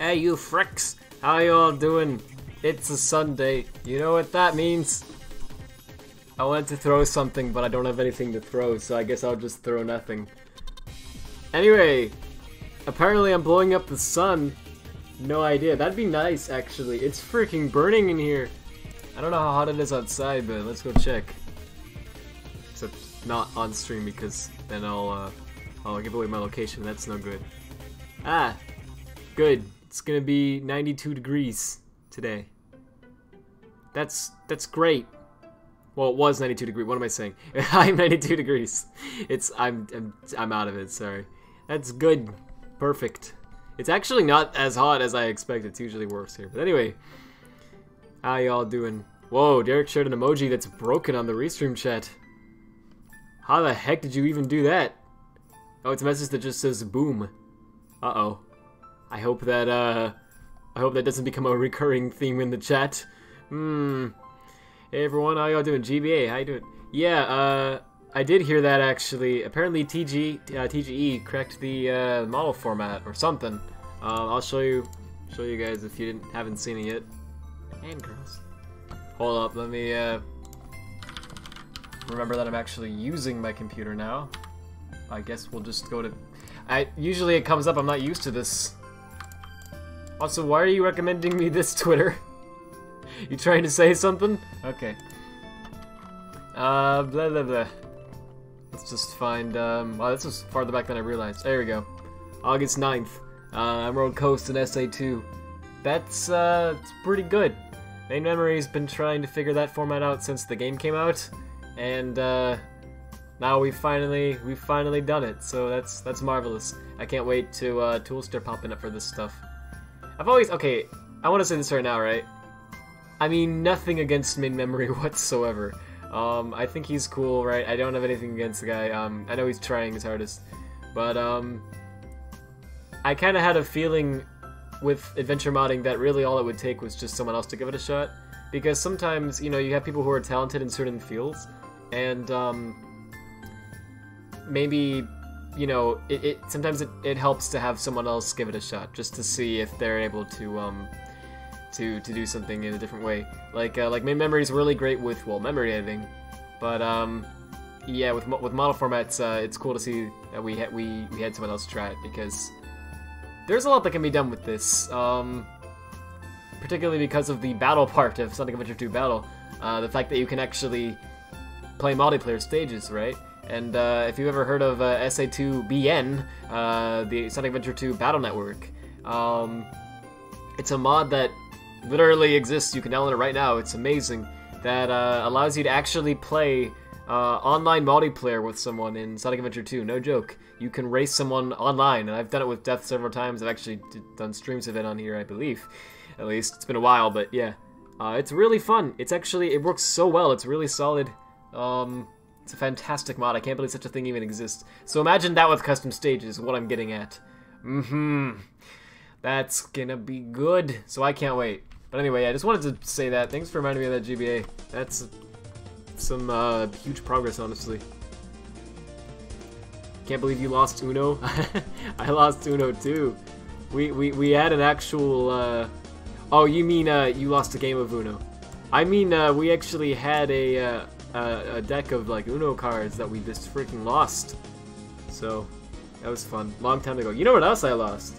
Hey you fricks, how you all doing? It's a Sunday, you know what that means? I wanted to throw something, but I don't have anything to throw, so I guess I'll just throw nothing. Anyway, apparently I'm blowing up the sun. No idea, that'd be nice actually. It's freaking burning in here. I don't know how hot it is outside, but let's go check. Except not on stream because then I'll give away my location, that's no good. Ah, good. It's gonna be 92 degrees today. That's great. Well, it was 92 degrees. What am I saying? I'm 92 degrees. I'm out of it. Sorry. That's good. Perfect. It's actually not as hot as I expected. It's usually worse here. But anyway, how y'all doing? Whoa, Derek shared an emoji that's broken on the restream chat. How the heck did you even do that? Oh, it's a message that just says boom. Uh-oh. I hope that doesn't become a recurring theme in the chat. Hey everyone, how y'all doing? GBA, how you doing? Yeah, I did hear that actually. Apparently TGE cracked the model format or something. I'll show you guys if you haven't seen it yet. And girls. Hold up, let me remember that I'm actually using my computer now. I guess we'll just go to... usually it comes up, I'm not used to this. Also, why are you recommending me this, Twitter? You trying to say something? Okay. Blah blah blah. Let's just find, wow, this was farther back than I realized. There we go. August 9th. Emerald Coast and SA2. That's, it's pretty good. Main Memory's been trying to figure that format out since the game came out. And, now we've finally done it. So that's marvelous. I can't wait to, tools start popping up for this stuff. Okay, I want to say this right now, right? I mean, nothing against Main Memory whatsoever. I think he's cool, right? I don't have anything against the guy. I know he's trying his hardest. But, I kind of had a feeling with adventure modding that really all it would take was just someone else to give it a shot. Because sometimes, you know, you have people who are talented in certain fields, and, maybe... you know, sometimes it helps to have someone else give it a shot, just to see if they're able to do something in a different way. Like Main Memory's really great with, well, memory editing, but yeah, with model formats, it's cool to see that we had someone else try it, because there's a lot that can be done with this, particularly because of the battle part of Sonic Adventure 2 Battle, the fact that you can actually play multiplayer stages, right? And if you've ever heard of SA2BN, the Sonic Adventure 2 Battle Network, it's a mod that literally exists. You can download it right now. It's amazing. That allows you to actually play online multiplayer with someone in Sonic Adventure 2. No joke. You can race someone online, and I've done it with Death several times. I've actually done streams of it on here, I believe. At least. It's been a while, but yeah. It's really fun. It works so well. It's really solid. It's a fantastic mod. I can't believe such a thing even exists. So imagine that with custom stages, what I'm getting at. That's gonna be good. So I can't wait. But anyway, I just wanted to say that. Thanks for reminding me of that GBA. That's some huge progress, honestly. Can't believe you lost Uno. I lost Uno too. We had an actual... Oh, you mean you lost a game of Uno. I mean, we actually had a deck of like Uno cards that we just freaking lost. So That was fun. Long time ago. You know what else I lost?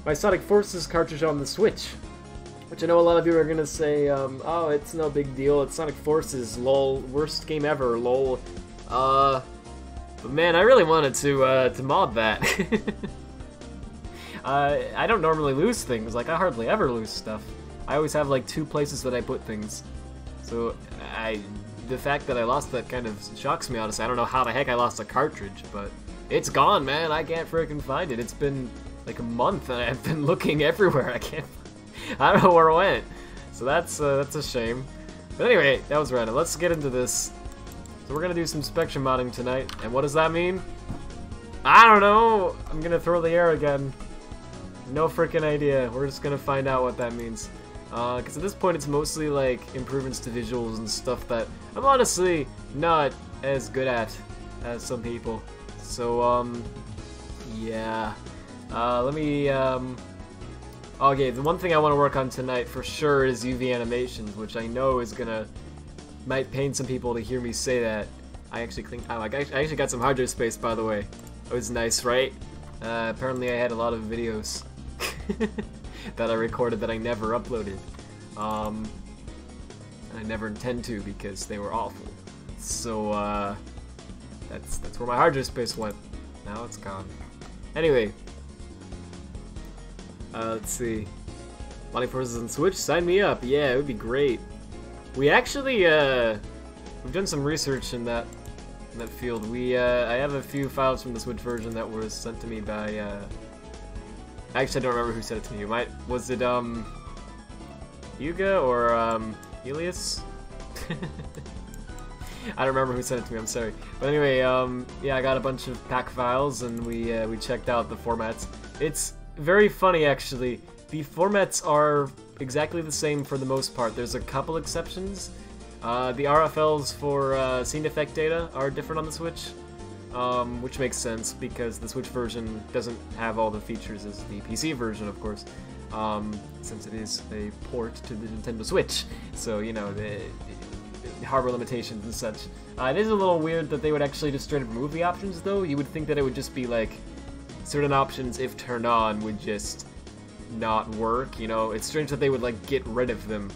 My Sonic Forces cartridge on the Switch. Which I know a lot of you are gonna say, oh, it's no big deal. It's Sonic Forces, lol. Worst game ever, lol. But man, I really wanted to mod that. I don't normally lose things. Like, I hardly ever lose stuff. I always have, like, 2 places that I put things. So, the fact that I lost that kind of shocks me, honestly. I don't know how the heck I lost a cartridge, but it's gone, man. I can't freaking find it. It's been, like, a month, and I've been looking everywhere. I don't know where it went. So that's a shame. But anyway, that was random. Let's get into this. So we're gonna do some Spectrum modding tonight, and what does that mean? I don't know! I'm gonna throw the air again. No freaking idea. We're just gonna find out what that means. Because at this point it's mostly like improvements to visuals and stuff that I'm honestly not as good at as some people. So, yeah. Let me, okay, the one thing I want to work on tonight for sure is UV animations, which I know is might pain some people to hear me say that. I actually think, I actually got some hard drive space, by the way. It was nice, right? Apparently I had a lot of videos that I recorded that I never uploaded. And I never intend to because they were awful. So, that's where my hard drive space went. Now it's gone. Anyway. Let's see. Modding Forces on Switch? Sign me up. Yeah, it would be great. We actually, we've done some research in that field. I have a few files from the Switch version that were sent to me by, actually, I don't remember who sent it to me. Was it, Yuga or, Elias? I don't remember who sent it to me, I'm sorry. But anyway, yeah, I got a bunch of pack files, and we checked out the formats. It's very funny, actually. The formats are exactly the same for the most part. There's a couple exceptions. The RFLs for scene effect data are different on the Switch, which makes sense because the Switch version doesn't have all the features as the PC version, of course, since it is a port to the Nintendo Switch. So, you know, the hardware limitations and such. It is a little weird that they would actually just straight up remove the options, though. You would think that it would just be like certain options, if turned on, would just not work, you know? It's strange that they would, like, get rid of them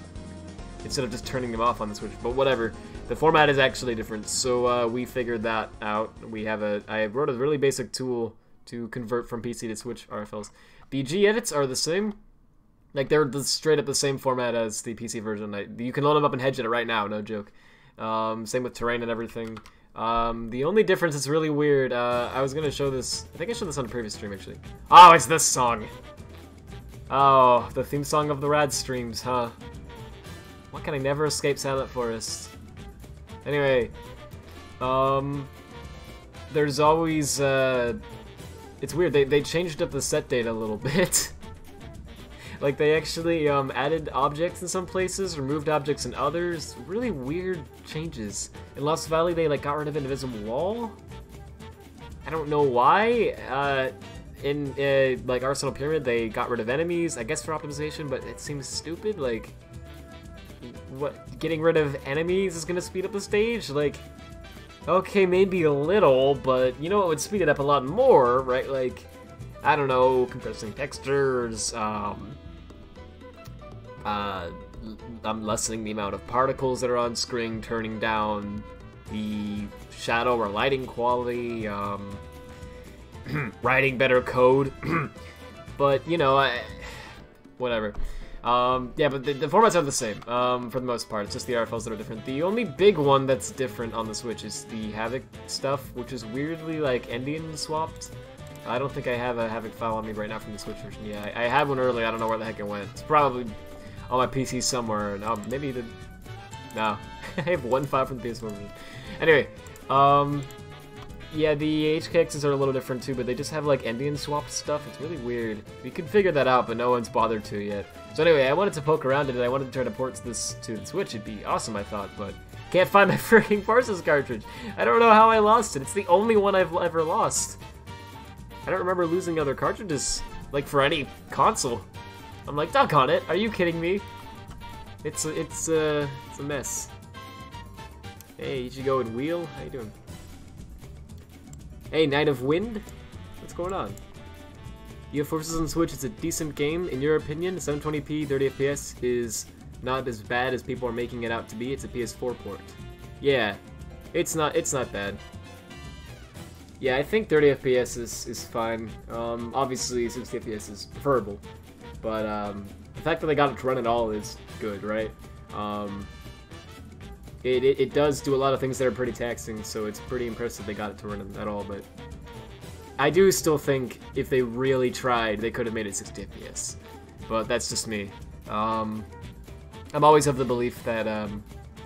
instead of just turning them off on the Switch, but whatever. The format is actually different, so we figured that out. I wrote a really basic tool to convert from PC to Switch RFLs. The G-edits are the same. Like, they're straight up the same format as the PC version. You can load them up and hedge it right now, no joke. Same with terrain and everything. The only difference is really weird. I was gonna show this. I think I showed this on a previous stream, actually. Oh, it's this song. Oh, the theme song of the Rad streams, huh? Why can I never escape Silent Forest? Anyway, there's always, it's weird. They changed up the set data a little bit. Like, they actually added objects in some places, removed objects in others. Really weird changes. In Lost Valley, they like got rid of an invisible wall. I don't know why. In like Arsenal Pyramid, they got rid of enemies, I guess for optimization, but it seems stupid. Like, what? Getting rid of enemies is gonna speed up the stage? Like, okay, maybe a little, but you know what would speed it up a lot more, right? Like, I don't know, compressing textures, I'm lessening the amount of particles that are on screen, turning down the shadow or lighting quality, writing better code. But, you know, whatever. Yeah, but the formats are the same, for the most part. It's just the RFLs that are different. The only big one that's different on the Switch is the Havoc stuff, which is weirdly, like, Endian swapped. I don't think I have a Havoc file on me right now from the Switch version. Yeah, I had one earlier. I don't know where the heck it went. It's probably on my PC somewhere. No, maybe the... No. I have one file from the PS4 version. Anyway, yeah, the HKXs are a little different too, but they just have like Endian swapped stuff. It's really weird. We could figure that out, but no one's bothered to yet. So anyway, I wanted to poke around it. I wanted to try to port this to the Switch. It'd be awesome, I thought, but can't find my freaking Forces cartridge. I don't know how I lost it. It's the only one I've ever lost. I don't remember losing other cartridges, like, for any console. I'm like, doggone it, are you kidding me? It's a mess. Hey, Ichigo and Wheel, how you doing? Hey, Knight of Wind? What's going on? You have Forces on Switch. It's a decent game. In your opinion, 720p, 30 FPS is not as bad as people are making it out to be. It's a PS4 port. Yeah, it's not bad. Yeah, I think 30 FPS is fine. Obviously 60 FPS is preferable, but the fact that they got it to run at all is good, right? It does do a lot of things that are pretty taxing, so it's pretty impressive they got it to run at all, but I do still think if they really tried, they could have made it 60 FPS. But that's just me. I'm always of the belief that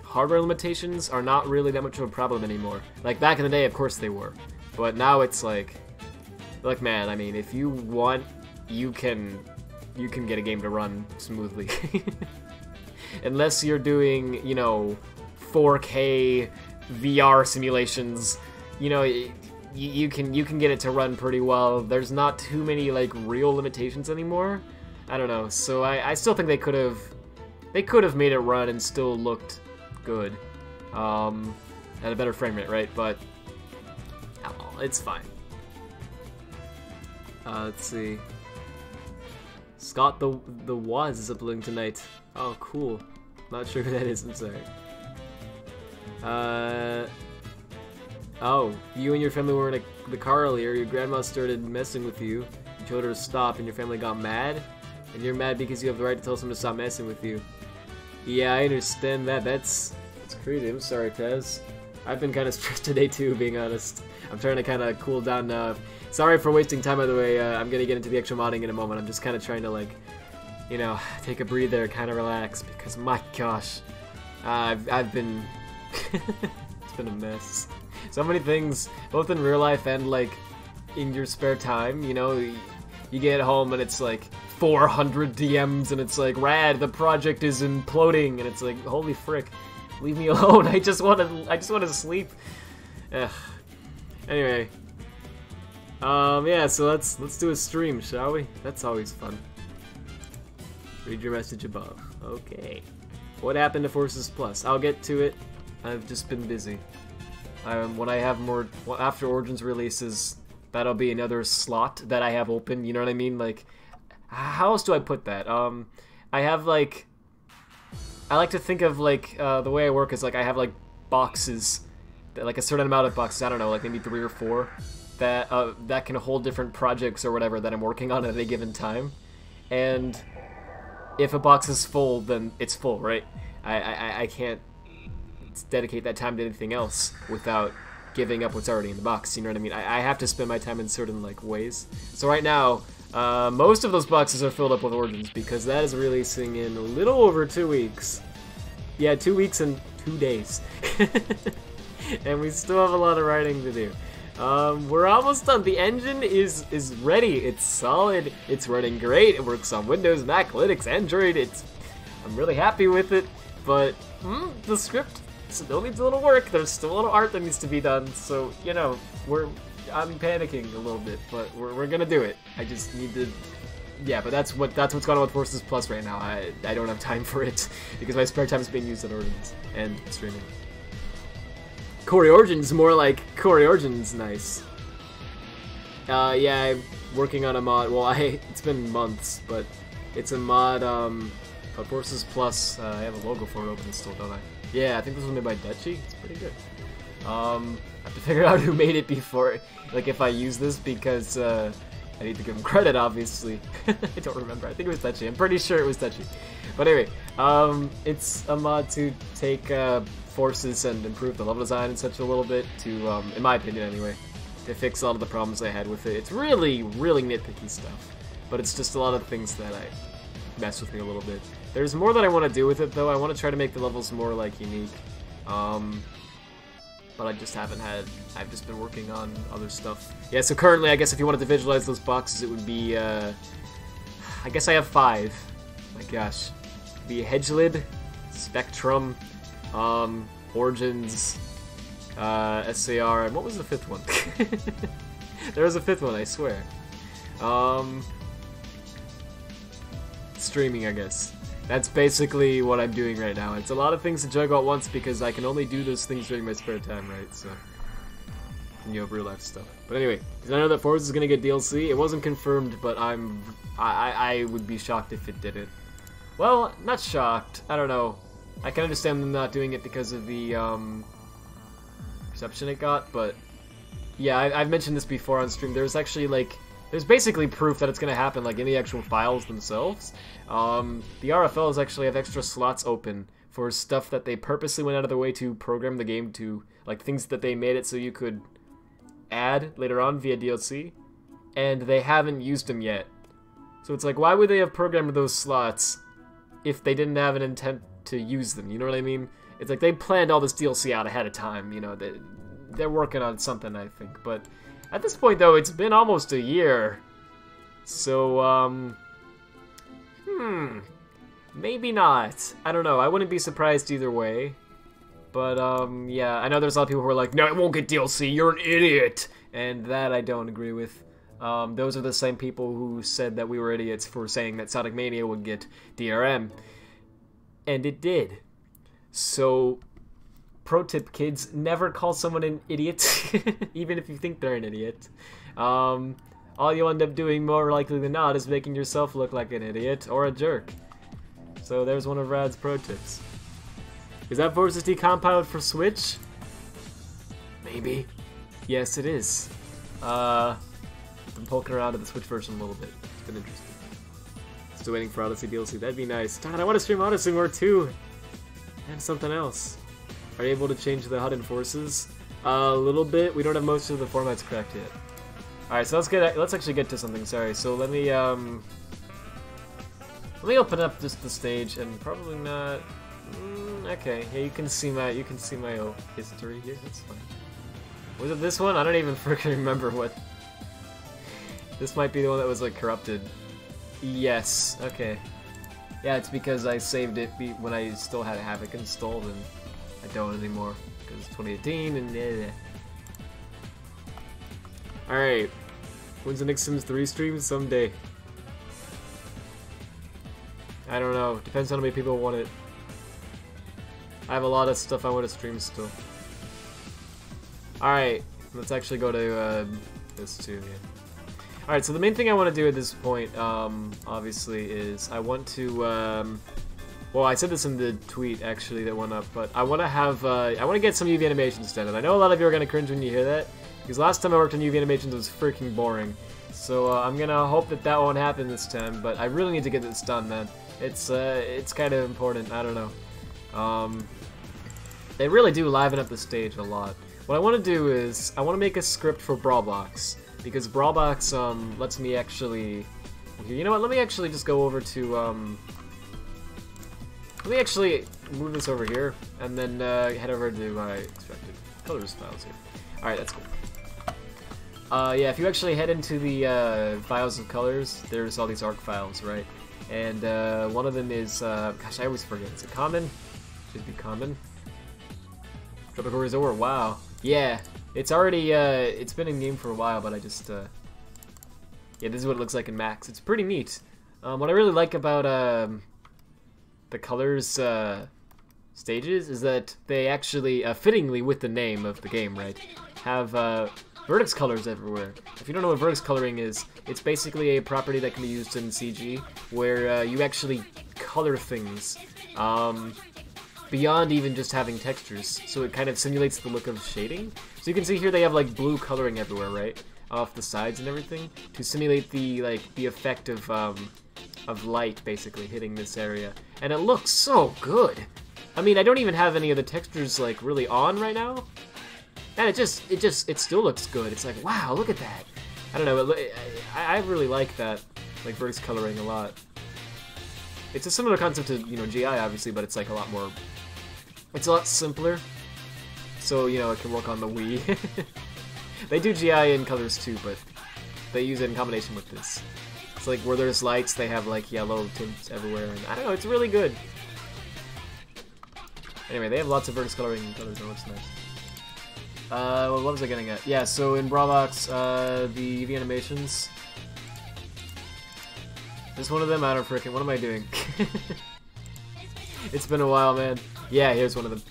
hardware limitations are not really that much of a problem anymore. Like, back in the day, of course they were. But now it's like, look man, I mean, if you want, you can get a game to run smoothly. Unless you're doing, you know, 4K VR simulations, you know, you can get it to run pretty well. There's not too many like real limitations anymore. I don't know. So I still think they could have made it run and still looked good, at a better frame rate, right? But oh, it's fine. Let's see. Scott the Waz is uploading tonight. Oh, cool. Not sure who that is. I'm sorry. Oh, you and your family were in the car earlier. Your grandma started messing with you. You told her to stop, and your family got mad. And you're mad because you have the right to tell someone to stop messing with you. Yeah, I understand that. That's crazy. I'm sorry, Tez. I've been kind of stressed today too, being honest. I'm trying to kind of cool down now. Sorry for wasting time, by the way. I'm gonna get into the extra modding in a moment. I'm just kind of trying to, like, you know, take a breather, kind of relax, because my gosh, I've been it's been a mess. So many things, both in real life and like in your spare time. You know, you get home and it's like 400 DMs, and it's like, rad, the project is imploding, and it's like, holy frick, leave me alone. I just want to sleep. Ugh. Anyway, yeah, so let's do a stream, shall we? That's always fun. Read your message above. Okay. What happened to Forces Plus? I'll get to it. I've just been busy. When I have more, after Origins releases, that'll be another slot that I have open. You know what I mean? Like, how else do I put that? I have like, I like to think of like the way I work is like I have like boxes, like a certain amount of boxes. I don't know, like maybe 3 or 4 that can hold different projects or whatever that I'm working on at a given time. And if a box is full, then it's full, right? I can't dedicate that time to anything else without giving up what's already in the box, you know what I mean? I have to spend my time in certain like ways. So right now, most of those boxes are filled up with Origins because that is releasing in a little over 2 weeks. Yeah, 2 weeks and 2 days. And we still have a lot of writing to do. We're almost done. The engine is ready. It's solid. It's running great. It works on Windows, Mac, Linux, Android. I'm really happy with it. But the script still needs a little work. There's still a little art that needs to be done. So, you know, I'm panicking a little bit, but we're gonna do it. I just need to. Yeah, but that's what's going on with Forces Plus right now. I don't have time for it because my spare time is being used on Origins and streaming. Corey Origins, more like Corey Origins, nice. Yeah, I'm working on a mod. Well, it's been months, but it's a mod called Forces Plus. I have a logo for it open still, don't I? Yeah, I think this was made by Dutchy. It's pretty good. I have to figure out who made it before, like if I use this, because I need to give him credit, obviously. I don't remember. I think it was Dutchy. I'm pretty sure it was Dutchy. But anyway, it's a mod to take Forces and improve the level design and such a little bit to, in my opinion anyway, to fix a lot of the problems I had with it. It's really, really nitpicky stuff, but it's just a lot of things that I mess with me a little bit. There's more that I want to do with it though. I want to try to make the levels more like unique, but I just haven't had. I've just been working on other stuff. Yeah, so currently, I guess if you wanted to visualize those boxes, it would be, I guess I have 5. My gosh, the Hedgelid, Spectrum, Origins, SAR, and what was the 5th one? There was a 5th one, I swear. Streaming, I guess. That's basically what I'm doing right now. It's a lot of things to juggle at once because I can only do those things during my spare time, right? So than you have real life stuff. But anyway, because I know that Forza is gonna get DLC. It wasn't confirmed, but I would be shocked if it didn't. Well, not shocked. I don't know. I can understand them not doing it because of the reception it got, but yeah, I've mentioned this before on stream. There's actually like, there's basically proof that it's gonna happen, like in the actual files themselves. The RFLs actually have extra slots open for stuff that they purposely went out of their way to program the game to, like things that they made it so you could add later on via DLC, and they haven't used them yet. So it's like, why would they have programmed those slots if they didn't have an intent to use them? You know what I mean? It's like they planned all this DLC out ahead of time, you know, they're working on something, I think. But at this point, though, it's been almost a year. So, maybe not. I don't know. I wouldn't be surprised either way. But, yeah, I know there's a lot of people who are like, no, it won't get DLC, you're an idiot! And that I don't agree with. Those are the same people who said that we were idiots for saying that Sonic Mania would get DRM. And it did. So, pro tip, kids, never call someone an idiot, even if you think they're an idiot. All you'll end up doing more likely than not is making yourself look like an idiot or a jerk. So there's one of Rad's pro tips. Is that Forza decompiled for Switch? Maybe. Yes, it is. I've been poking around at the Switch version a little bit. It's been interesting. Still waiting for Odyssey DLC. That'd be nice. God, I want to stream Odyssey more too. And something else. Are you able to change the HUD and forces? A little bit. We don't have most of the formats cracked yet. Alright, so let's actually get to something. Sorry. So let me open up just the stage and probably not. Okay. Yeah, you can see my history here. That's fine. Was it this one? I don't even freaking remember what. This might be the one that was like corrupted. Yes. Okay. Yeah, it's because I saved it when I still had Havoc installed, and I don't anymore because it's 2018 and yeah. Alright. When's the next Sims 3 stream? Someday. I don't know. Depends on how many people want it. I have a lot of stuff I want to stream still. Alright. Let's actually go to this too, yeah. Alright, so the main thing I want to do at this point, obviously, is I want to, well, I said this in the tweet, actually, that went up, but I want to have, I want to get some UV animations done, and I know a lot of you are going to cringe when you hear that, because last time I worked on UV animations was freaking boring. So, I'm going to hope that that won't happen this time, but I really need to get this done, man. It's kind of important, I don't know. They really do liven up the stage a lot. What I want to do is, I want to make a script for Brawlbox. Because Brawlbox lets me actually... Okay, you know what, let me actually just go over to... let me actually move this over here, and then head over to my extracted colors files here. Alright, that's cool. Yeah, if you actually head into the files of colors, there's all these arc files, right? And one of them is... gosh, I always forget. Is it common? Should be common. Tropical Resort, wow. Yeah. It's already, it's been in game for a while, but I just, yeah, this is what it looks like in Max. It's pretty neat. What I really like about, the colors, stages is that they actually, fittingly with the name of the game, right, have, vertex colors everywhere. If you don't know what vertex coloring is, it's basically a property that can be used in CG, where, you actually color things, beyond even just having textures, so it kind of simulates the look of shading. So you can see here they have like blue coloring everywhere, right, off the sides and everything, to simulate the the effect of light basically hitting this area, and it looks so good. I mean, I don't even have any of the textures like really on right now, and it still looks good. It's like, wow, look at that. I don't know. I really like that, like vertex coloring a lot. It's a similar concept to, you know, GI obviously, but it's like a lot more. It's a lot simpler, so, you know, it can work on the Wii. They do GI in colors too, but they use it in combination with this. It's like where there's lights, they have like yellow tints everywhere, and I don't know, it's really good. Anyway, they have lots of vertex coloring in colors, that looks nice. What was I getting at? Yeah, so in Brawlbox, the UV animations. Is one of them? I don't frickin', what am I doing? It's been a while, man. Yeah, here's one of them.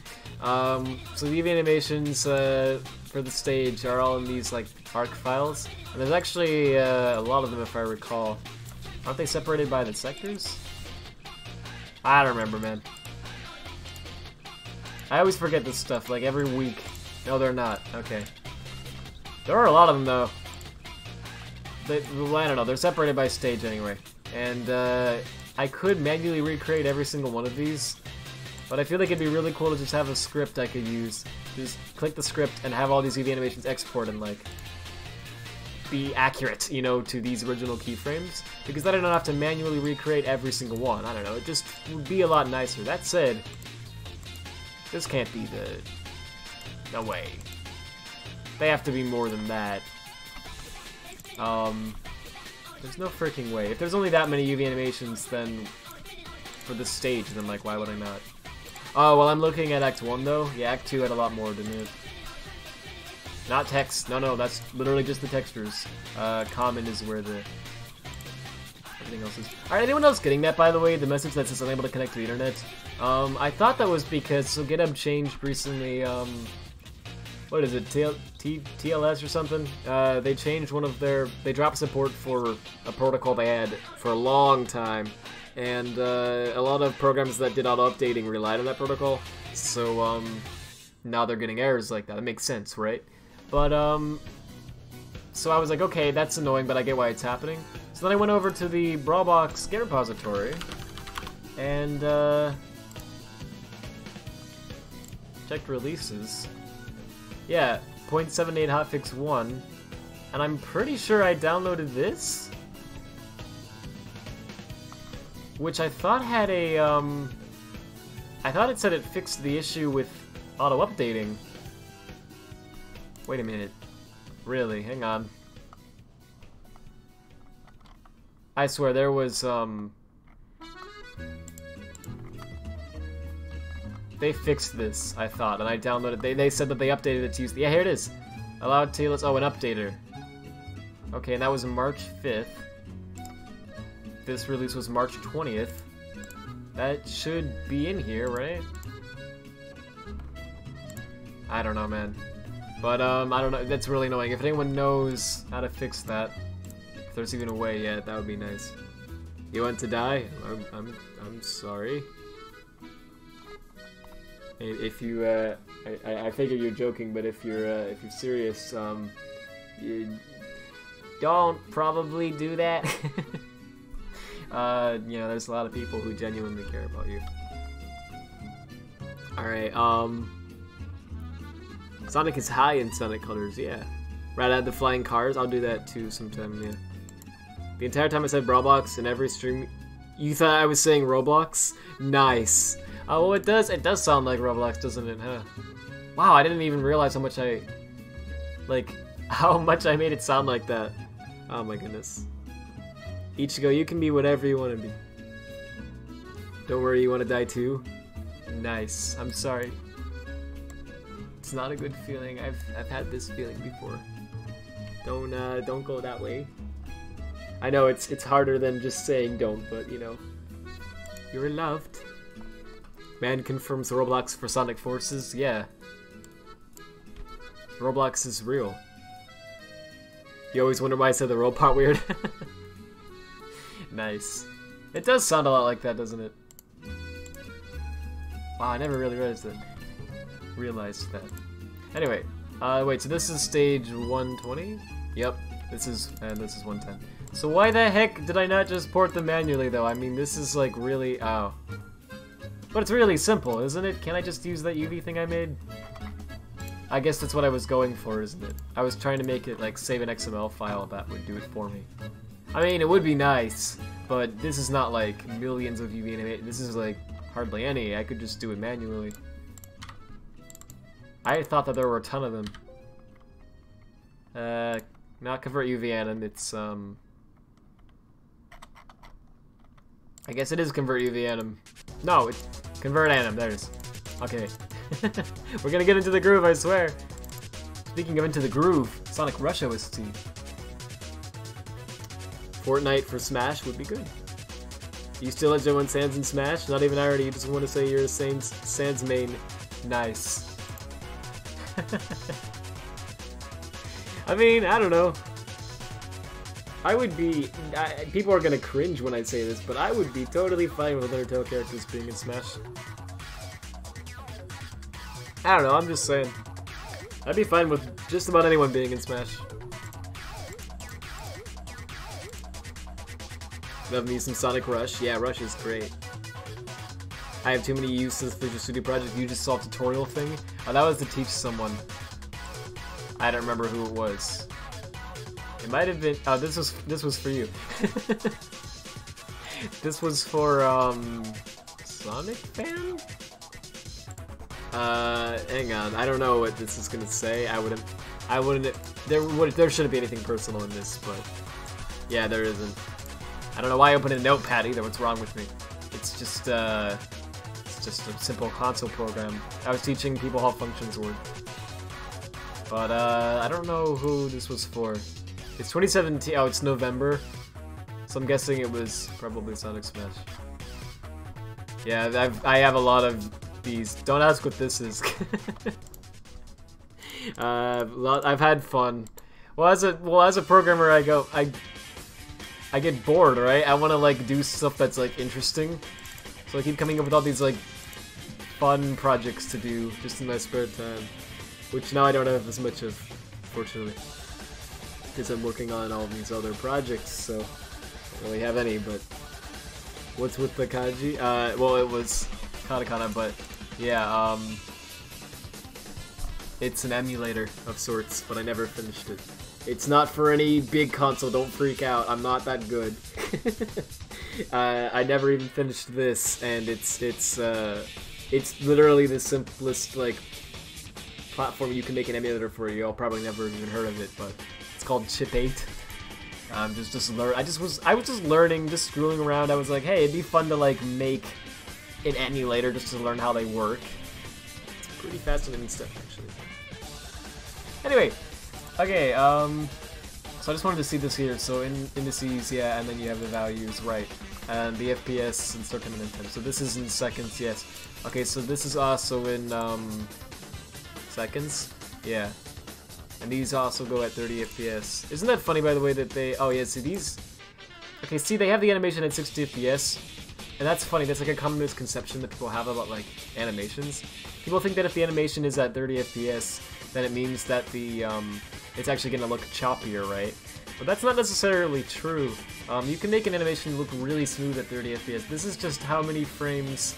So the UV animations for the stage are all in these like arc files, and there's actually a lot of them if I recall. Aren't they separated by the sectors? I don't remember, man. I always forget this stuff, like every week. No, they're not. Okay. There are a lot of them, though. Well, I don't know. They're separated by stage anyway. And I could manually recreate every single one of these, but I feel like it'd be really cool to just have a script I could use. Just click the script and have all these UV animations export and, like, be accurate, you know, to these original keyframes. Because then I don't have to manually recreate every single one. I don't know. It just would be a lot nicer. That said, this can't be the... No way. They have to be more than that. There's no freaking way. If there's only that many UV animations, then for this stage, then like, why would I not? Oh, well, I'm looking at Act 1, though. Yeah, Act 2 had a lot more, didn't it? Not text. No, that's literally just the textures. Common is where the... everything else is. Alright, anyone else getting that, by the way? The message that says unable to connect to the internet? I thought that was because, so GitHub changed recently, what is it, TLS or something? They changed one of their... They dropped support for a protocol they had for a long time. And a lot of programs that did auto-updating relied on that protocol. So, now they're getting errors like that. That makes sense, right? But, so I was like, okay, that's annoying, but I get why it's happening. So then I went over to the Brawlbox Git repository. And, checked releases. Yeah, 0.78 hotfix 1, and I'm pretty sure I downloaded this? Which I thought had a, I thought it said it fixed the issue with auto-updating. Wait a minute. Really? Hang on. I swear, there was, they fixed this, I thought, and I downloaded. They said that they updated it to use. Yeah, here it is. Allowed TLS. Oh, an updater. Okay, and that was March 5th. This release was March 20th. That should be in here, right? I don't know, man. But I don't know. That's really annoying. If anyone knows how to fix that, if there's even a way yet, that would be nice. You want to die? I'm sorry. If you, I figure you're joking, but if you're serious, you don't probably do that. You know, there's a lot of people who genuinely care about you. Alright, Sonic is high in Sonic Colors, yeah. Right at the flying cars, I'll do that too sometime, yeah. The entire time I said Brawlbox in every stream, you thought I was saying Roblox? Nice. Oh, well, it does sound like Roblox, doesn't it, huh? Wow, I didn't even realize how much how much I made it sound like that. Oh my goodness. Ichigo, you can be whatever you want to be. Don't worry, you want to die too? Nice. I'm sorry. It's not a good feeling. I've had this feeling before. Don't go that way. I know it's harder than just saying don't, but you know. You're loved. Man confirms Roblox for Sonic Forces. Yeah. Roblox is real. You always wonder why I said the robot weird. Nice. It does sound a lot like that, doesn't it? Wow, I never really realized that. Anyway, wait, so this is stage 120? Yep, this is 110. So why the heck did I not just port them manually, though? I mean, this is like really, oh. But it's really simple, isn't it? Can I just use that UV thing I made? I guess that's what I was going for, isn't it? I was trying to make it, like, save an XML file that would do it for me. I mean, it would be nice, but this is not, like, millions of UV animation. This is, like, hardly any. I could just do it manually. I thought that there were a ton of them. Not convert UV anim, it's, I guess it is convert UV anim. No, it's convert anim, there it is. Okay. We're gonna get into the groove, I swear. Speaking of into the groove, Sonic Rush OST. Fortnite for Smash would be good. You still at Joe and Sans in Smash? Not even irony, you just want to say you're a Sans main. Nice. I mean, I don't know. I would be... people are gonna cringe when I say this, but I would be totally fine with Undertale characters being in Smash. I don't know, I'm just saying. I'd be fine with just about anyone being in Smash. Love me some Sonic Rush. Yeah, Rush is great. I have too many uses for the studio project. You just saw a tutorial thing. Oh, that was to teach someone. I don't remember who it was. It might have been. Oh, this was for you. This was for Sonic fan. Hang on. I don't know what this is gonna say. I wouldn't. There shouldn't be anything personal in this, but yeah, there isn't. I don't know why I opened a notepad either. What's wrong with me? It's just a simple console program. I was teaching people how functions work. But I don't know who this was for. It's 2017. Oh, it's November. So I'm guessing it was probably Sonic Smash. Yeah, I have a lot of these. Don't ask what this is. I've had fun. Well, as a programmer, I get bored, right? I want to like do stuff that's like interesting, so I keep coming up with all these like fun projects to do just in my spare time, which now I don't have as much of, fortunately, because I'm working on all these other projects, so I don't really have any. But what's with the kanji? Well, it was katakana, but yeah, it's an emulator of sorts, but I never finished it. It's not for any big console, don't freak out, I'm not that good. I never even finished this, and it's literally the simplest, like, platform you can make an emulator for. You'll probably never even heard of it, but it's called Chip 8. I was just learning, just screwing around. I was like, hey, it'd be fun to, like, make an emulator just to learn how they work. It's pretty fascinating stuff, actually. Anyway. Okay, so I just wanted to see this here. So in indices, yeah, and then you have the values, right, and the FPS and start coming in 10. So this is in seconds, yes. Okay, so this is also in seconds, yeah, and these also go at 30 FPS. Isn't that funny, by the way, that they? Oh yeah, see these. Okay, see they have the animation at 60 FPS, and that's funny. That's like a common misconception that people have about like animations. People think that if the animation is at 30 FPS, then it means that the it's actually going to look choppier, right? But that's not necessarily true. You can make an animation look really smooth at 30 FPS. This is just how many frames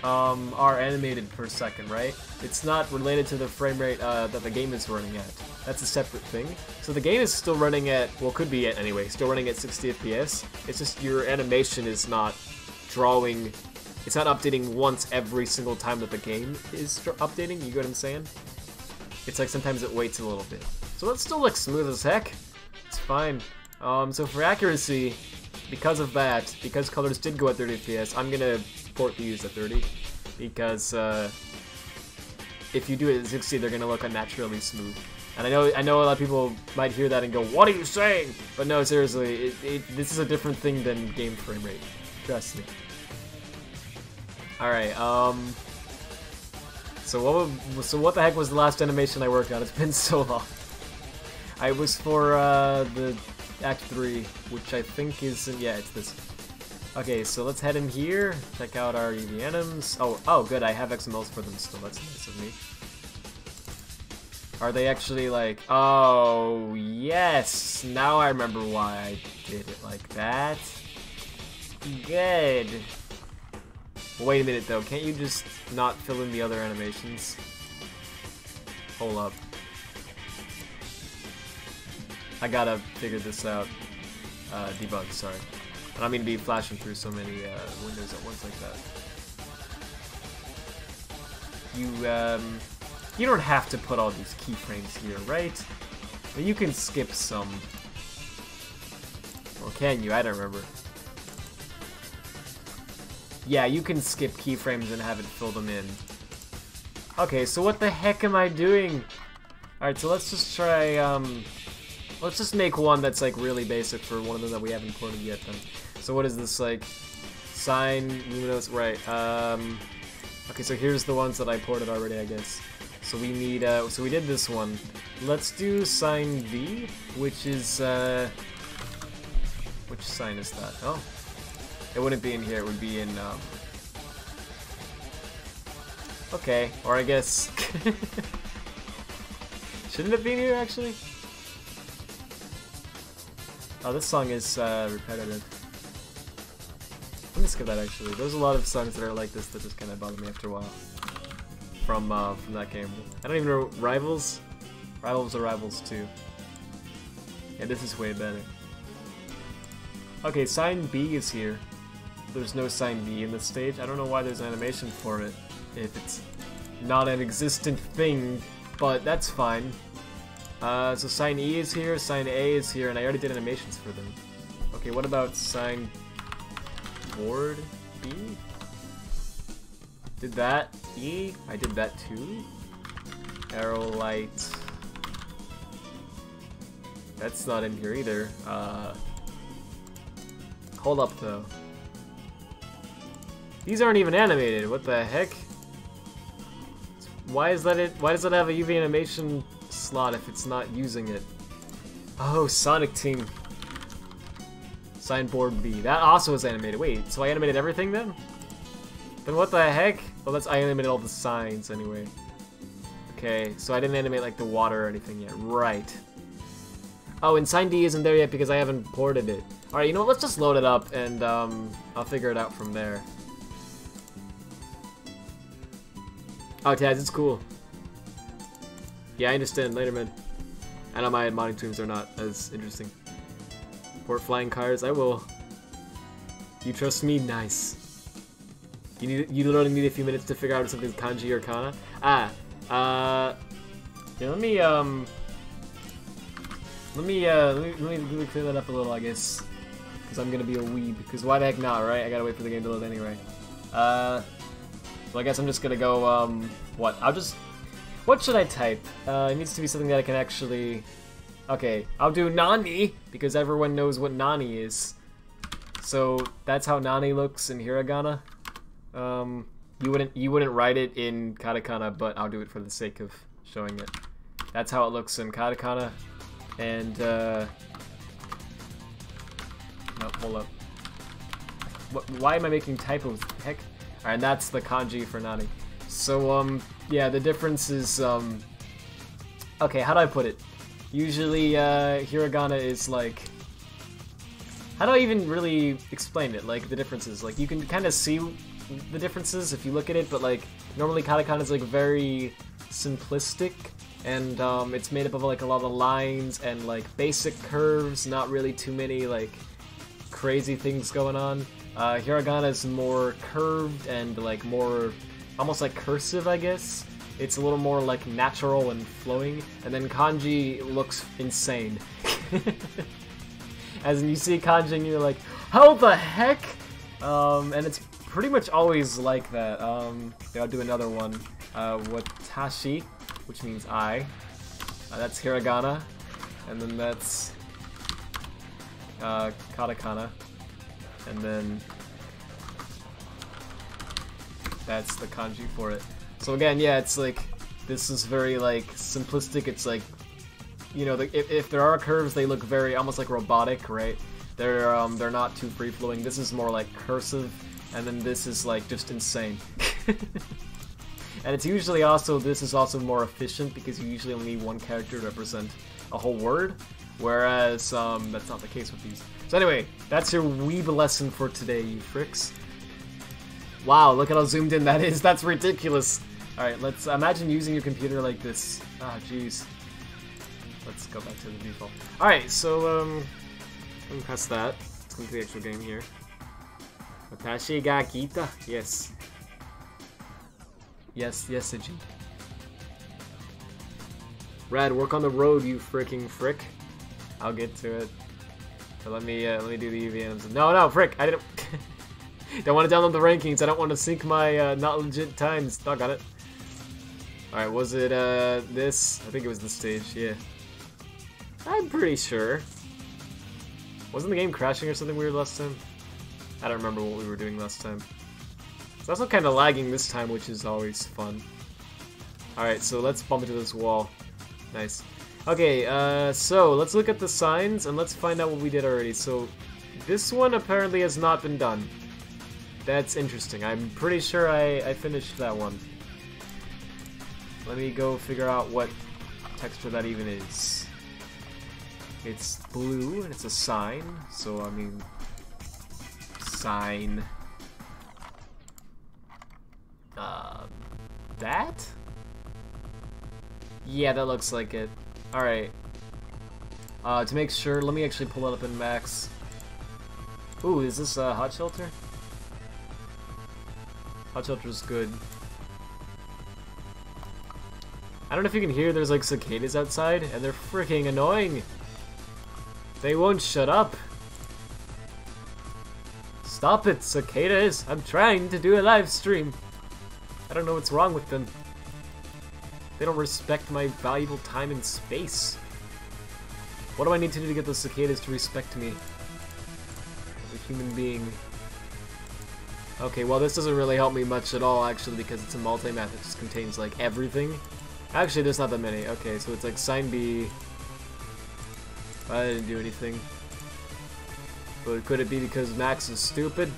are animated per second, right? It's not related to the frame rate that the game is running at. That's a separate thing. So the game is still running at, well, could be at anyway, still running at 60 FPS. It's just your animation is not drawing, it's not updating once every single time that the game is updating, you get what I'm saying? It's like sometimes it waits a little bit. So that still looks smooth as heck. It's fine. So for accuracy, because of that, because colors did go at 30 FPS, I'm gonna port these at 30, because if you do it at 60, they're gonna look unnaturally smooth. And I know a lot of people might hear that and go, "What are you saying?" But no, seriously, this is a different thing than game frame rate. Trust me. All right. So what the heck was the last animation I worked on? It's been so long. I was for the Act 3, which I think is yeah, it's this. Okay, so let's head in here, check out our UV anims. Oh, good, I have XMLs for them still. That's nice of me. Are they actually like? Oh yes, now I remember why I did it like that. Good. Wait a minute though, can't you just not fill in the other animations? Hold up. I gotta figure this out. Debug, sorry. I don't mean to be flashing through so many windows at once like that. You don't have to put all these keyframes here, right? But you can skip some. Or can you? I don't remember. Yeah, you can skip keyframes and have it fill them in. Okay, so what the heck am I doing? Alright, so let's just try, let's just make one that's like really basic for one of them that we haven't ported yet then. So what is this, like, sine, luminous, right, Okay, so here's the ones that I ported already, I guess. So we need, so we did this one. Let's do sign B, which is, which sign is that? Oh. It wouldn't be in here, it would be in, okay, or I guess... Shouldn't it be in here, actually? Oh, this song is, repetitive. Let me skip that, actually. There's a lot of songs that are like this that just kind of bother me after a while. From that game. I don't even know... Rivals? Rivals are Rivals too. Yeah, this is way better. Okay, sign B is here. There's no sign B in this stage. I don't know why there's an animation for it if it's not an existent thing, but that's fine. So sign E is here, sign A is here, and I already did animations for them. Okay, what about sign board B? Did that. E? I did that too. Arrow light. That's not in here either. Hold up though. These aren't even animated. What the heck? Why is that it? Why does it have a UV animation slot if it's not using it? Oh, Sonic Team. Sign board B. That also is animated. Wait, so I animated everything then? Then what the heck? Well, I animated all the signs anyway. Okay, so I didn't animate like the water or anything yet. Right. Oh, and sign D isn't there yet because I haven't ported it. Alright, you know what? Let's just load it up and I'll figure it out from there. Oh, Taz, it's cool. Yeah, I understand. Later, man. I know my modding tunes are not as interesting. Port flying cars, I will. You trust me? Nice. You literally need a few minutes to figure out if something's kanji or kana. Yeah, let me clear that up a little, I guess, because I'm gonna be a weeb. Because why the heck not, right? I gotta wait for the game to load anyway. So I guess I'm just gonna go. What? What should I type? It needs to be something that I can actually. Okay, I'll do Nani because everyone knows what Nani is. So that's how Nani looks in hiragana. You wouldn't write it in katakana, but I'll do it for the sake of showing it. That's how it looks in katakana, and no, hold up. Why am I making typos? Heck. Alright, and that's the kanji for Nani. So yeah, the difference is okay. How do I put it? Usually, hiragana is like. How do I even really explain it? Like the differences, like you can kind of see the differences if you look at it, but like normally katakana is like very simplistic, and it's made up of like a lot of lines and like basic curves, not really too many like crazy things going on. Hiragana is more curved and like more almost like cursive, I guess. It's a little more like natural and flowing, and then kanji looks insane. As in you see kanji and you're like, how the heck? And it's pretty much always like that. Yeah, I'll do another one. Watashi, which means I. That's hiragana, and then that's katakana, and then that's the kanji for it. So again, yeah, it's like this is very like simplistic. It's like, you know, if there are curves, they look very almost like robotic, right? They're not too free flowing. This is more like cursive, and then this is like just insane. And it's usually also, this is also more efficient because you usually only need one character to represent a whole word, whereas that's not the case with these. So anyway, that's your weeb lesson for today, you fricks. Wow, look at how zoomed in that is. That's ridiculous. Alright, let's imagine using your computer like this. Ah, jeez. Let's go back to the default. Alright, so let me press that. Let's come to the actual game here. Watashi ga kita? Yes. Yes, yes, Iji. Rad, work on the road, you freaking frick. I'll get to it. But let me do the EVMs. No, frick, I didn't. Don't want to download the rankings. I don't want to sync my not legit times. Doggone it. Alright, was it this? I think it was this stage, yeah. I'm pretty sure. Wasn't the game crashing or something weird last time? I don't remember what we were doing last time. also kind of lagging this time, which is always fun. Alright, so let's bump into this wall. Nice. Okay, so let's look at the signs and let's find out what we did already. So this one apparently has not been done. That's interesting. I'm pretty sure I finished that one. Let me go figure out what texture that even is. It's blue and it's a sign, so I mean, sign. That? Yeah, that looks like it. Alright. To make sure, let me actually pull it up in max. Ooh, is this a hot shelter? Hot shelter's good. I don't know if you can hear, there's like cicadas outside, and they're freaking annoying. They won't shut up. Stop it, cicadas! I'm trying to do a live stream. I don't know what's wrong with them. They don't respect my valuable time and space. What do I need to do to get those cicadas to respect me? As a human being. Okay, well this doesn't really help me much at all actually because it's a multi-map that just contains like everything. Actually, there's not that many. Okay, so it's like sign B. I didn't do anything. But could it be because Max is stupid?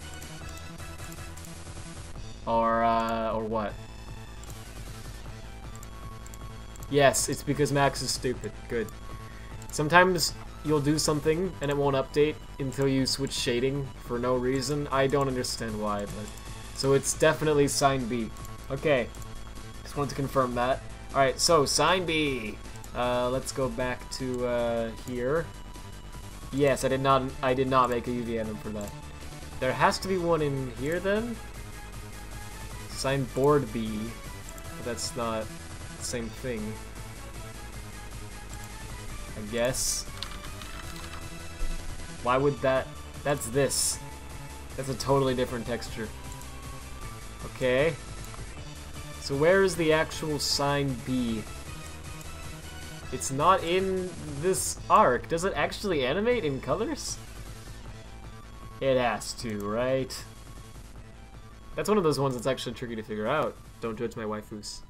Or what? Yes, it's because Max is stupid. Good. Sometimes you'll do something and it won't update until you switch shading for no reason. I don't understand why, but... So it's definitely sign B. Okay. Just wanted to confirm that. Alright, so sign B. Let's go back to here. Yes, I did not make a UV atom for that. There has to be one in here then. Sign board B. But that's not the same thing. I guess. Why would that? That's this. That's a totally different texture. Okay. So where is the actual sign B? It's not in this arc. Does it actually animate in colors? It has to, right? That's one of those ones that's actually tricky to figure out. Don't judge my waifus.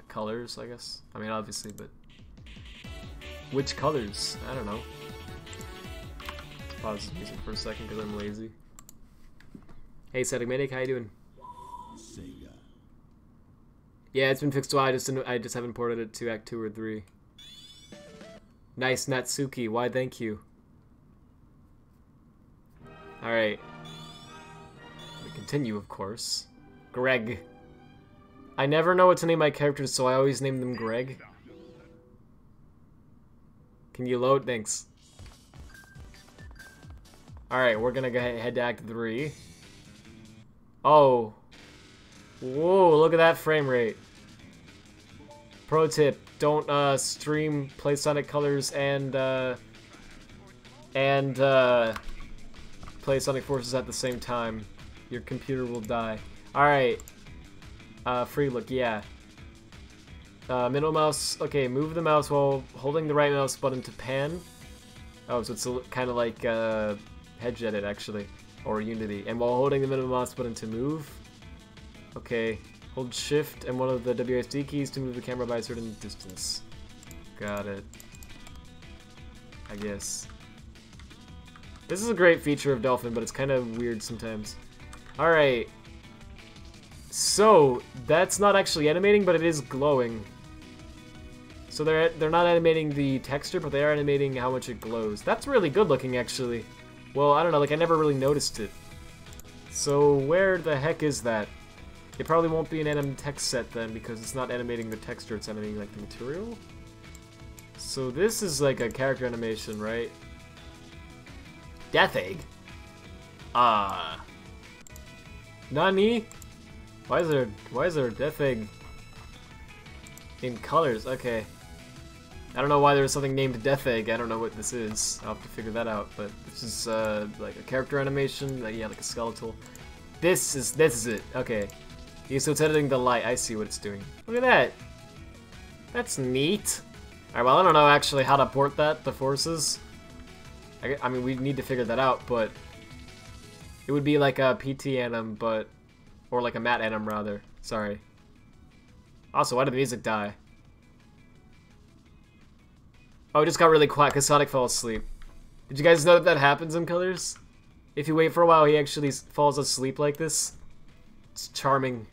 Colors, I guess. I mean, obviously, but... Which colors? I don't know. Pause the music for a second because I'm lazy. Hey, Static Medic, how you doing? Yeah, it's been fixed a while. I just haven't ported it to Act 2 or 3. Nice, Natsuki. Why, thank you. Alright. We continue, of course. Greg. I never know what to name my characters, so I always name them Greg. Can you load? Thanks. Alright, we're gonna go head to Act 3. Oh. Whoa, look at that frame rate. Pro tip, don't stream Play Sonic Colors and Play Sonic Forces at the same time. Your computer will die. Alright. Free look, yeah. Middle mouse, okay, move the mouse while holding the right mouse button to pan. Oh, so it's kind of like Hedge Edit, actually. Or Unity. And while holding the middle mouse button to move. Okay. Hold Shift and one of the WSD keys to move the camera by a certain distance. Got it. I guess. This is a great feature of Dolphin, but it's kind of weird sometimes. Alright. So, that's not actually animating, but it is glowing. So they're not animating the texture, but they are animating how much it glows. That's really good looking, actually. Well, I don't know, like, I never really noticed it. So, where the heck is that? It probably won't be an anim text set then, because it's not animating the texture, it's animating, like, the material? So this is, like, a character animation, right? Death Egg? Nani? Why is there a Death Egg in colors? Okay. I don't know why there's something named Death Egg. I don't know what this is. I'll have to figure that out. But this is like a character animation. Yeah, like a skeletal. This is it. Okay. Yeah, so it's editing the light. I see what it's doing. Look at that. That's neat. Alright, well, I don't know actually how to port that, the forces. I mean, we need to figure that out, but It would be like a PT anim, but... Or like a matte anim, rather. Sorry. Also, why did the music die? Oh, it just got really quiet because Sonic fell asleep. Did you guys know that that happens in Colors? If you wait for a while, he actually falls asleep like this. It's charming.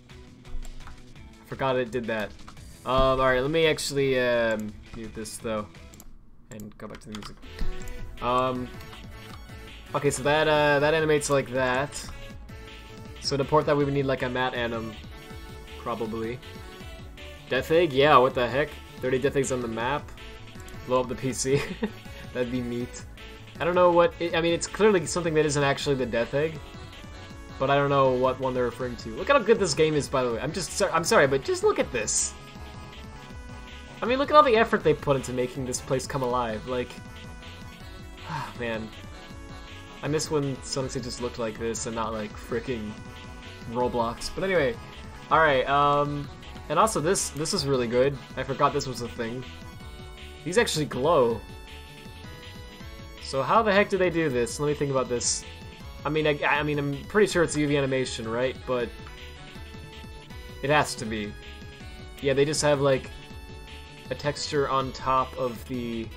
I forgot it did that. Alright, let me actually mute this though. And go back to the music. Okay, so that animates like that. So to port that we would need like a matte anim. Probably. Death Egg? Yeah, what the heck? 30 Death Eggs on the map. Blow up the PC. That'd be neat. I don't know what... I mean, it's clearly something that isn't actually the Death Egg. But I don't know what one they're referring to. Look at how good this game is, by the way. I'm sorry, but just look at this. I mean, look at all the effort they put into making this place come alive. Like... Oh, man. I miss when Sonic City just looked like this and not like freaking Roblox. But anyway, alright, and also this is really good. I forgot this was a thing. These actually glow. So how the heck do they do this? Let me think about this. I mean, I'm pretty sure it's UV animation, right? But it has to be. Yeah, they just have like a texture on top of the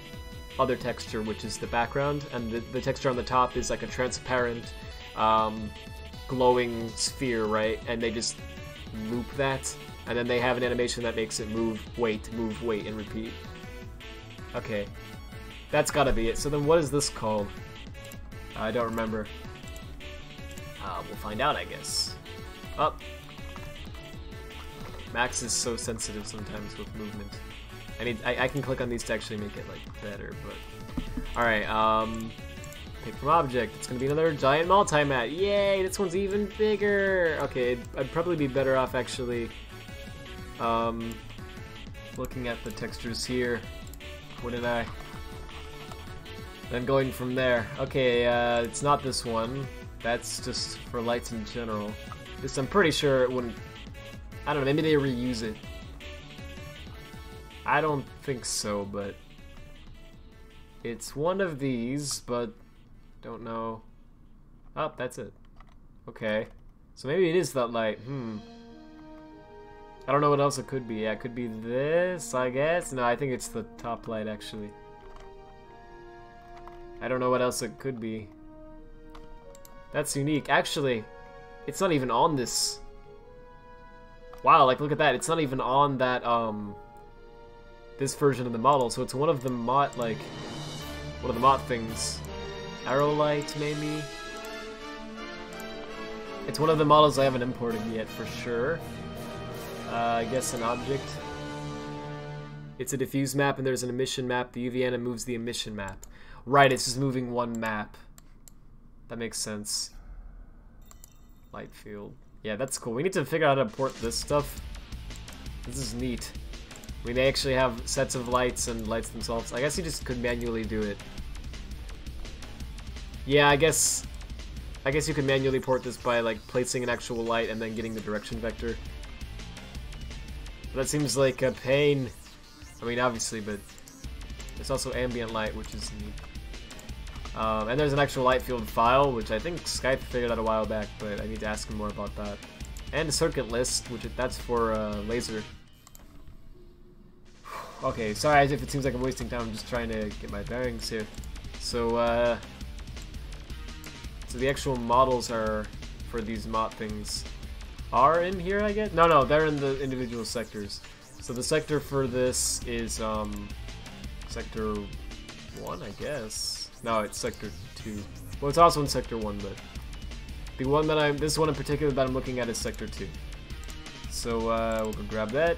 other texture, which is the background, and the texture on the top is like a transparent, glowing sphere, right? And they just loop that, and then they have an animation that makes it move, wait, and repeat. Okay, that's gotta be it. So then what is this called? I don't remember. We'll find out, I guess. Oh. Max is so sensitive sometimes with movement. I can click on these to actually make it like better, but alright, pick from object. It's gonna be another giant multi-mat. Yay, this one's even bigger. Okay, I'd probably be better off actually looking at the textures here. What did I? Then going from there. Okay, it's not this one. That's just for lights in general. This, I'm pretty sure it wouldn't. I don't know, maybe they reuse it. I don't think so, but it's one of these, but don't know. Oh, that's it. Okay. So maybe it is that light. I don't know what else it could be. Yeah, it could be this, I guess. No, I think it's the top light, actually. I don't know what else it could be. That's unique. Actually, it's not even on this. Wow, like, look at that. It's not even on that, this version of the model, so it's one of the mod, like, one of the mod things. Arrow light, maybe? It's one of the models I haven't imported yet, for sure. I guess an object. It's a diffuse map, and there's an emission map. The UV anim moves the emission map. Right, it's just moving one map. That makes sense. Light field. Yeah, that's cool. We need to figure out how to port this stuff. This is neat. We actually have sets of lights and lights themselves. I guess you just could manually do it. Yeah, I guess you could manually port this by like placing an actual light and then getting the direction vector. But that seems like a pain. I mean, obviously, but there's also ambient light, which is neat. And there's an actual light field file, which I think Skype figured out a while back, but I need to ask him more about that. And a circuit list, which that's for laser. Okay, sorry if it seems like I'm wasting time. I'm just trying to get my bearings here. So, so the actual models are for these mod things are in here, I guess? No, they're in the individual sectors. So the sector for this is sector 1, I guess. No, it's sector 2. Well, it's also in sector 1, but the one that this one in particular that I'm looking at is sector 2. So we'll go grab that.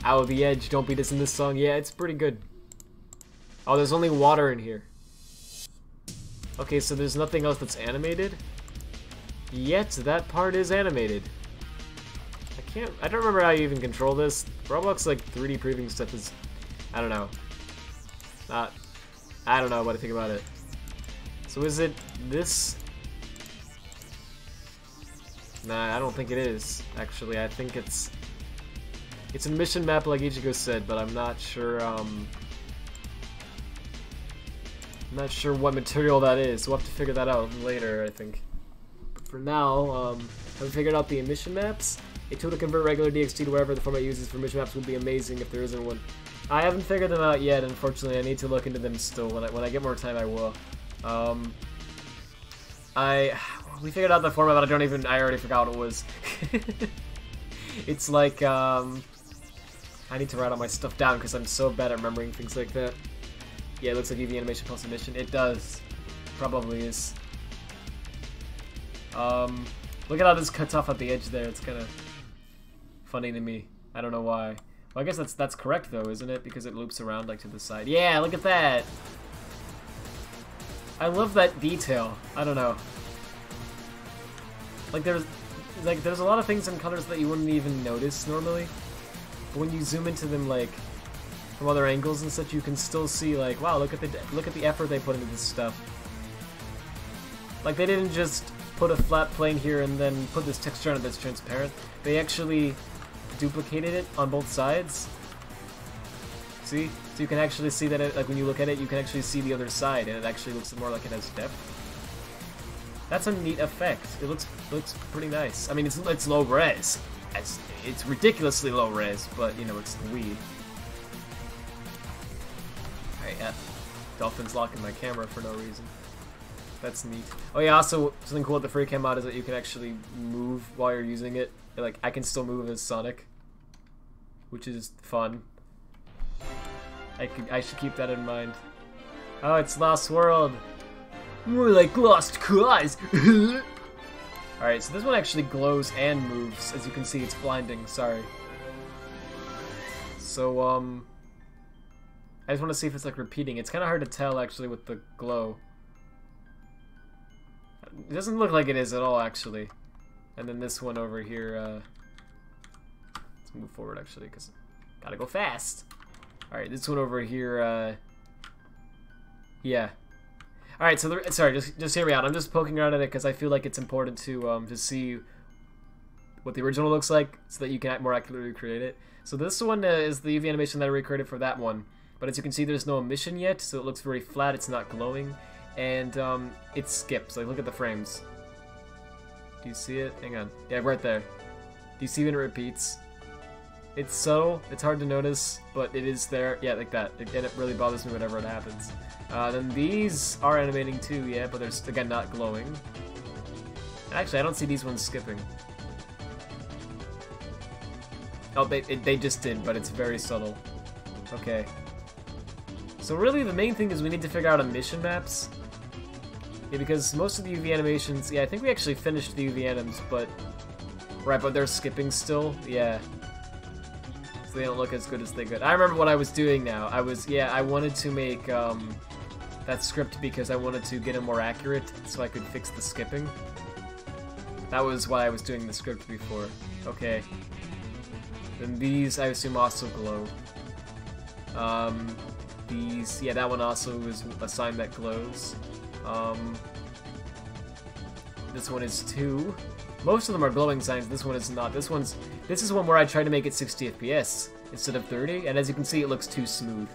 Out of the edge, don't beat us in this song. Yeah, it's pretty good. Oh, there's only water in here. Okay, so there's nothing else that's animated. Yet that part is animated. I don't remember how you even control this. Roblox like 3D previewing stuff is, I don't know. I don't know what to think about it. So is it this? Nah, I don't think it is. Actually, I think it's a mission map like Ichigo said, but I'm not sure. I'm not sure what material that is. We'll have to figure that out later, I think. But for now, have we figured out the emission maps? A tool to convert regular DXT to whatever the format uses for emission maps would be amazing if there isn't one. I haven't figured them out yet, unfortunately. I need to look into them still. When I get more time, I will. We figured out the format, but I already forgot what it was. It's like, I need to write all my stuff down because I'm so bad at remembering things like that. Yeah, it looks like UV animation plus emission. It does. Probably is. Look at how this cuts off at the edge there. It's kind of funny to me. I don't know why. Well, I guess that's correct though, isn't it? Because it loops around like to the side. Yeah, look at that. I love that detail. I don't know. Like there's a lot of things in colors that you wouldn't even notice normally. But when you zoom into them like from other angles and such, you can still see like, wow, look at the effort they put into this stuff. Like they didn't just put a flat plane here and then put this texture on it that's transparent. They actually duplicated it on both sides. See? So you can actually see that like when you look at it, you can actually see the other side, and it actually looks more like it has depth. That's a neat effect. It looks pretty nice. I mean, it's low res. It's ridiculously low res, but you know it's the Wii. Alright, yeah. Dolphin's locking my camera for no reason. That's neat. Oh yeah, also something cool with the free cam mod is that you can actually move while you're using it. Like I can still move as Sonic, which is fun. I should keep that in mind. Oh, it's Lost World. More like Lost Cause. Alright, so this one actually glows and moves. As you can see, it's blinding. Sorry. So, I just want to see if it's like repeating. It's kind of hard to tell actually with the glow. It doesn't look like it is at all, actually. And then this one over here, let's move forward actually, because gotta go fast. Alright, this one over here, yeah. Alright, so sorry, just hear me out. I'm just poking around at it because I feel like it's important to see what the original looks like so that you can more accurately recreate it. So this one is the UV animation that I recreated for that one. But as you can see, there's no emission yet, so it looks very flat, it's not glowing. And it skips. Like, look at the frames. Do you see it? Hang on. Yeah, right there. Do you see when it repeats? It's subtle. It's hard to notice, but it is there. Yeah, like that. And it really bothers me whenever it happens. Then these are animating too, yeah, but they're, again, not glowing. Actually, I don't see these ones skipping. Oh, they just did, but it's very subtle. Okay. So really, the main thing is we need to figure out emission maps. Yeah, because most of the UV animations, yeah, I think we actually finished the UV anims, but... Right, but they're skipping still, yeah. So they don't look as good as they could. I remember what I was doing now. I wanted to make, that script because I wanted to get it more accurate so I could fix the skipping. That was why I was doing the script before. Okay. Then these, I assume, also glow. These, yeah, that one also is a sign that glows. This one is 2. Most of them are glowing signs, this one is not. This is one where I tried to make it 60 FPS instead of 30, and as you can see, it looks too smooth.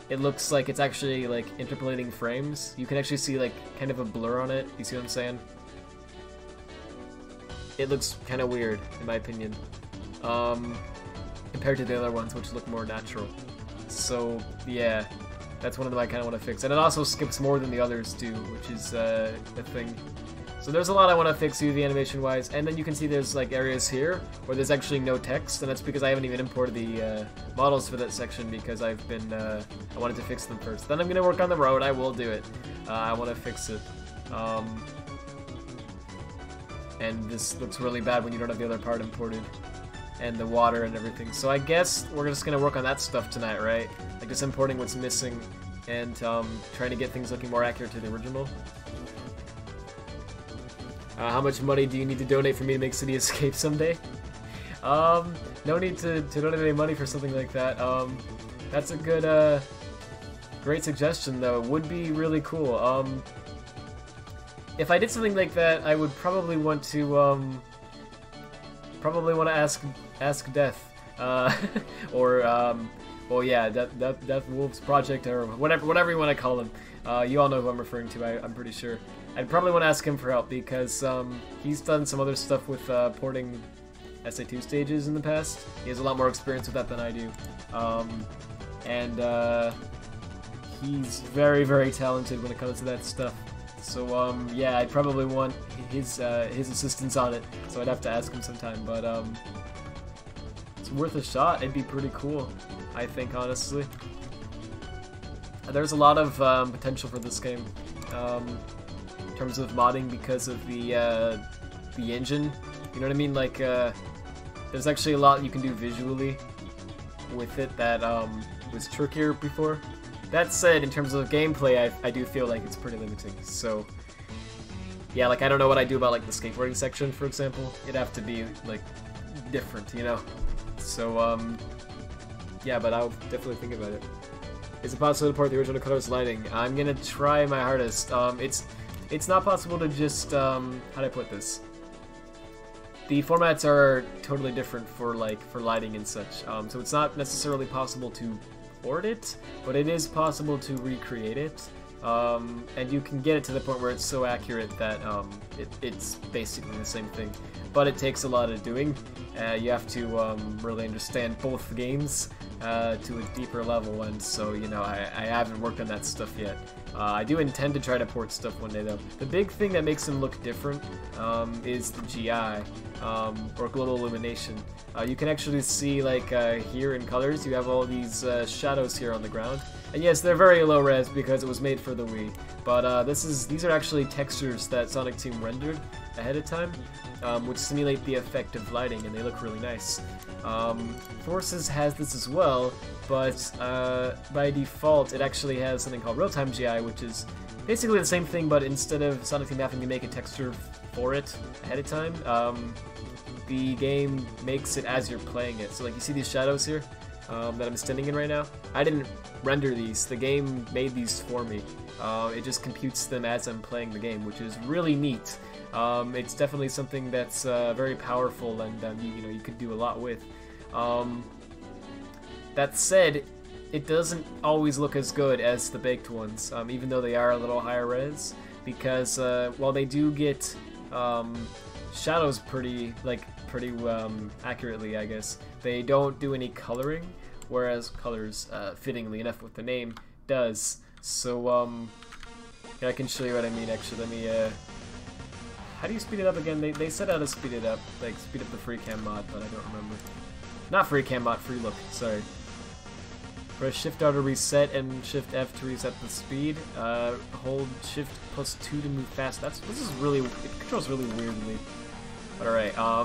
It looks like it's actually, like, interpolating frames. You can actually see, like, kind of a blur on it. You see what I'm saying? It looks kind of weird, in my opinion. Compared to the other ones, which look more natural. So, yeah. That's one of them I kind of want to fix. And it also skips more than the others do, which is a thing. So there's a lot I want to fix UV animation-wise. And then you can see there's, like, areas here where there's actually no text, and that's because I haven't even imported the models for that section because I've been, I wanted to fix them first. Then I'm going to work on the road. I will do it. I want to fix it. And this looks really bad when you don't have the other part imported. And the water and everything. So I guess we're just going to work on that stuff tonight, right? Like just importing what's missing and trying to get things looking more accurate to the original. How much money do you need to donate for me to make City Escape someday? No need to donate any money for something like that. That's a good, great suggestion though. It would be really cool. If I did something like that, I would probably want to, ask Death, or well, yeah, Death Wolf's project, or whatever you want to call him. You all know who I'm referring to, I'm pretty sure. I'd probably want to ask him for help because he's done some other stuff with porting SA2 stages in the past. He has a lot more experience with that than I do. He's very, very talented when it comes to that stuff. So, yeah, I'd probably want his assistance on it, so I'd have to ask him sometime, but, it's worth a shot. It'd be pretty cool, I think, honestly. There's a lot of potential for this game in terms of modding because of the engine. You know what I mean? Like, there's actually a lot you can do visually with it that was trickier before. That said, in terms of gameplay, I do feel like it's pretty limiting. So, yeah, like I don't know what I do about like the skateboarding section, for example. It'd have to be like different, you know. So, yeah, but I'll definitely think about it. Is it possible to port the original colors lighting? I'm gonna try my hardest. It's not possible to just how do I put this? The formats are totally different for lighting and such. So it's not necessarily possible to port it, but it is possible to recreate it. And you can get it to the point where it's so accurate that it's basically the same thing. But it takes a lot of doing. You have to really understand both games to a deeper level, and so, you know, I haven't worked on that stuff yet. I do intend to try to port stuff one day, though. The big thing that makes them look different is the GI, or global illumination. You can actually see, like, here in colors, you have all these shadows here on the ground. And yes, they're very low res because it was made for the Wii, but these are actually textures that Sonic Team rendered ahead of time, which simulate the effect of lighting, and they look really nice. Forces has this as well, but by default it actually has something called real-time GI, which is basically the same thing, but instead of Sonic Team having to make a texture for it ahead of time, the game makes it as you're playing it. So like you see these shadows here that I'm standing in right now? I didn't render these, the game made these for me. It just computes them as I'm playing the game, which is really neat. It's definitely something that's very powerful, and you know, you could do a lot with. That said, it doesn't always look as good as the baked ones, even though they are a little higher res, because while they do get shadows pretty accurately, I guess, they don't do any coloring, whereas colors, fittingly enough with the name, does. So yeah, I can show you what I mean. Actually, let me how do you speed it up again? They said how to speed it up, like speed up the free cam mod, but I don't remember. Not free cam mod, free look, sorry. Press Shift R to reset and Shift F to reset the speed. Hold Shift +2 to move fast. This is really, it controls really weirdly. But alright, oh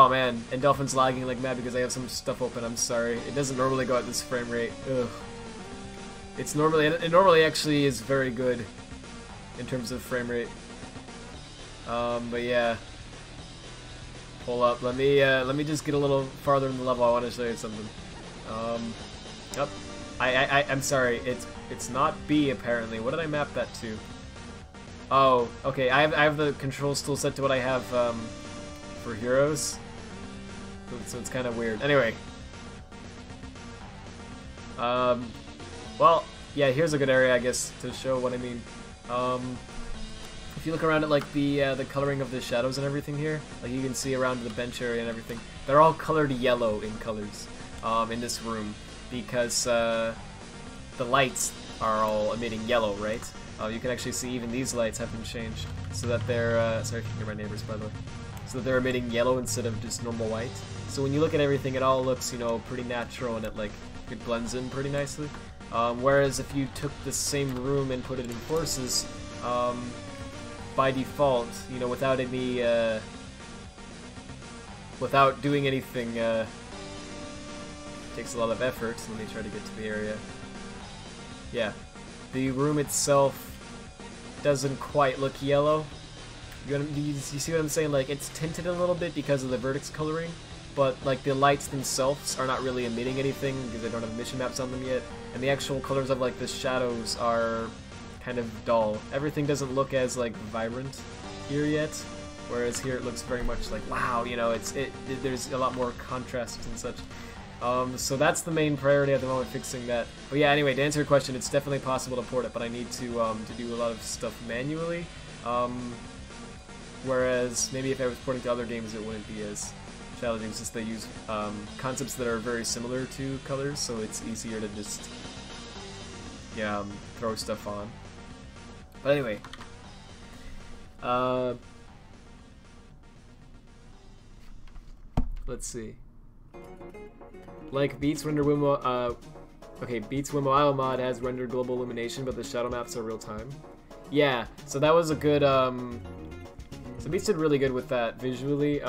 man, and Dolphin's lagging like mad because I have some stuff open, I'm sorry. It doesn't normally go at this frame rate. Ugh. It normally actually is very good in terms of frame rate. But yeah. Pull up. Let me just get a little farther in the level. I want to show you something. Yep. I'm sorry. It's not B apparently. What did I map that to? Oh, okay. I have the controls still set to what I have for heroes. So it's kind of weird. Anyway. Well, yeah. Here's a good area, I guess, to show what I mean. If you look around at like the coloring of the shadows and everything here, like you can see around the bench area and everything, they're all colored yellow in colors in this room because the lights are all emitting yellow, right? You can actually see even these lights have been changed so that they're sorry if you can hear my neighbors, by the way, so that they're emitting yellow instead of just normal white. So when you look at everything, it all looks, you know, pretty natural, and it blends in pretty nicely. Whereas if you took the same room and put it in Forces, by default, you know, without any, without doing anything, takes a lot of effort. So let me try to get to the area. Yeah, the room itself doesn't quite look yellow. You see what I'm saying? Like, it's tinted a little bit because of the vertex coloring, but like the lights themselves are not really emitting anything because they don't have emission maps on them yet, and the actual colors of like the shadows are kind of dull. Everything doesn't look as like vibrant here yet, whereas here it looks very much like, wow, you know, there's a lot more contrast and such. So that's the main priority at the moment, fixing that. But yeah, anyway, to answer your question, it's definitely possible to port it, but I need to do a lot of stuff manually. Whereas maybe if I was porting to other games, it wouldn't be as challenging, since they use concepts that are very similar to colors, so it's easier to just throw stuff on. But anyway, let's see. Like Beats Render Wimo, okay, Beats Wimo IO mod has rendered global illumination, but the shadow maps are real time. Yeah, so that was a good, so Beats did really good with that visually.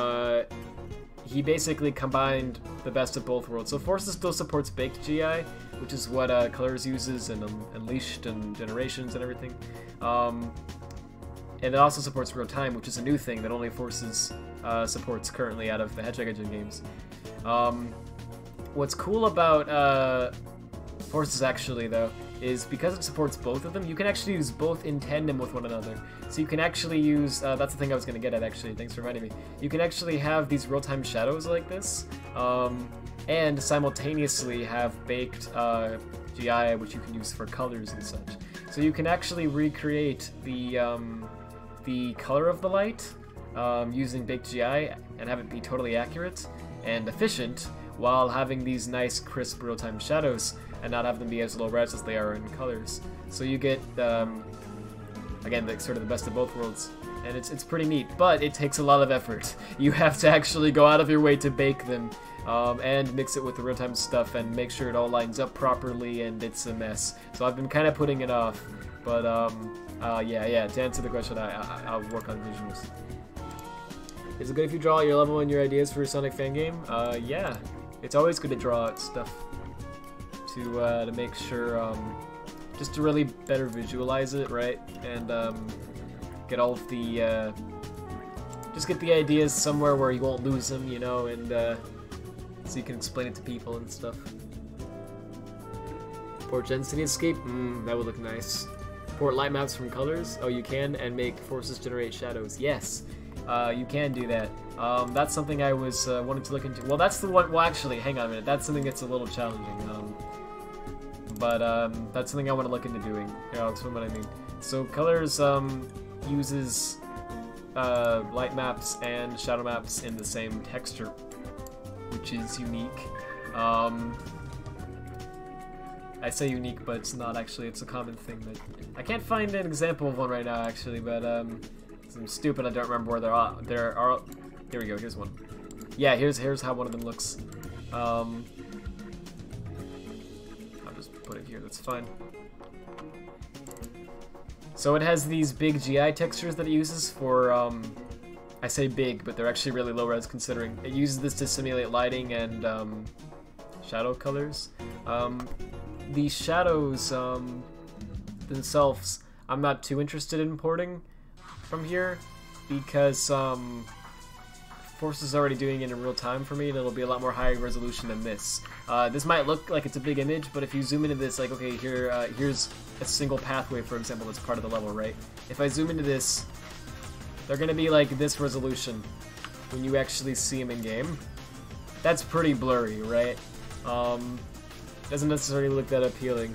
He basically combined the best of both worlds. So Forces still supports baked GI, which is what Colors uses, and Unleashed and Generations and everything. And it also supports real time, which is a new thing that only Forces supports currently out of the Hedgehog Engine games. What's cool about Forces actually, though, is because it supports both of them, you can actually use both in tandem with one another. So you can actually use, that's the thing I was going to get at actually, thanks for reminding me. You can actually have these real-time shadows like this, and simultaneously have baked GI, which you can use for colors and such. So you can actually recreate the color of the light using baked GI and have it be totally accurate and efficient, while having these nice crisp real-time shadows and not have them be as low res as they are in colors. So you get, again, sort of the best of both worlds, and it's pretty neat, but it takes a lot of effort. You have to actually go out of your way to bake them, and mix it with the real-time stuff and make sure it all lines up properly, and it's a mess. So I've been kind of putting it off, but yeah, to answer the question, I'll work on visuals. Is it good if you draw out your level and your ideas for your Sonic fan game? Yeah. It's always good to draw out stuff to make sure, just to really better visualize it, right? And get all of the, just get the ideas somewhere where you won't lose them, you know, and so you can explain it to people and stuff. Port Density Escape? That would look nice. Port light maps from colors? Oh, you can, and make Forces generate shadows. Yes. You can do that. That's something I was wanting to look into. Well, that's the one. Well, actually, hang on a minute. That's something that's a little challenging. But that's something I want to look into doing. Here, I'll explain what I mean. So, Colors uses light maps and shadow maps in the same texture, which is unique. I say unique, but it's not actually. It's a common thing that I can't find an example of one right now, actually, but I'm stupid, I don't remember where there are. Here we go, here's one. Yeah, here's how one of them looks. I'll just put it here, that's fine. So it has these big GI textures that it uses for, I say big, but they're actually really low res considering. It uses this to simulate lighting and shadow colors. The shadows themselves, I'm not too interested in importing from here, because Force is already doing it in real time for me, and it'll be a lot more high resolution than this. This might look like it's a big image, but if you zoom into this, like, okay, here's a single pathway, for example, that's part of the level, right? If I zoom into this, they're gonna be like this resolution when you actually see them in game. That's pretty blurry, right? Doesn't necessarily look that appealing.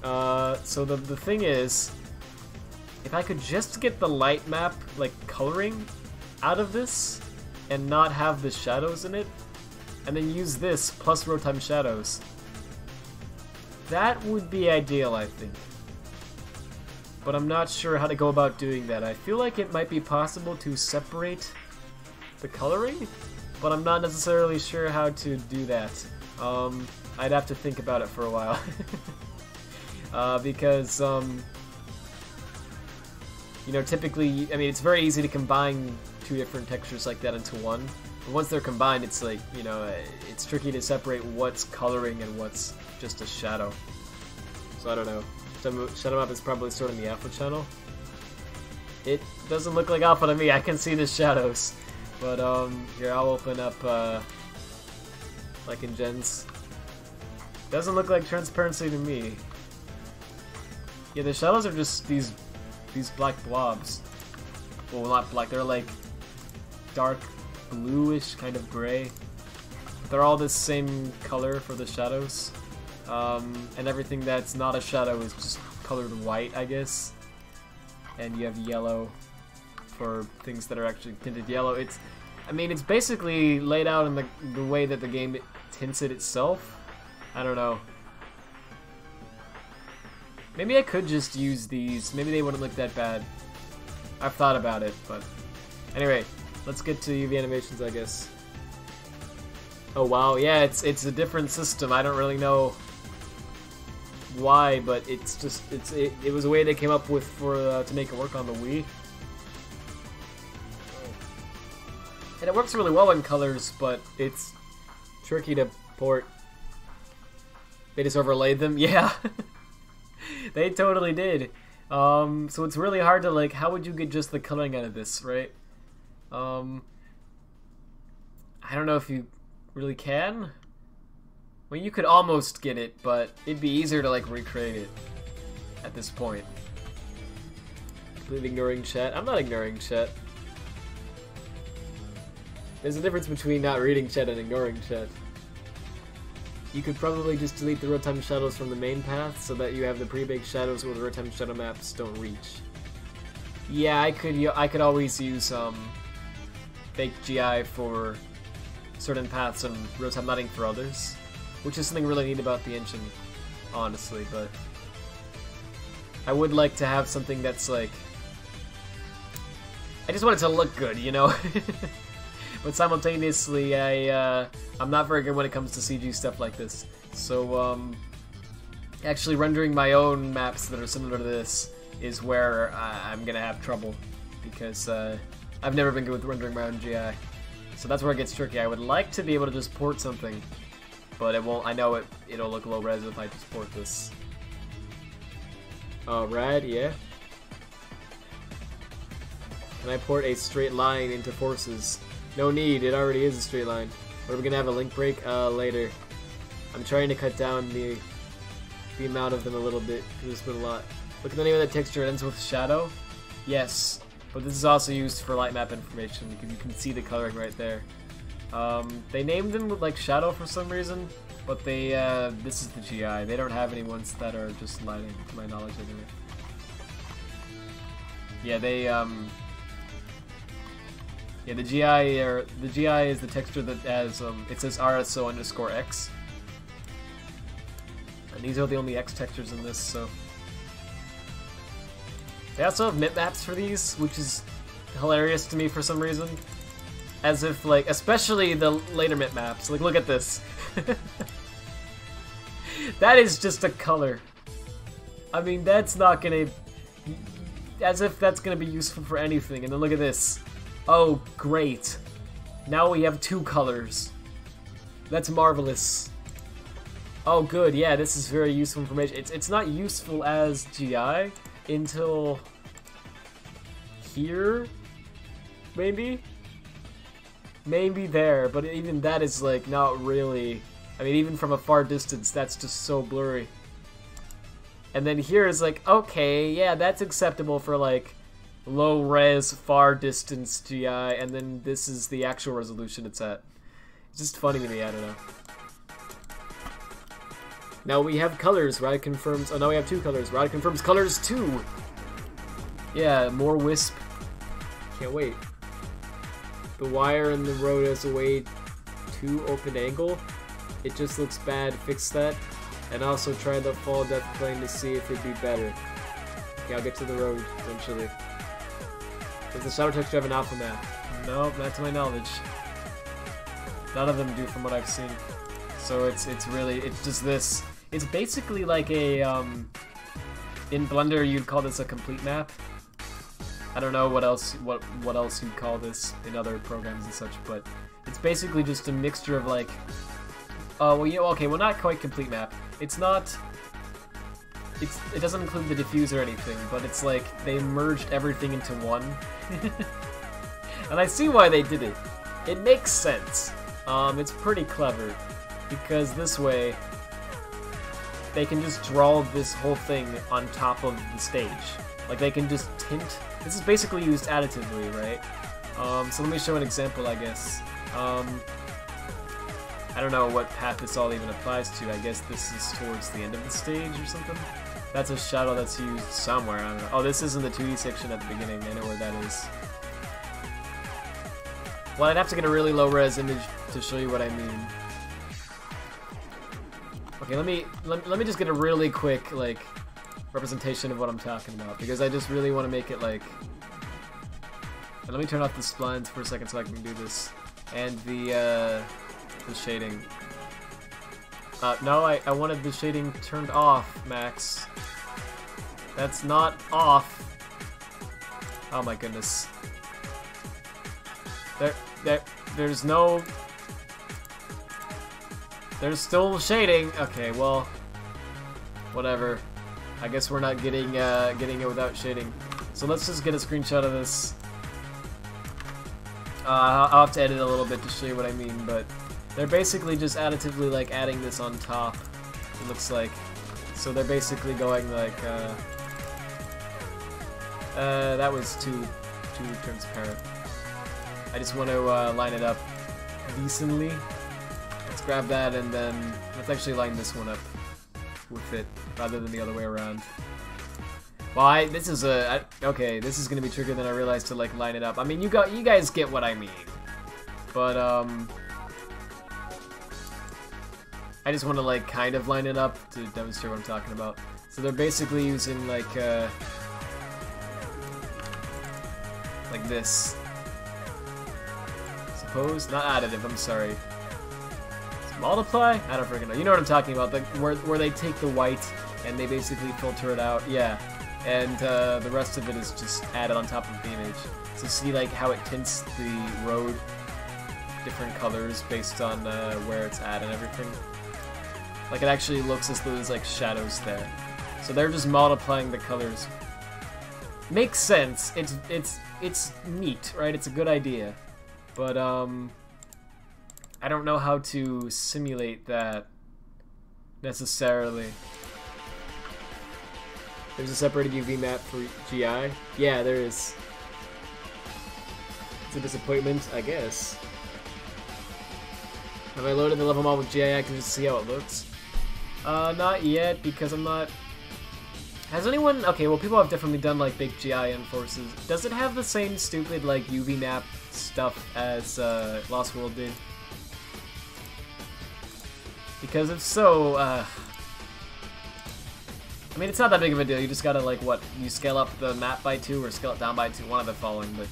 So the thing is, if I could just get the light map, like, coloring out of this, and not have the shadows in it, and then use this plus real-time shadows, that would be ideal, I think. But I'm not sure how to go about doing that. I feel like it might be possible to separate the coloring, but I'm not necessarily sure how to do that. I'd have to think about it for a while. Because, you know, typically, I mean, it's very easy to combine two different textures like that into one. But once they're combined, it's like, you know, it's tricky to separate what's coloring and what's just a shadow. So I don't know. Shadow map is probably stored in the alpha channel. It doesn't look like alpha to me. I can see the shadows. But, here, I'll open up, like in gens. Doesn't look like transparency to me. Yeah, the shadows are just these black blobs. Well, not black, they're like dark bluish, kind of gray. they're all the same color for the shadows. And everything that's not a shadow is just colored white, I guess. And you have yellow for things that are actually tinted yellow. I mean, it's basically laid out in the way that the game tints it itself. I don't know. Maybe I could just use these. Maybe they wouldn't look that bad. I've thought about it, but... Anyway, let's get to UV animations, I guess. Oh wow, yeah, it's a different system. I don't really know why, but it's just it was a way they came up with to make it work on the Wii. And it works really well in colors, but it's tricky to port. They just overlaid them? Yeah. They totally did. So it's really hard to, like, how would you get just the coloring out of this, right? I don't know if you really can. Well, you could almost get it, but it'd be easier to, like, recreate it at this point. Completely ignoring chat. I'm not ignoring chat. There's a difference between not reading chat and ignoring chat. You could probably just delete the real-time shadows from the main path so that you have the pre-baked shadows where the real-time shadow maps don't reach. Yeah, I could always use baked GI for certain paths and real-time lighting for others, which is something really neat about the engine, honestly, but I would like to have something that's like... I just want it to look good, you know? But simultaneously, I'm not very good when it comes to CG stuff like this. So, actually rendering my own maps that are similar to this is where I'm gonna have trouble, because I've never been good with rendering my own GI. So that's where it gets tricky. I would like to be able to just port something, but it won't. I know it'll look low res if I just port this. Rad, yeah. Can I port a straight line into forces? No need, it already is a straight line. But we're gonna have a link break later. I'm trying to cut down the amount of them a little bit, because there's been a lot. Look at the name of that texture, it ends with shadow. Yes, but this is also used for light map information, because you can see the coloring right there. They named them with like shadow for some reason, but they this is the GI. They don't have any ones that are just lighting, to my knowledge anyway. Yeah, they yeah, the GI is the texture that has it says RSO_X, and these are the only X textures in this. So they also have mip maps for these, which is hilarious to me for some reason. As if, like, especially the later mip maps. Like, look at this. That is just a color. I mean, that's not gonna... As if that's gonna be useful for anything. And then look at this. Oh, great. Now we have two colors. That's marvelous. Oh, good. Yeah, this is very useful information. It's not useful as GI until here, maybe? Maybe there, but even that is, like, not really... I mean, even from a far distance, that's just so blurry. And then here is like, okay, yeah, that's acceptable for, like, low-res, far-distance GI, and then this is the actual resolution it's at. It's just funny to me, I don't know. Now we have colors. Rod confirms... Oh, now we have two colors. Rod confirms colors 2! Yeah, more wisp. Can't wait. The wire in the road has a way too open angle. It just looks bad. Fix that. And also try the fall depth plane to see if it'd be better. Okay, I'll get to the road eventually. Does the shadow texture have an alpha map? Nope, not to my knowledge. None of them do from what I've seen. So it's just this. It's basically like a, in Blender you'd call this a complete map. I don't know what else you'd call this in other programs and such, but it's basically just a mixture of, like, well, yeah, okay, well, not quite complete map. It's not, it doesn't include the diffuse or anything, but it's like they merged everything into one. And I see why they did it. It makes sense. It's pretty clever, because this way they can just draw this whole thing on top of the stage. Like, they can just tint. This is basically used additively, right? So let me show an example, I guess. I don't know what path this all even applies to. I guess this is towards the end of the stage or something. That's a shadow that's used somewhere. I don't know. Oh, this isn't the 2D section at the beginning. I know where that is. Well, I'd have to get a really low res image to show you what I mean. Okay, let me just get a really quick like representation of what I'm talking about, because I just really want to make it like. And let me turn off the splines for a second so I can do this, and the shading. No, I wanted the shading turned off, Max. That's not off. Oh my goodness. There's no. There's still shading. Okay, well, whatever. I guess we're not getting it without shading. So let's just get a screenshot of this. I'll have to edit a little bit to show you what I mean, but they're basically just additively like adding this on top. It looks like. So they're basically going like. That was too transparent. I just want to line it up decently. Let's grab that and then let's actually line this one up with it rather than the other way around. Well, this is okay. This is gonna be trickier than I realized to like line it up. I mean, you guys get what I mean, but I just want to like kind of line it up to demonstrate what I'm talking about. So they're basically using like this. Suppose not additive. I'm sorry. Multiply? I don't freaking know. You know what I'm talking about, like where they take the white and they basically filter it out. Yeah, and the rest of it is just added on top of the image. So see like how it tints the road different colors based on where it's at and everything. Like it actually looks as though there's like shadows there. So they're just multiplying the colors. Makes sense. It's neat, right? It's a good idea, but I don't know how to simulate that necessarily. There's a separated UV map for GI? Yeah, there is. It's a disappointment, I guess. Have I loaded the level mod with GI active to see how it looks? Not yet, because I'm not... Has anyone... Okay, well, people have definitely done, like, big GI enforces. Does it have the same stupid, like, UV map stuff as Lost World did? Because if so, I mean, it's not that big of a deal. You just gotta, like, what? You scale up the map by 2 or scale it down by 2, one of the following, but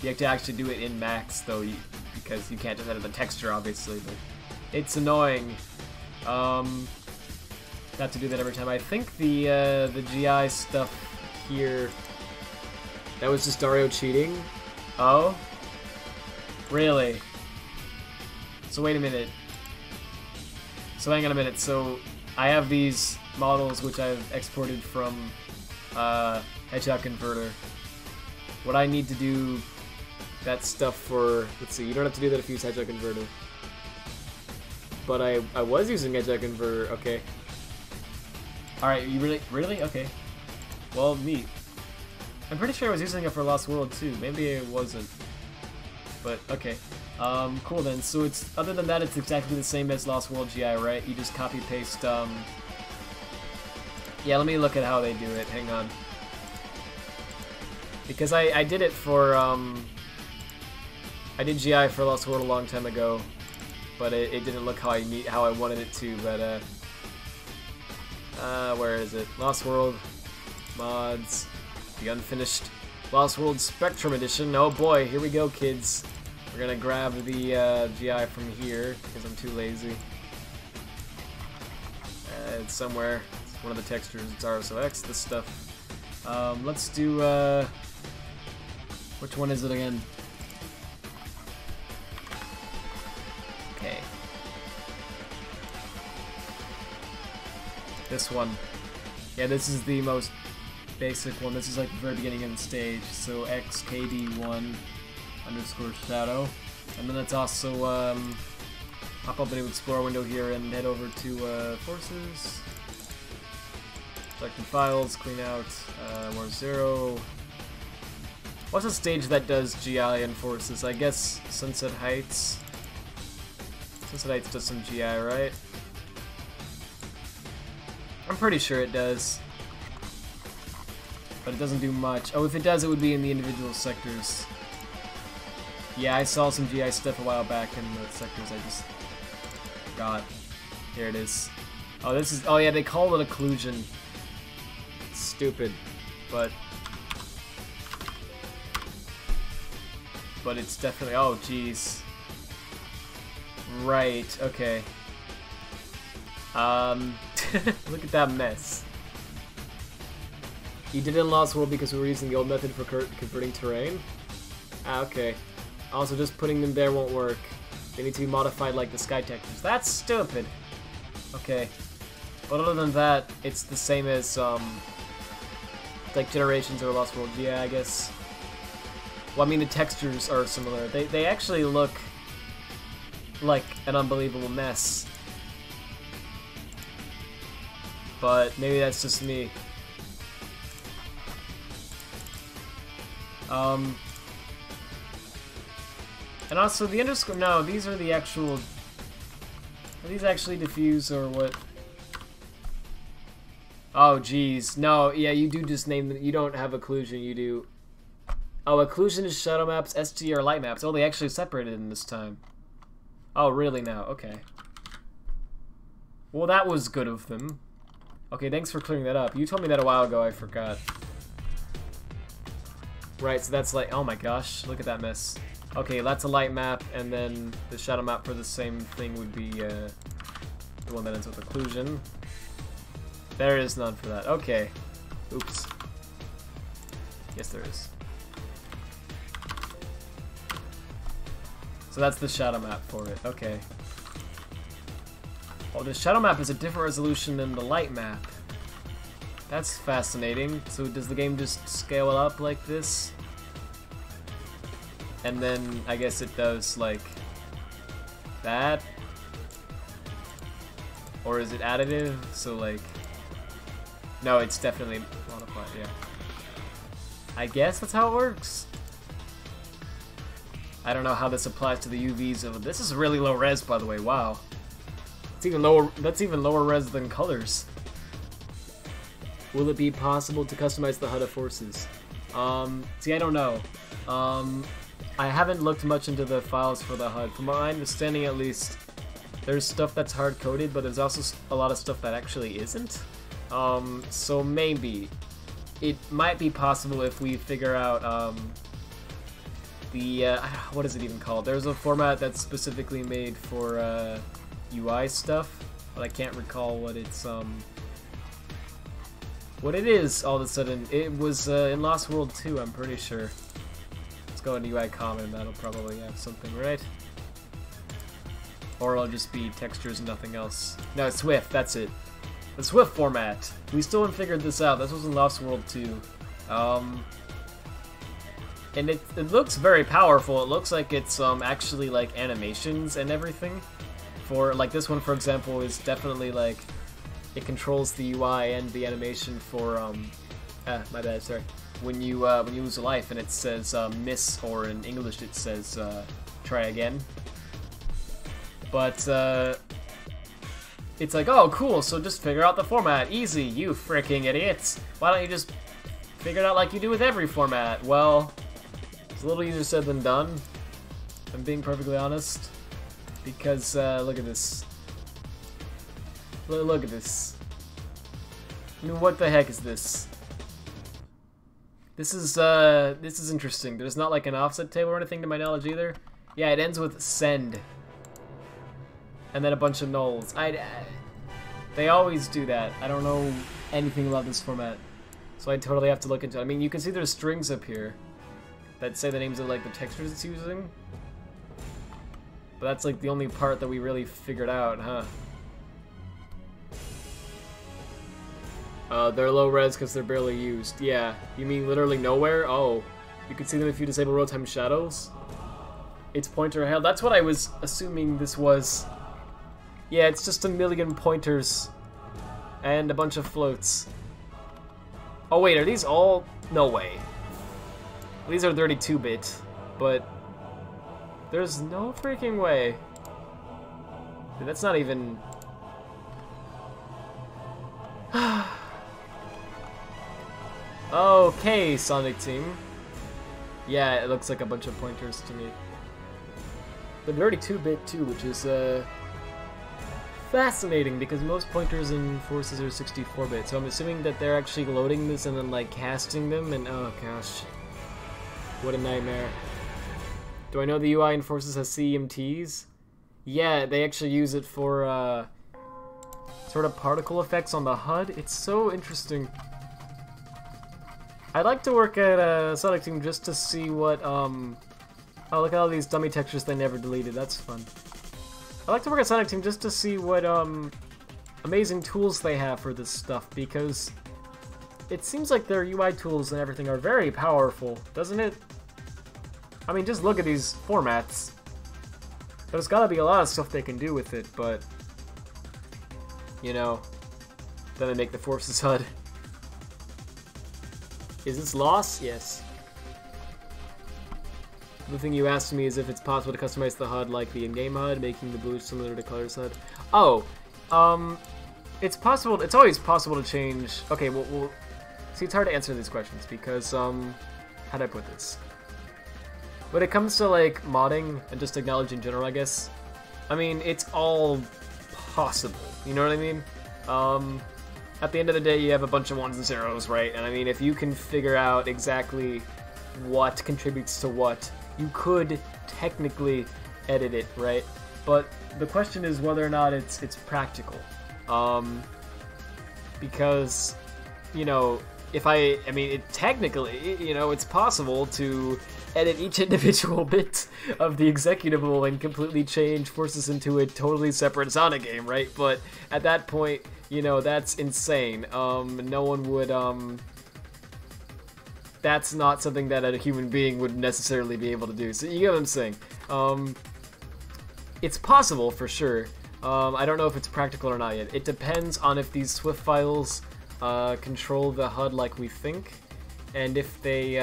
you have to actually do it in max, though, because you can't just edit the texture, obviously, but it's annoying. Not to do that every time. I think the GI stuff here, that was just Dario cheating. Oh? Really? So wait a minute. So hang on a minute, so I have these models which I've exported from Hedgehog Converter. What I need to do that stuff for, let's see, you don't have to do that if you use Hedgehog Converter. But I was using Hedgehog Converter, okay. Alright, you really? Okay. Well, neat. I'm pretty sure I was using it for Lost World too, maybe it wasn't. But, okay. Cool then. So it's, other than that, it's exactly the same as Lost World GI, right? You just copy paste, yeah, let me look at how they do it. Hang on. Because I did it for, I did GI for Lost World a long time ago, but it didn't look how I wanted it to, but, where is it? Lost World, mods, the unfinished Lost World Spectrum Edition. Oh boy, here we go, kids. We're gonna grab the GI from here, because I'm too lazy. It's somewhere. It's one of the textures. It's RSOX, this stuff. Let's do, which one is it again? Okay. This one. Yeah, this is the most basic one. This is like the very beginning of the stage. So XKD1 underscore shadow. And then let's also pop up a new Explorer window here and head over to Forces. Select the files, clean out, more 0. What's a stage that does GI and Forces? I guess Sunset Heights. Cincinnati does some GI, right? I'm pretty sure it does. But it doesn't do much. Oh, if it does, it would be in the individual sectors. Yeah, I saw some GI stuff a while back in the sectors I just got. Here it is. Oh, this is... Oh, yeah, they call it occlusion. It's stupid. But it's definitely... Oh, jeez. Right, okay. Look at that mess. You did it in Lost World because we were using the old method for converting terrain? Ah, okay. Also, just putting them there won't work. They need to be modified like the sky textures. That's stupid! Okay. But other than that, it's the same as, like Generations or Lost World. Yeah, I guess. Well, I mean, the textures are similar. They actually look like an unbelievable mess. But maybe that's just me. And also the underscore, no, these are the actual, are these actually diffuse or what? Oh, geez. No, yeah, you do just name them, you don't have occlusion, you do. Oh, occlusion is shadow maps, SG are light maps. Oh, they actually separated them this time. Oh, really now? Okay. Well, that was good of them. Okay, thanks for clearing that up. You told me that a while ago, I forgot. Right, so that's like, oh my gosh, look at that mess. Okay, that's a light map, and then the shadow map for the same thing would be the one that ends with occlusion. There is none for that. Okay. Oops. Yes, there is. So that's the shadow map for it. Okay. Oh, the shadow map is a different resolution than the light map. That's fascinating. So does the game just scale it up like this? And then I guess it does like that? Or is it additive? So like... No, it's definitely modified, yeah. I guess that's how it works. I don't know how this applies to the UVs of... This is really low res, by the way, wow. It's even lower, that's even lower res than colors. Will it be possible to customize the HUD of forces? See, I don't know. I haven't looked much into the files for the HUD. From my understanding, at least, there's stuff that's hard-coded, but there's also a lot of stuff that actually isn't. So maybe. It might be possible if we figure out, what is it even called? There's a format that's specifically made for, UI stuff, but I can't recall what it's, what it is all of a sudden. It was, in Lost World 2, I'm pretty sure. Let's go into UI Common, that'll probably have something, right? Or it'll just be textures and nothing else. No, Swift, that's it. The Swift format. We still haven't figured this out. This was in Lost World 2. And it looks very powerful. It looks like it's actually like animations and everything. For like this one, for example, is definitely like it controls the UI and the animation for my bad, sorry. When you lose a life and it says miss, or in English it says try again. But it's like, oh cool, so just figure out the format. Easy, you freaking idiots. Why don't you just figure it out like you do with every format? Well, it's a little easier said than done, if I'm being perfectly honest. Because look at this. Look at this. I mean, what the heck is this? This is interesting. There's not like an offset table or anything to my knowledge either. Yeah, it ends with send. And then a bunch of nulls. They always do that. I don't know anything about this format. So I totally have to look into it. I mean, you can see there's strings up here that say the names of like the textures it's using. But that's like the only part that we really figured out, huh? They're low res because they're barely used. Yeah, you mean literally nowhere? Oh, you can see them if you disable real-time shadows? It's pointer held. That's what I was assuming this was. Yeah, it's just a million pointers and a bunch of floats. Oh wait, are these all? No way. These are 32-bit, but there's no freaking way. Dude, that's not even... Okay, Sonic Team. Yeah, it looks like a bunch of pointers to me. But they're already 2-bit too, which is fascinating because most pointers in Forces are 64-bit. So I'm assuming that they're actually loading this and then like casting them, and oh gosh, what a nightmare. Do I know the UI in Forces has CMTs? Yeah, they actually use it for sort of particle effects on the HUD. It's so interesting. I'd like to work at Sonic Team just to see what, oh, look at all these dummy textures they never deleted. That's fun. I'd like to work at Sonic Team just to see what, amazing tools they have for this stuff, because it seems like their UI tools and everything are very powerful, doesn't it? I mean, just look at these formats. There's gotta be a lot of stuff they can do with it, but, you know, then they make the Forces HUD. Is this loss? Yes. The thing you asked me is if it's possible to customize the HUD like the in-game HUD, making the blue similar to Color's HUD. Oh, it's possible. It's always possible to change. Okay, well, see, it's hard to answer these questions because how do I put this? When it comes to like modding and just technology in general, I guess, I mean, it's all possible. You know what I mean? At the end of the day, you have a bunch of ones and zeros, right? And I mean, if you can figure out exactly what contributes to what, you could technically edit it, right? But the question is whether or not it's practical. Because, you know, if I mean, technically, you know, it's possible to edit each individual bit of the executable and completely change Forces into a totally separate Sonic game, right? But at that point, you know, that's insane. No one would, that's not something that a human being would necessarily be able to do. So you get what I'm saying. It's possible, for sure. I don't know if it's practical or not yet. It depends on if these Swift files control the HUD like we think, and if they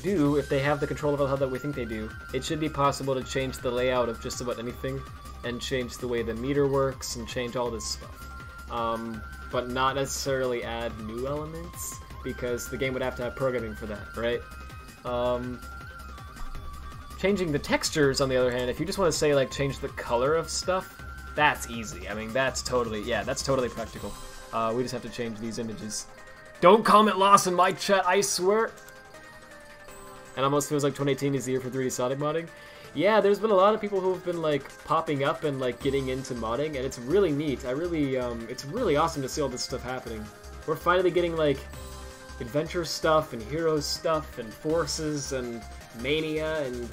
do, if they have the control of the HUD that we think they do, it should be possible to change the layout of just about anything, and change the way the meter works, and change all this stuff. But not necessarily add new elements, because the game would have to have programming for that, right? Changing the textures, on the other hand, if you just want to say, like, change the color of stuff, that's easy. I mean, that's totally, yeah, that's totally practical. We just have to change these images. Don't comment loss in my chat, I swear! It almost feels like 2018 is the year for 3D Sonic modding. Yeah, there's been a lot of people who have been, like, popping up and, like, getting into modding, and it's really neat. It's really awesome to see all this stuff happening. We're finally getting, like, adventure stuff, and heroes stuff, and Forces, and Mania, and...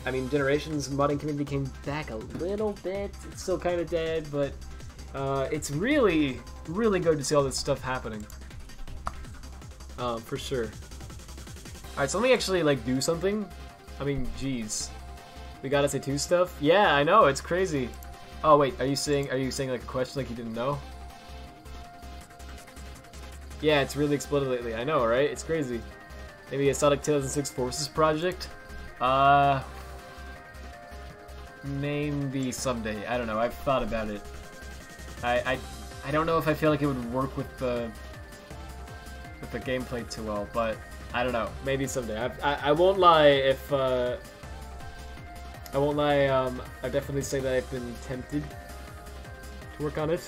I mean, Generations modding community came back a little bit. It's still kind of dead, but it's really, really good to see all this stuff happening. For sure. Alright, so let me actually, like, do something. I mean, jeez. We got SA2 stuff? Yeah, I know, it's crazy. Oh, wait, are you saying like, a question like you didn't know? Yeah, it's really exploded lately. I know, right? It's crazy. Maybe a Sonic 2006 Forces project? Maybe someday. I don't know. I've thought about it. I don't know if I feel like it would work with the gameplay too well, but I don't know. Maybe someday. I won't lie if I won't lie. I definitely say that I've been tempted to work on it.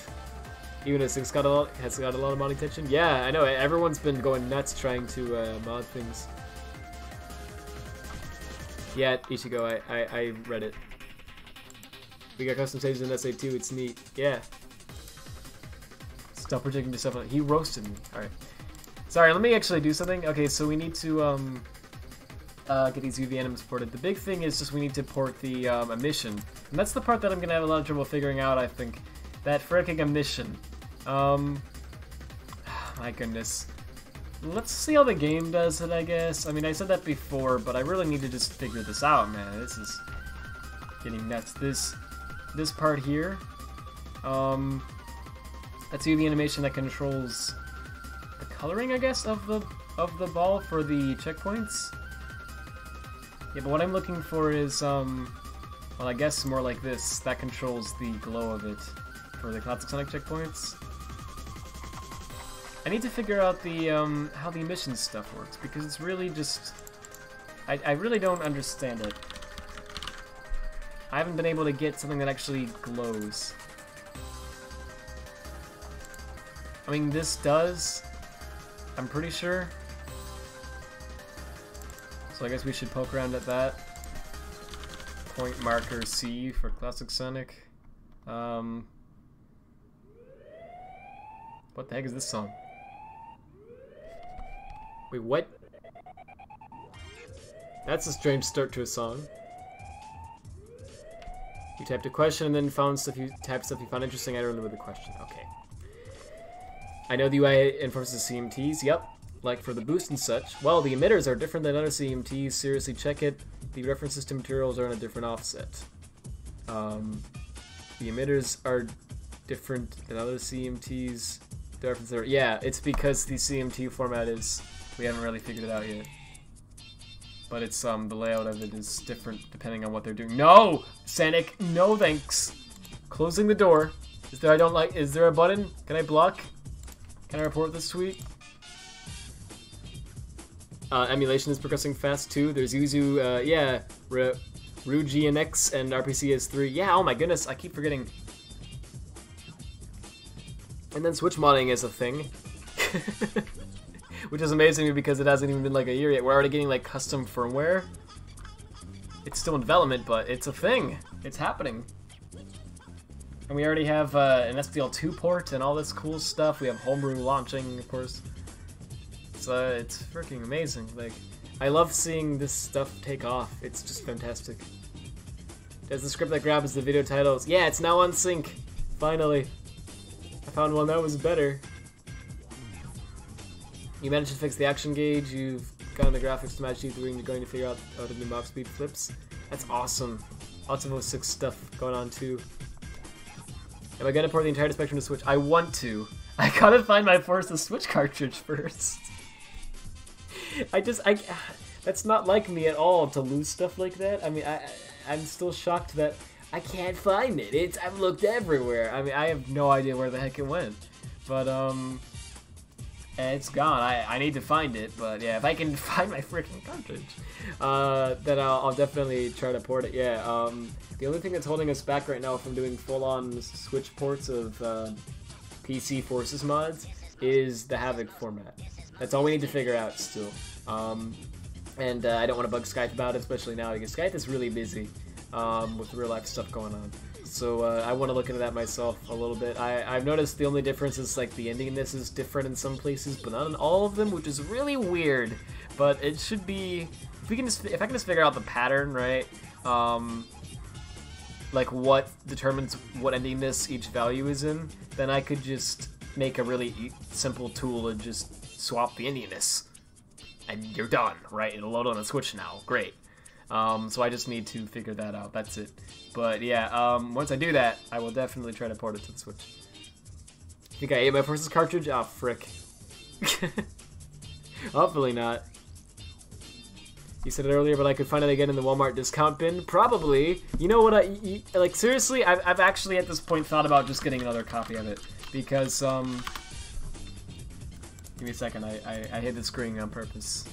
Even as it's got a lot of modding tension. Yeah, I know. Everyone's been going nuts trying to mod things. Yeah, Ichigo, I read it. We got custom stages in SA2, it's neat. Yeah. Stop projecting yourself on. He roasted me. Alright. Sorry, let me actually do something. Okay, so we need to get these UV animals ported. The big thing is just we need to port the emission. And that's the part that I'm gonna have a lot of trouble figuring out, I think. That fricking emission. My goodness. Let's see how the game does it, I guess. I mean, I said that before, but I really need to just figure this out, man. This is getting nuts. This part here, that's UV animation that controls the coloring, I guess, of the ball for the checkpoints. Yeah, but what I'm looking for is Well, I guess more like this. That controls the glow of it for the Classic Sonic checkpoints. I need to figure out the how the emission stuff works, because it's really just... I really don't understand it. I haven't been able to get something that actually glows. I mean, this does. I'm pretty sure. So I guess we should poke around at that. Point marker C for Classic Sonic. What the heck is this song? Wait, what? That's a strange start to a song. You typed a question and then found stuff you typed stuff you found interesting. I don't remember the question. Okay. I know the UI enforces CMTs. Yep. Like for the boost and such. Well, the emitters are different than other CMTs. Seriously, check it. The references to materials are on a different offset. The emitters are different than other CMTs. The references are... Yeah, it's because the CMT format is... We haven't really figured it out yet. But it's, the layout of it is different depending on what they're doing. No! Sonic, no thanks! Closing the door. Is there a button? Can I block? Can I report this tweet? Emulation is progressing fast too. There's Yuzu, yeah, RuGNX and RPCS3. Yeah, oh my goodness, I keep forgetting. And then Switch modding is a thing. Which is amazing to me because it hasn't even been like a year yet. We're already getting like custom firmware. It's still in development, but it's a thing. It's happening. And we already have an SDL2 port and all this cool stuff. We have Homebrew launching, of course. So it's freaking amazing. Like, I love seeing this stuff take off. It's just fantastic. Does the script that grabs the video titles? Yeah, it's now on sync. Finally. I found one that was better. You managed to fix the action gauge. You've gotten the graphics to match you. You're going to figure out how to do mock speed flips. That's awesome. Lots of 06 stuff going on too. Am I gonna port the entire Spectrum to Switch? I want to. I gotta find my Forza Switch cartridge first. That's not like me at all to lose stuff like that. I mean, I'm still shocked that I can't find it. I've looked everywhere. I mean, I have no idea where the heck it went. But, it's gone. I need to find it, but yeah, if I can find my freaking cartridge, then I'll definitely try to port it. Yeah, the only thing that's holding us back right now from doing full-on Switch ports of PC Forces mods is the Havoc format. That's all we need to figure out still. And I don't want to bug Skype about it, especially now, because Skype is really busy with real-life stuff going on. So I want to look into that myself a little bit. I've noticed the only difference is like the ending in this is different in some places, but not in all of them, which is really weird. But it should be, if I can just figure out the pattern, right? Like what determines what ending this each value is in, then I could just make a really simple tool and just swap the endingness, and you're done, right? It'll load on a Switch now. Great. So I just need to figure that out. That's it. But yeah, once I do that, I will definitely try to port it to the Switch. I think I ate my Forces cartridge? Ah, frick. Hopefully not. You said it earlier, but I could find it again in the Walmart discount bin? Probably. You know what, like, seriously, I've actually at this point thought about just getting another copy of it. Because, give me a second, I hid the screen on purpose.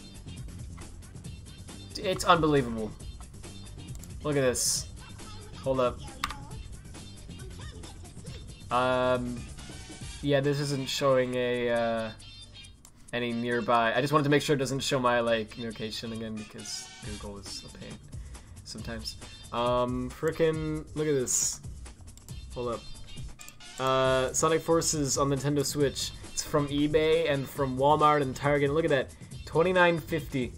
It's unbelievable. Look at this. Hold up. Yeah, this isn't showing a, any nearby. I just wanted to make sure it doesn't show my, like, location again, because Google is a pain sometimes. Frickin', look at this. Hold up. Sonic Forces on Nintendo Switch. It's from eBay and from Walmart and Target. Look at that. $29.50.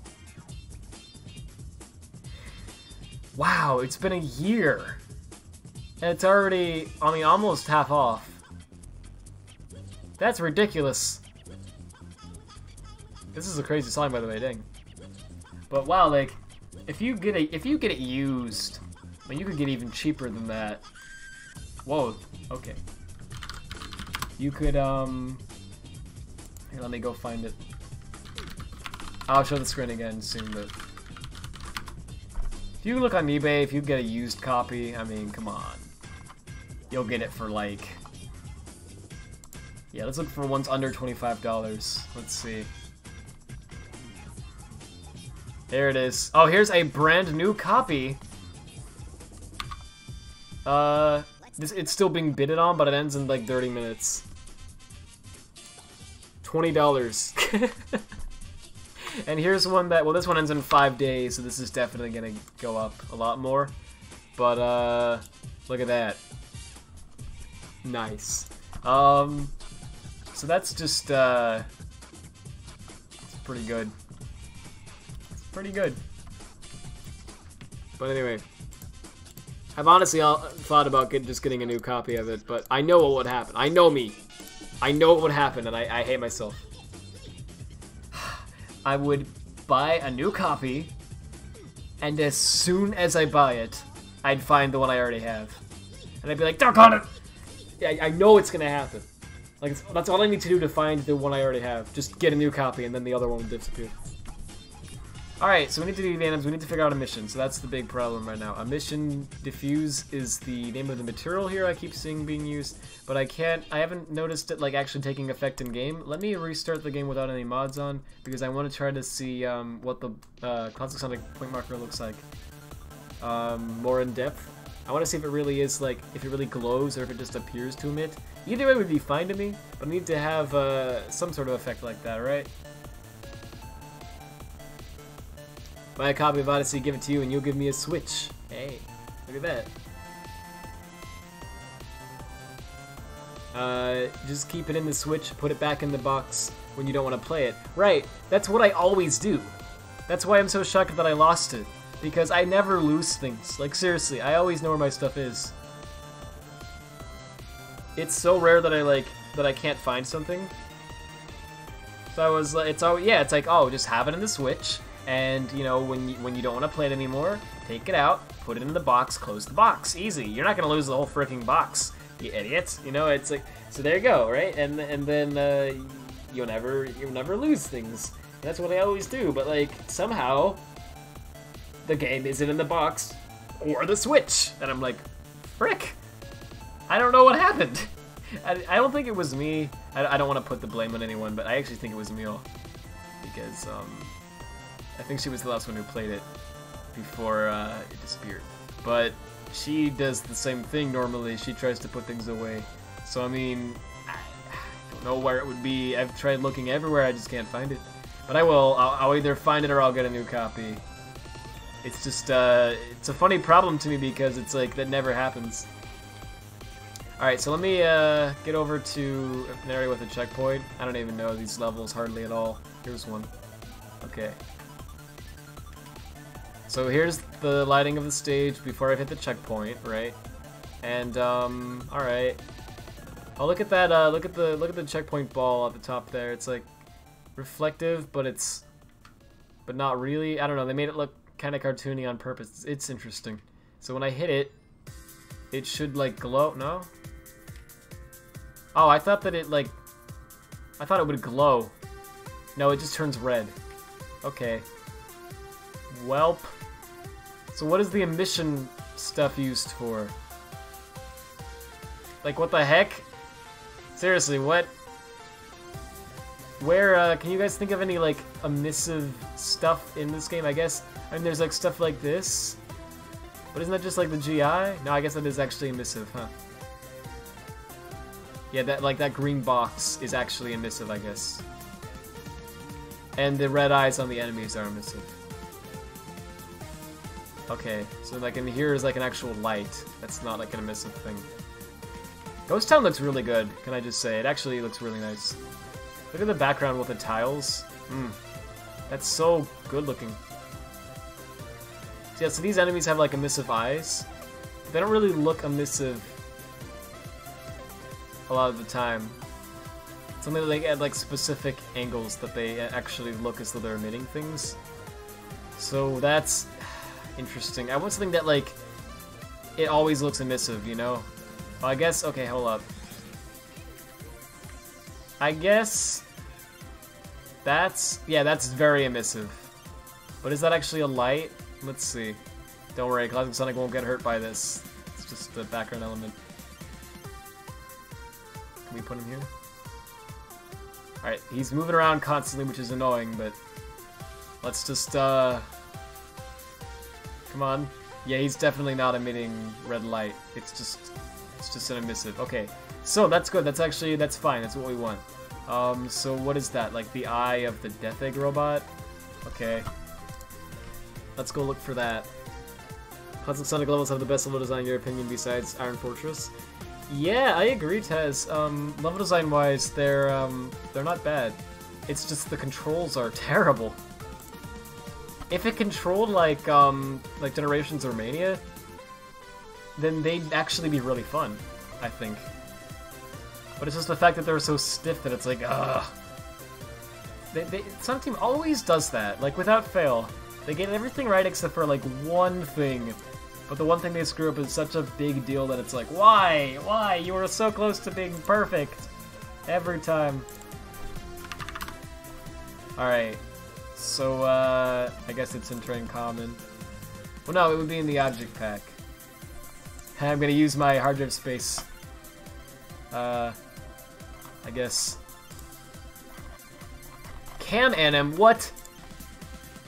Wow, it's been a year. And it's already, I mean, almost half off. That's ridiculous. This is a crazy song, by the way, dang. But wow, like, if you get it used, I mean, you could get even cheaper than that. Whoa, okay. You could, here, let me go find it. I'll show the screen again soon, but If you look on eBay, if you get a used copy, I mean, come on. You'll get it for like... Yeah, let's look for ones under $25. Let's see. There it is. Oh, here's a brand new copy. It's still being bidded on, but it ends in like 30 minutes. $20. And here's one that, well, this one ends in 5 days, so this is definitely gonna go up a lot more. But, look at that. Nice. So that's just, it's pretty good. It's pretty good. But anyway, I've honestly thought about just getting a new copy of it, but I know what would happen. I know me. I know what would happen, and I hate myself. I would buy a new copy, and as soon as I buy it, I'd find the one I already have. And I'd be like, doggone it! Yeah, I know it's gonna happen. Like, that's all I need to do to find the one I already have. Just get a new copy, and then the other one will disappear. Alright, so we need to do the items, we need to figure out a mission, so that's the big problem right now. A mission diffuse is the name of the material here I keep seeing being used, but I haven't noticed it like actually taking effect in game. Let me restart the game without any mods on, because I want to try to see what the Classic Sonic point marker looks like more in depth. I want to see if it really is like, if it really glows or if it just appears to emit. Either way would be fine to me, but I need to have some sort of effect like that, right? Buy a copy of Odyssey, give it to you, and you'll give me a Switch. Hey, look at that. Just keep it in the Switch, put it back in the box when you don't want to play it. Right, that's what I always do. That's why I'm so shocked that I lost it. Because I never lose things. Like, seriously, I always know where my stuff is. It's so rare that I can't find something. So I was like, it's like, oh, just have it in the Switch. And, you know, when you don't want to play it anymore, take it out, put it in the box, close the box. Easy. You're not going to lose the whole freaking box, you idiots. You know, it's like, so there you go, right? And then you'll never lose things. That's what I always do, but, like, somehow the game isn't in the box or the Switch. And I'm like, frick. I don't know what happened. I don't think it was me. I don't want to put the blame on anyone, but I actually think it was Emil. Because, I think she was the last one who played it before it disappeared. But she does the same thing normally. She tries to put things away. So, I mean, I don't know where it would be. I've tried looking everywhere. I just can't find it. But I will. I'll either find it or I'll get a new copy. It's just, it's a funny problem to me because it's like, that never happens. Alright, so let me get over to an area with a checkpoint. I don't even know these levels hardly at all. Here's one. Okay. So here's the lighting of the stage before I hit the checkpoint, right? And alright. Oh, look at that! Look at the checkpoint ball at the top there. It's like reflective, but not really. I don't know. They made it look kind of cartoony on purpose. It's interesting. So when I hit it, it should like glow. No. Oh, I thought that I thought it would glow. No, it just turns red. Okay. Welp. So what is the emission stuff used for? Like, what the heck? Seriously, what? Where, can you guys think of any, like, emissive stuff in this game? I guess, I mean, there's, like, stuff like this. But isn't that just, like, the GI? No, I guess that is actually emissive, huh? Yeah, that green box is actually emissive, I guess. And the red eyes on the enemies are emissive. Okay, so like in here is like an actual light. That's not like an emissive thing. Ghost Town looks really good, can I just say. It actually looks really nice. Look at the background with the tiles. That's so good looking. So yeah, so these enemies have like emissive eyes. They don't really look emissive a lot of the time. Something like at like specific angles that they actually look as though they're emitting things. So that's interesting. I want something that like it always looks emissive, you know? Well, I guess, okay, hold up. I guess that's, yeah, that's very emissive. But is that actually a light? Let's see. Don't worry, Classic Sonic won't get hurt by this. It's just the background element. Can we put him here? Alright, he's moving around constantly, which is annoying, but let's just, come on. Yeah, he's definitely not emitting red light. It's just an emissive. Okay, so that's good. That's fine. That's what we want. So what is that? Like the eye of the Death Egg robot? Okay. Let's go look for that. Classic Sonic levels have the best level design in your opinion besides Iron Fortress? Yeah, I agree, Tez. Level design-wise, they're not bad. It's just the controls are terrible. If it controlled like Generations or Mania, then they'd actually be really fun, I think. But it's just the fact that they're so stiff that it's like, ugh. Some team always does that, like without fail. They get everything right except for like one thing. But the one thing they screw up is such a big deal that it's like, why? Why? You were so close to being perfect. Every time. Alright. So, I guess it's in Train Common. Well, no, it would be in the object pack. I'm gonna use my hard drive space. I guess. Cam Anim, what?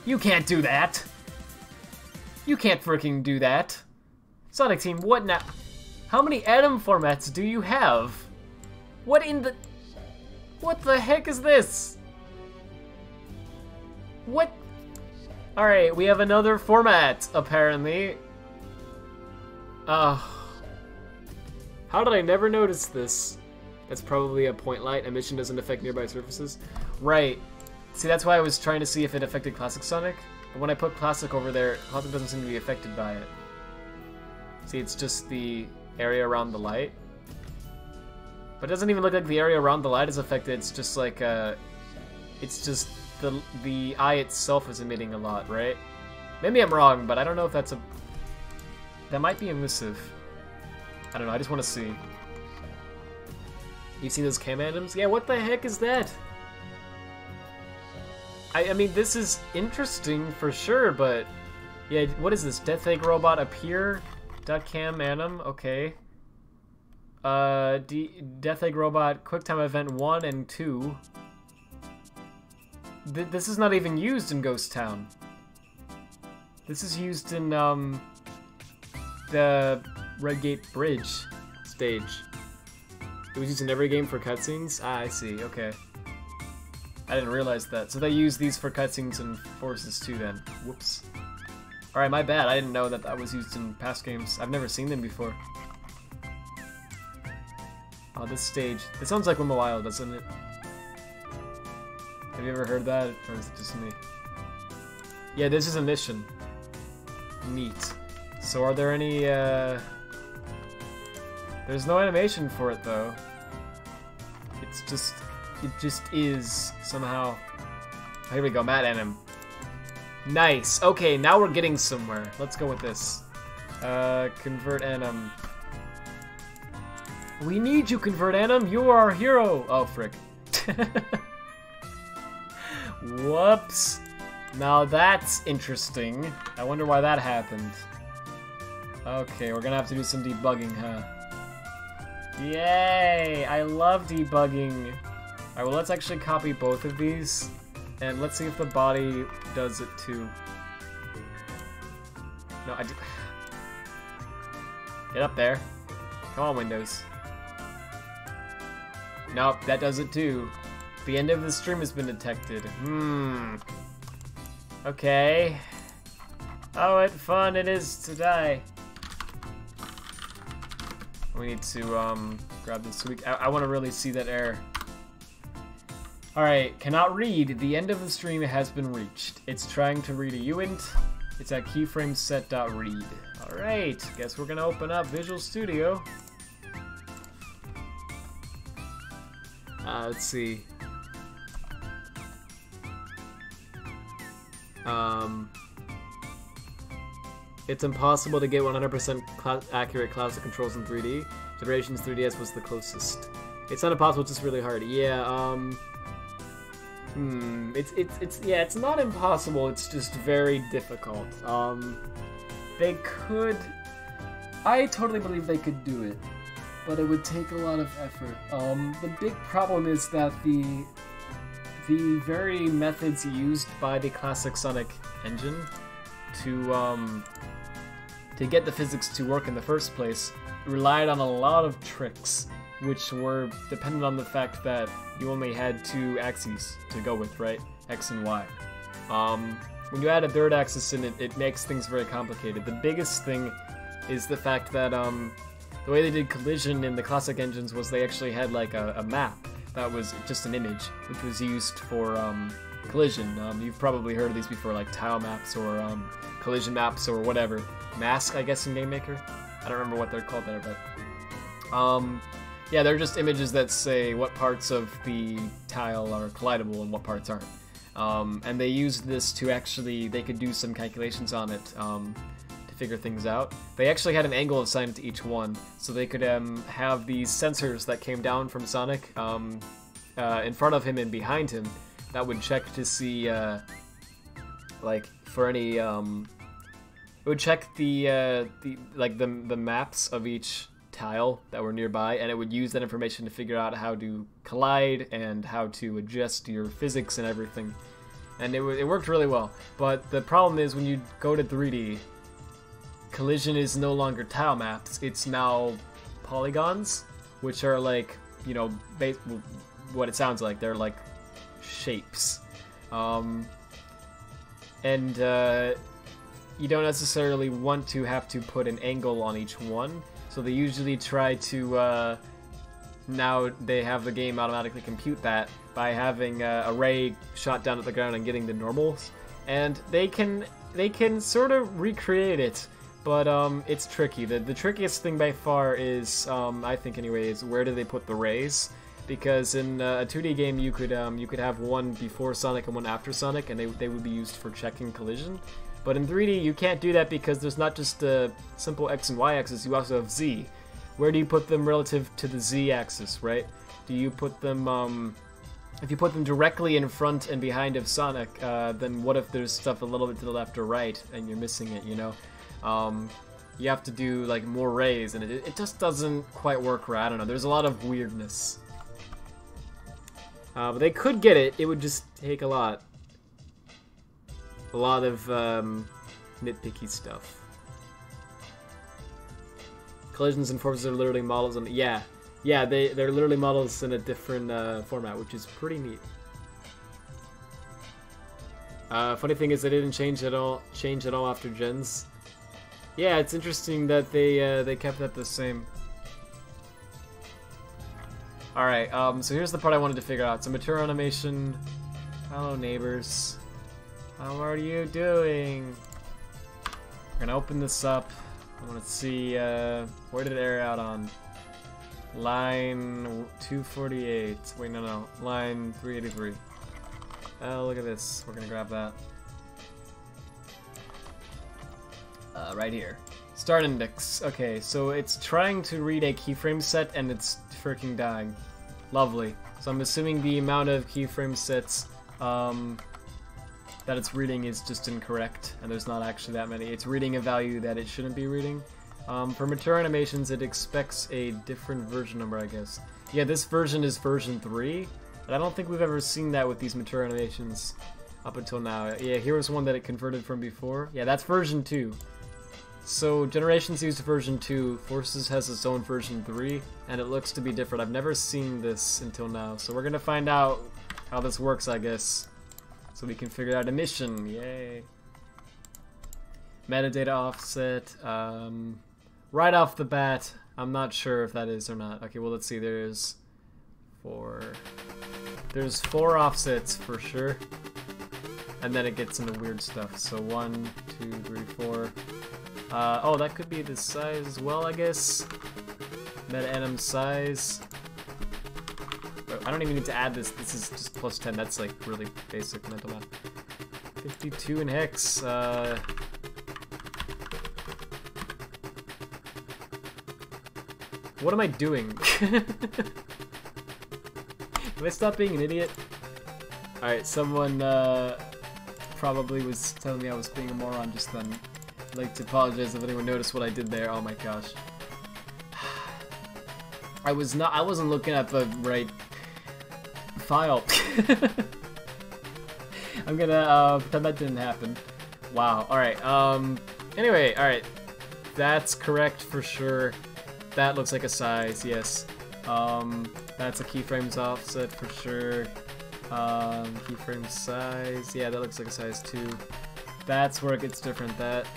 You can't do that! You can't freaking do that! Sonic Team, what now? How many Anim formats do you have? What in the... What the heck is this? What? Alright, we have another format, apparently. How did I never notice this? That's probably a point light. Emission doesn't affect nearby surfaces. Right. See, that's why I was trying to see if it affected Classic Sonic. But when I put Classic over there, Classic doesn't seem to be affected by it. See, it's just the area around the light. But it doesn't even look like the area around the light is affected. It's just like, it's just the eye itself is emitting a lot, right? Maybe I'm wrong, but I don't know if that's a... That might be emissive. I don't know, I just want to see. You've seen those cam items? Yeah, what the heck is that? I mean, this is interesting for sure, but... Yeah, what is this? Death Egg Robot Appear? .cam anim? Okay. Death Egg Robot QuickTime Event 1 and 2. This is not even used in Ghost Town. This is used in, the Redgate Bridge stage. It was used in every game for cutscenes? Ah, I see, okay. I didn't realize that. So they use these for cutscenes and Forces too then. Whoops. Alright, my bad. I didn't know that that was used in past games. I've never seen them before. Oh, this stage. This sounds like Wim a While, doesn't it? Have you ever heard that? Or is it just me? Yeah, this is a mission. Neat. So are there any, There's no animation for it, though. It's just... It just is, somehow. Oh, here we go, Matt Anim. Nice. Okay, now we're getting somewhere. Let's go with this. Convert Anim. We need you, Convert Anim. You are our hero. Oh, frick. Whoops. Now that's interesting. I wonder why that happened. Okay, we're gonna have to do some debugging, huh? Yay! I love debugging. Alright, well, let's actually copy both of these, and let's see if the body does it too. No, I did. Get up there. Come on, Windows. Nope, that does it too. The end of the stream has been detected. Okay. Oh, what fun it is to die. We need to, grab this. I want to really see that error. Alright, cannot read. The end of the stream has been reached. It's trying to read a uint. It's at keyframeset.read. Alright, guess we're gonna open up Visual Studio. Let's see. It's impossible to get 100% accurate classic controls in 3D. Generations 3DS was the closest. It's not impossible, it's just really hard. Yeah, it's not impossible, it's just very difficult. They could... I totally believe they could do it, but it would take a lot of effort. The big problem is that the very methods used by the classic Sonic engine to get the physics to work in the first place relied on a lot of tricks, which were dependent on the fact that you only had two axes to go with, right? X and Y. When you add a third axis in, it makes things very complicated. The biggest thing is the fact that the way they did collision in the classic engines was they actually had like a map that was just an image, which was used for collision. You've probably heard of these before, like tile maps or collision maps or whatever. Mask, I guess, in Game Maker. I don't remember what they're called there, but yeah, they're just images that say what parts of the tile are collidable and what parts aren't. And they used this to actually, they could do some calculations on it to figure things out. They actually had an angle assigned to each one, so they could have these sensors that came down from Sonic in front of him and behind him that would check to see, like, for any, it would check the maps of each tile that were nearby, and it would use that information to figure out how to collide and how to adjust your physics and everything. And it worked really well. But the problem is when you go to 3D, collision is no longer tile maps, it's now polygons, which are like, you know, what it sounds like. They're like shapes. You don't necessarily want to have to put an angle on each one, so they usually try to, now they have the game automatically compute that by having a ray shot down at the ground and getting the normals, and they can sort of recreate it, but it's tricky. The trickiest thing by far is, I think anyway, is where do they put the rays? Because in a 2D game you could have one before Sonic and one after Sonic, and they would be used for checking collision. But in 3D, you can't do that because there's not just a simple X and Y axis, you also have Z. Where do you put them relative to the Z axis, right? Do you put them, if you put them directly in front and behind of Sonic, then what if there's stuff a little bit to the left or right and you're missing it, you know? You have to do, like, more rays, and it just doesn't quite work right. I don't know, there's a lot of weirdness. But they could get it, it would just take a lot. A lot of nitpicky stuff. Collisions and forces are literally models, and yeah, they're literally models in a different format, which is pretty neat. Funny thing is, they didn't change at all after gens. Yeah, it's interesting that they kept that the same. All right, so here's the part I wanted to figure out. So material animation. Hello, neighbors. How are you doing? We're gonna open this up. I want to see, where did it air out on? Line 248. Wait, no. Line 383. Oh, look at this. We're gonna grab that. Right here. Start index. Okay, so it's trying to read a keyframe set and it's freaking dying. Lovely. So I'm assuming the amount of keyframe sets, that it's reading is just incorrect, and there's not actually that many. It's reading a value that it shouldn't be reading. For mature animations, it expects a different version number, I guess. Yeah, this version is version 3, and I don't think we've ever seen that with these mature animations up until now. Yeah, here was one that it converted from before. Yeah, that's version 2. So Generations used version 2, Forces has its own version 3, and it looks to be different. I've never seen this until now, so we're gonna find out how this works, I guess. So we can figure out emission, yay. Metadata offset, right off the bat, I'm not sure if that is or not. Okay, well let's see, there's 4 offsets for sure. And then it gets into weird stuff. So 1, 2, 3, 4. Oh, that could be the size as well, I guess. Meta anim size. I don't even need to add this. This is just plus 10. That's like really basic mental math. 52 in hex. What am I doing? Can I stop being an idiot? Alright, someone probably was telling me I was being a moron just then. I'd like to apologize if anyone noticed what I did there. Oh my gosh. I wasn't looking at the right file. I'm gonna pretend that didn't happen. Wow. Alright, anyway, alright. That's correct for sure. That looks like a size, yes. That's a keyframes offset for sure. Keyframe size, yeah, that looks like a size 2. That's where it gets different. That,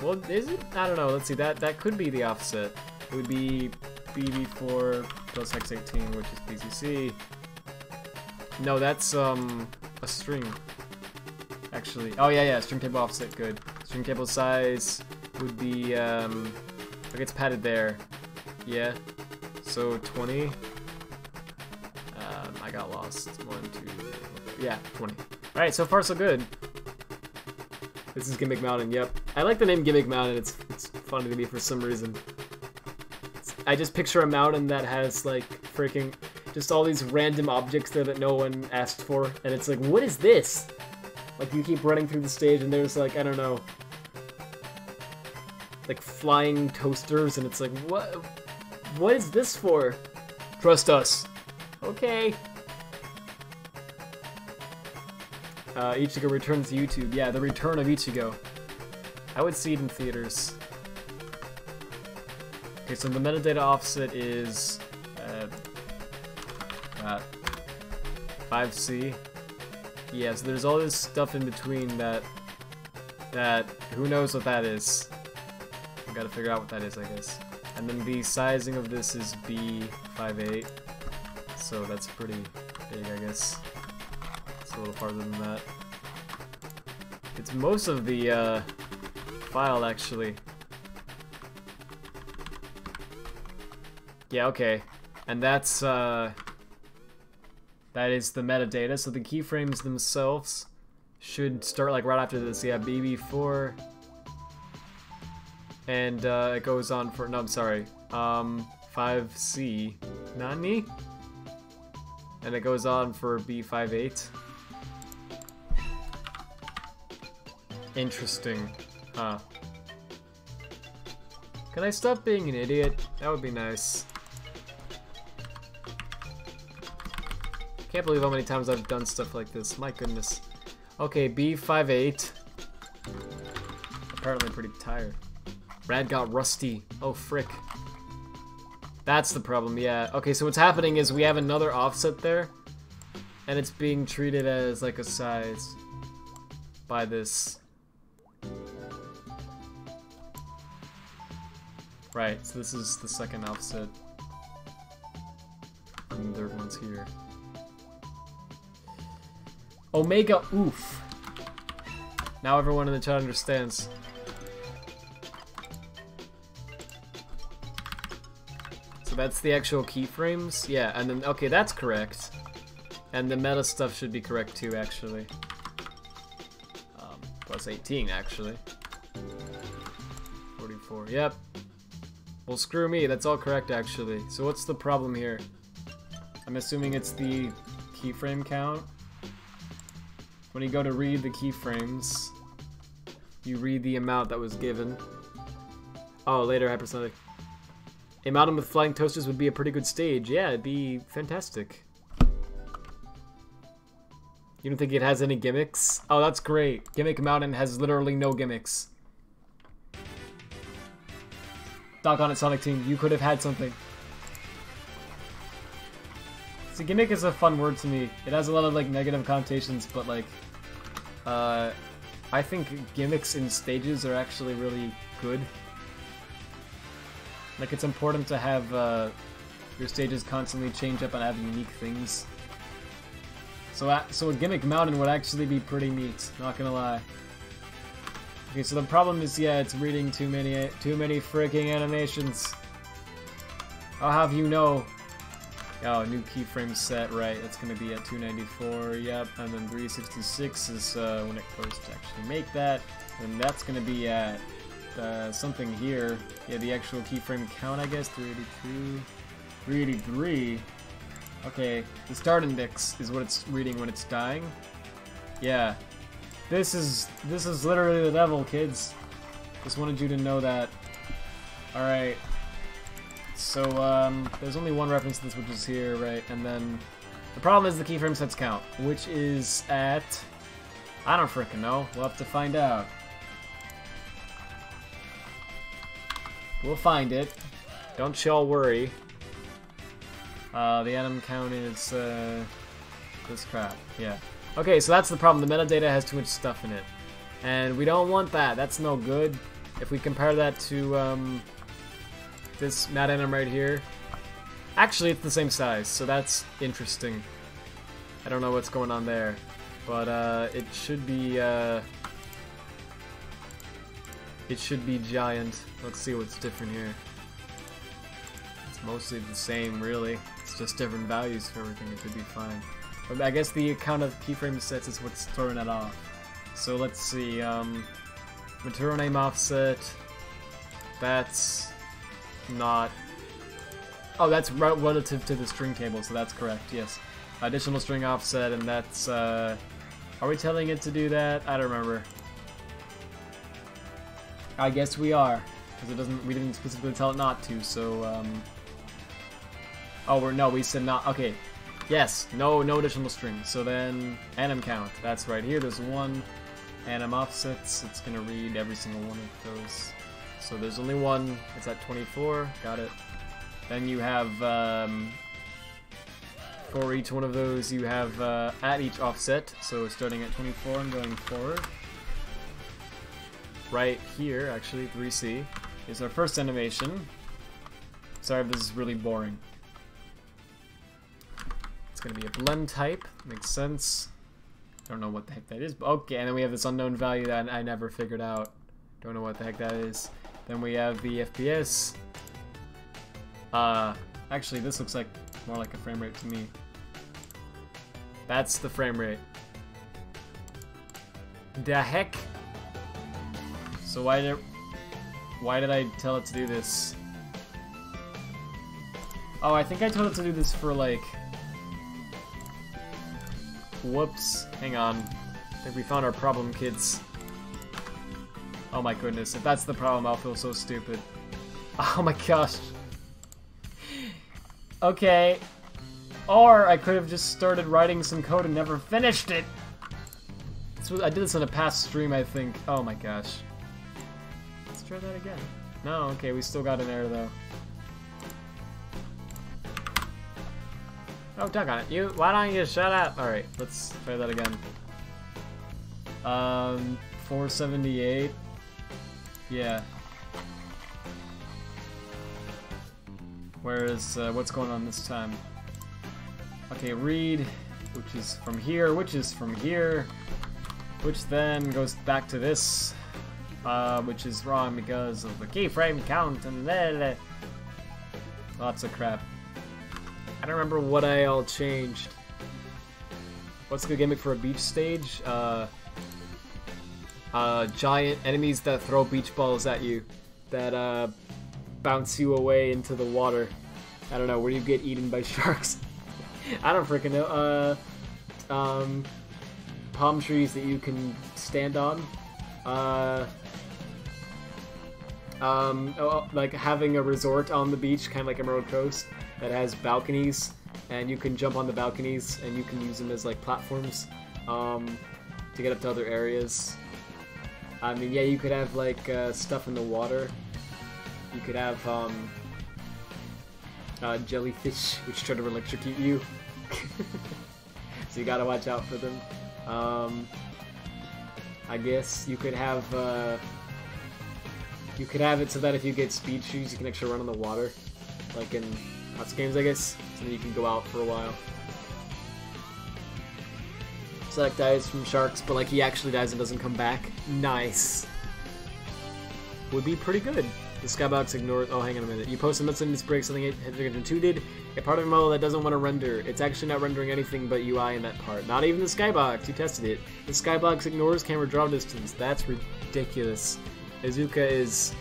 well, is it? I don't know. Let's see. That could be the offset. It would be BB4 plus X18, which is BCC. No, that's a string. Actually, oh yeah, string table offset, good. String table size would be it gets padded there. Yeah. So 20. I got lost. 1, 2, yeah, 20. All right, so far so good. This is Gimmick Mountain, yep. I like the name Gimmick Mountain, it's funny to me for some reason. I just picture a mountain that has, like, freaking, just all these random objects there that no one asked for, and it's like, what is this? Like, you keep running through the stage and there's, like, I don't know, like, flying toasters, and it's like, what is this for? Trust us. Okay. Ichigo returns to YouTube. Yeah, the return of Ichigo. I would see it in theaters. Okay, so the metadata offset is 5C. Yeah, so there's all this stuff in between that who knows what that is. I gotta figure out what that is, I guess. And then the sizing of this is B58. So that's pretty big, I guess. It's a little farther than that. It's most of the file, actually. Yeah, okay. And that's that is the metadata. So the keyframes themselves should start like right after this. Yeah, BB4. And it goes on for, no, I'm sorry, 5C. Nani? And it goes on for B58. Interesting. Huh. Can I stop being an idiot? That would be nice. Can't believe how many times I've done stuff like this. My goodness. Okay, B58. Apparently pretty tired. Rad got rusty. Oh, frick. That's the problem, yeah. Okay, so what's happening is we have another offset there, and it's being treated as like a size by this. Right, so this is the second offset. And the third one's here. Omega oof. Now everyone in the chat understands. So that's the actual keyframes? Yeah, and then, okay, that's correct. And the meta stuff should be correct too, actually. Plus 18, actually. 44, yep. Well, screw me, that's all correct, actually. So what's the problem here? I'm assuming it's the keyframe count. When you go to read the keyframes, you read the amount that was given. Oh, later, hypersonic. A mountain with flying toasters would be a pretty good stage. Yeah, it'd be fantastic. You don't think it has any gimmicks? Oh, that's great. Gimmick Mountain has literally no gimmicks. Doggone it, Sonic Team. You could have had something. See, gimmick is a fun word to me. It has a lot of, like, negative connotations, but, like, I think gimmicks in stages are actually really good. Like, it's important to have your stages constantly change up and have unique things. So a Gimmick Mountain would actually be pretty neat, not gonna lie. Okay, so the problem is, yeah, it's reading too many freaking animations. I'll have you know. Oh, new keyframe set, right, that's gonna be at 294, yep, and then 366 is when it goes to actually make that, and that's gonna be at something here. Yeah, the actual keyframe count, I guess, 382, 383. Okay, the start index is what it's reading when it's dying. Yeah, this is literally the devil, kids. Just wanted you to know that. Alright. So, there's only one reference to this, which is here, right? And then the problem is the keyframe sets count, which is at... I don't frickin' know. We'll have to find out. We'll find it. Don't y'all worry. The atom count is, this crap. Yeah. Okay, so that's the problem. The metadata has too much stuff in it. And we don't want that. That's no good. If we compare that to, this mat atom right here. Actually, it's the same size, so that's interesting. I don't know what's going on there. But, it should be giant. Let's see what's different here. It's mostly the same, really. It's just different values for everything. It should be fine. But I guess the count of keyframe sets is what's throwing it off. So let's see. Material name offset. That's not. Oh, that's relative to the string table, so that's correct. Yes. Additional string offset, and that's. Are we telling it to do that? I don't remember. I guess we are, because it doesn't. We didn't specifically tell it not to. So. Oh, we said not. Okay. Yes. No additional strings. So then atom count. That's right here. There's one. Atom offsets. It's gonna read every single one of those. So there's only one. It's at 24. Got it. Then you have. For each one of those, you have at each offset, so starting at 24 and going forward. Right here, actually, 3C, is our first animation. Sorry if this is really boring. It's going to be a blend type, makes sense. Don't know what the heck that is, but okay, and then we have this unknown value that I never figured out. Don't know what the heck that is. Then we have the FPS. Actually, this looks like more like a frame rate to me. That's the frame rate. The heck? So why did I tell it to do this? Oh, I think I told it to do this for like... Whoops. Hang on. I think we found our problem, kids. Oh my goodness. If that's the problem, I'll feel so stupid. Oh my gosh. Okay. Or I could have just started writing some code and never finished it. I did this on a past stream, I think. Oh my gosh. Let's try that again. No, okay, we still got an error though. Oh, doggone it. Why don't you shut up? Alright, let's try that again. 478. Yeah. Whereas, what's going on this time? Okay, read, which is from here, which is from here, which then goes back to this, which is wrong because of the keyframe count and lots of crap. I don't remember what I all changed. What's the gimmick for a beach stage? Giant enemies that throw beach balls at you, that bounce you away into the water. I don't know, where you get eaten by sharks. I don't freaking know. Palm trees that you can stand on. Like having a resort on the beach, kind of like Emerald Coast, that has balconies, and you can jump on the balconies, and you can use them as like platforms to get up to other areas. I mean, yeah, you could have like stuff in the water. You could have jellyfish, which try to electrocute you. So you gotta watch out for them. I guess you could have it so that if you get speed shoes, you can actually run on the water, like in Huts games, I guess. So then you can go out for a while. Select dies from sharks, but like he actually dies and doesn't come back. Nice. Would be pretty good. The skybox ignores. Oh, hang on a minute. You post a miscellaneous break, something Hydrogen 2 did. A part of your model that doesn't want to render. It's actually not rendering anything but UI in that part. Not even the skybox. You tested it. The skybox ignores camera draw distance. That's ridiculous. Izuka is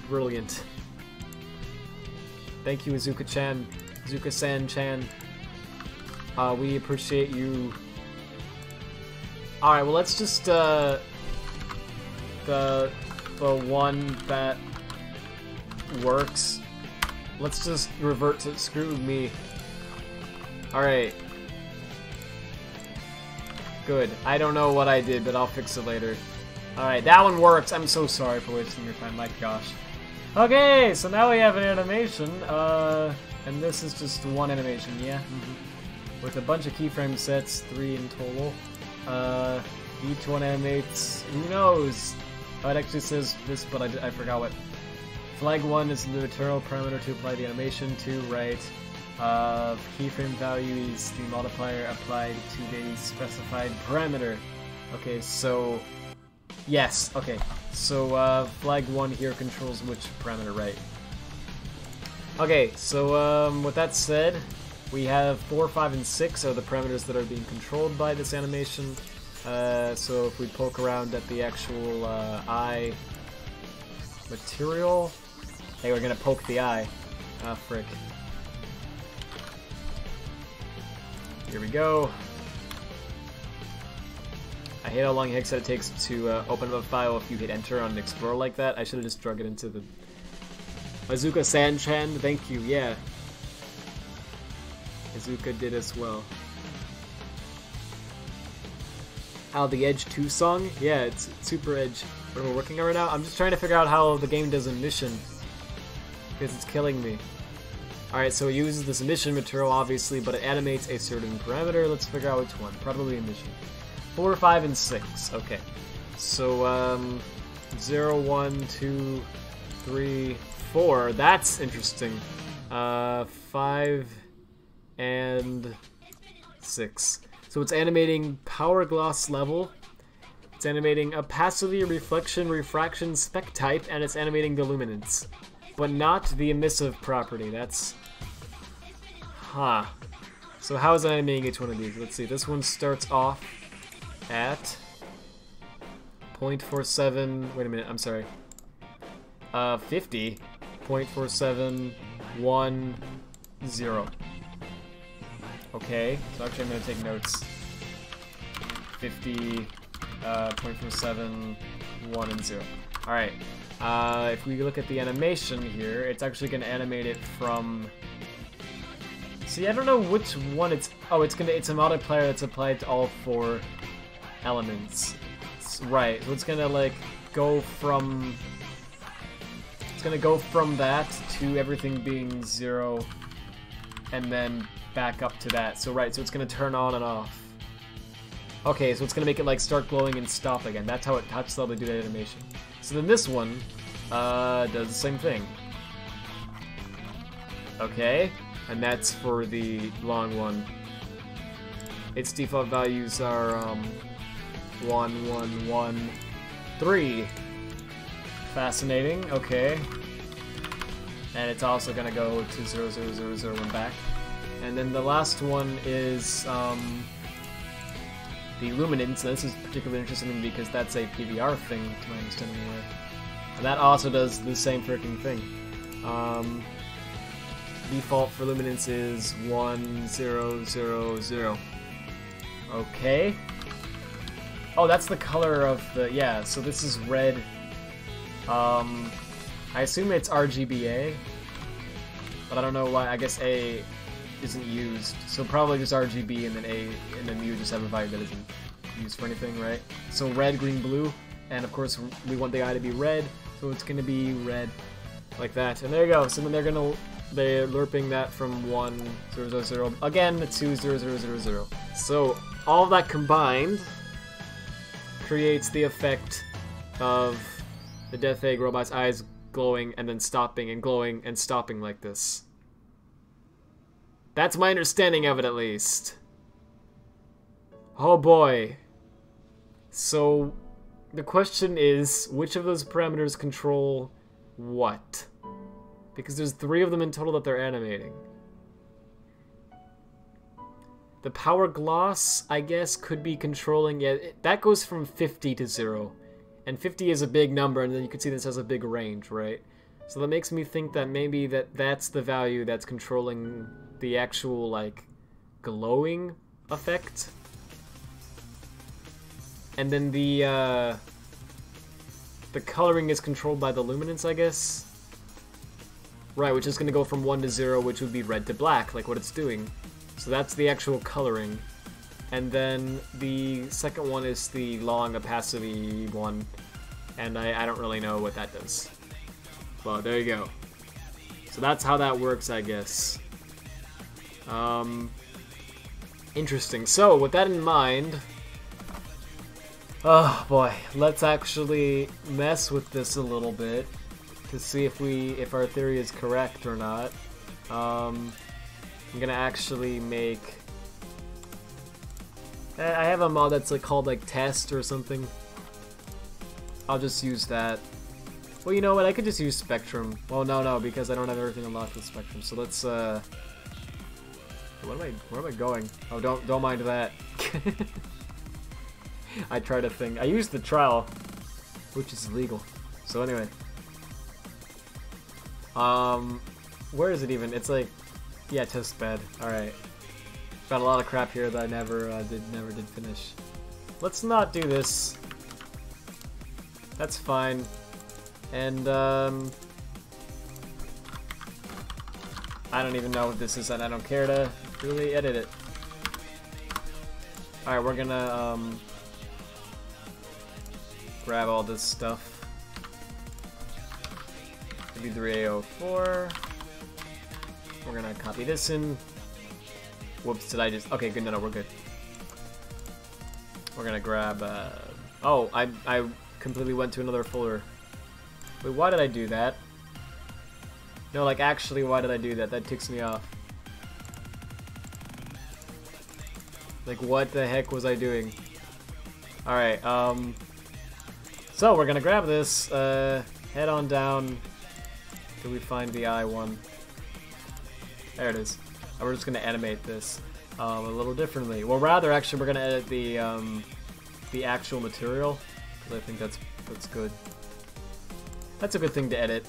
brilliant. Thank you, Izuka-chan. Izuka-san-chan. We appreciate you. Alright, well, let's just, the one that works. Let's just revert to screw me. Alright. Good. I don't know what I did, but I'll fix it later. Alright, that one works. I'm so sorry for wasting your time, my gosh. Okay, so now we have an animation, and this is just one animation, yeah? With a bunch of keyframe sets, 3 in total. Each one animates, who knows? Oh, it actually says this, but I forgot what. Flag 1 is the literal parameter to apply the animation to, right? Keyframe value is the multiplier applied to the specified parameter. Okay, so... Yes, okay. So, flag 1 here controls which parameter, right? Okay, so, with that said, we have 4, 5, and 6 are the parameters that are being controlled by this animation. So if we poke around at the actual, eye material... Hey, we're gonna poke the eye. Ah, frick. Here we go. I hate how long Hexet it takes to open up a file if you hit enter on an explorer like that. I should have just drug it into the... Azuka Sanchan, thank you, yeah. Azuka did as well. How the Edge 2 song? Yeah, it's Super Edge. What we're working on right now? I'm just trying to figure out how the game does a mission. Because it's killing me. Alright, so it uses this emission material, obviously, but it animates a certain parameter. Let's figure out which one. Probably emission. 4, 5, and 6. Okay. So, 0, 1, 2, 3, 4. That's interesting. 5, and 6. So it's animating power gloss level. It's animating opacity, reflection, refraction, spec type, and it's animating the luminance. But not the emissive property. That's... Huh. So how is it animating each one of these? Let's see. This one starts off at 0.47... Wait a minute, I'm sorry. 50. 0.4710. Okay, so actually I'm going to take notes. 50, 0.47, 1, and 0. Alright. If we look at the animation here, it's actually going to animate it from... See, I don't know which one it's... Oh, it's a multiplier that's applied to all 4 elements. Right, so it's going to, like, go from... It's going to go from that to everything being 0, and then back up to that. So, right, so it's going to turn on and off. Okay, so it's going to make it, like, start glowing and stop again. That's how they do that animation. So then this one does the same thing. Okay, and that's for the long one. Its default values are 1, 1, 1, 3. Fascinating, okay. And it's also gonna go to 0, 0, 0, 0, and back. And then the last one is the luminance. Now, this is particularly interesting because that's a PVR thing, to my understanding. And that also does the same freaking thing. Default for luminance is 1, 0, 0, 0. Okay. Oh, that's the color of the... Yeah, so this is red. I assume it's RGBA, but I don't know why. I guess A isn't used, so probably just RGB, and then A, and then you just have a value that isn't used for anything, right? So red, green, blue, and of course we want the eye to be red, so it's gonna be red, like that. And there you go. So then they're lerping that from 1, 0, 0, 0 again to 0, 0, 0, 0, 0. So all of that combined creates the effect of the Death Egg robot's eyes glowing and then stopping and glowing and stopping like this. That's my understanding of it, at least. Oh boy. So the question is, which of those parameters control what? Because there's 3 of them in total that they're animating. The power gloss, I guess, could be controlling... Yeah, that goes from 50 to 0. And 50 is a big number, and then you can see this has a big range, right? So that makes me think that maybe that's the value that's controlling the actual, like, glowing effect. And then the the coloring is controlled by the luminance, I guess. Right, which is going to go from 1 to 0, which would be red to black, like what it's doing. So that's the actual coloring. And then the second one is the long opacity one. And I don't really know what that does. Well, there you go. So that's how that works, I guess. Interesting. So, with that in mind... Oh boy, let's actually mess with this a little bit to see if our theory is correct or not. I'm gonna actually make... I have a mod that's like called like test or something. I'll just use that. Well, you know what? I could just use Spectrum. Well, no, because I don't have everything unlocked with Spectrum. So let's where am I going? Oh, don't mind that. I tried a thing. I used the trial, which is illegal. So anyway, where is it even? It's like, yeah, test bed. All right, got a lot of crap here that I never did finish. Let's not do this. That's fine. And I don't even know what this is, and I don't care to really edit it. All right, we're gonna grab all this stuff. Maybe 3A04. We're gonna copy this in. Whoops, did I just... Okay, good, no, we're good. We're gonna grab, oh, I completely went to another folder. Wait, why did I do that? No, like, actually, why did I do that? That ticks me off. Like, what the heck was I doing? Alright, so we're gonna grab this, head on down till we find the I one. There it is. And we're just gonna animate this a little differently. Well, rather, actually, we're gonna edit the actual material, because I think that's good. That's a good thing to edit.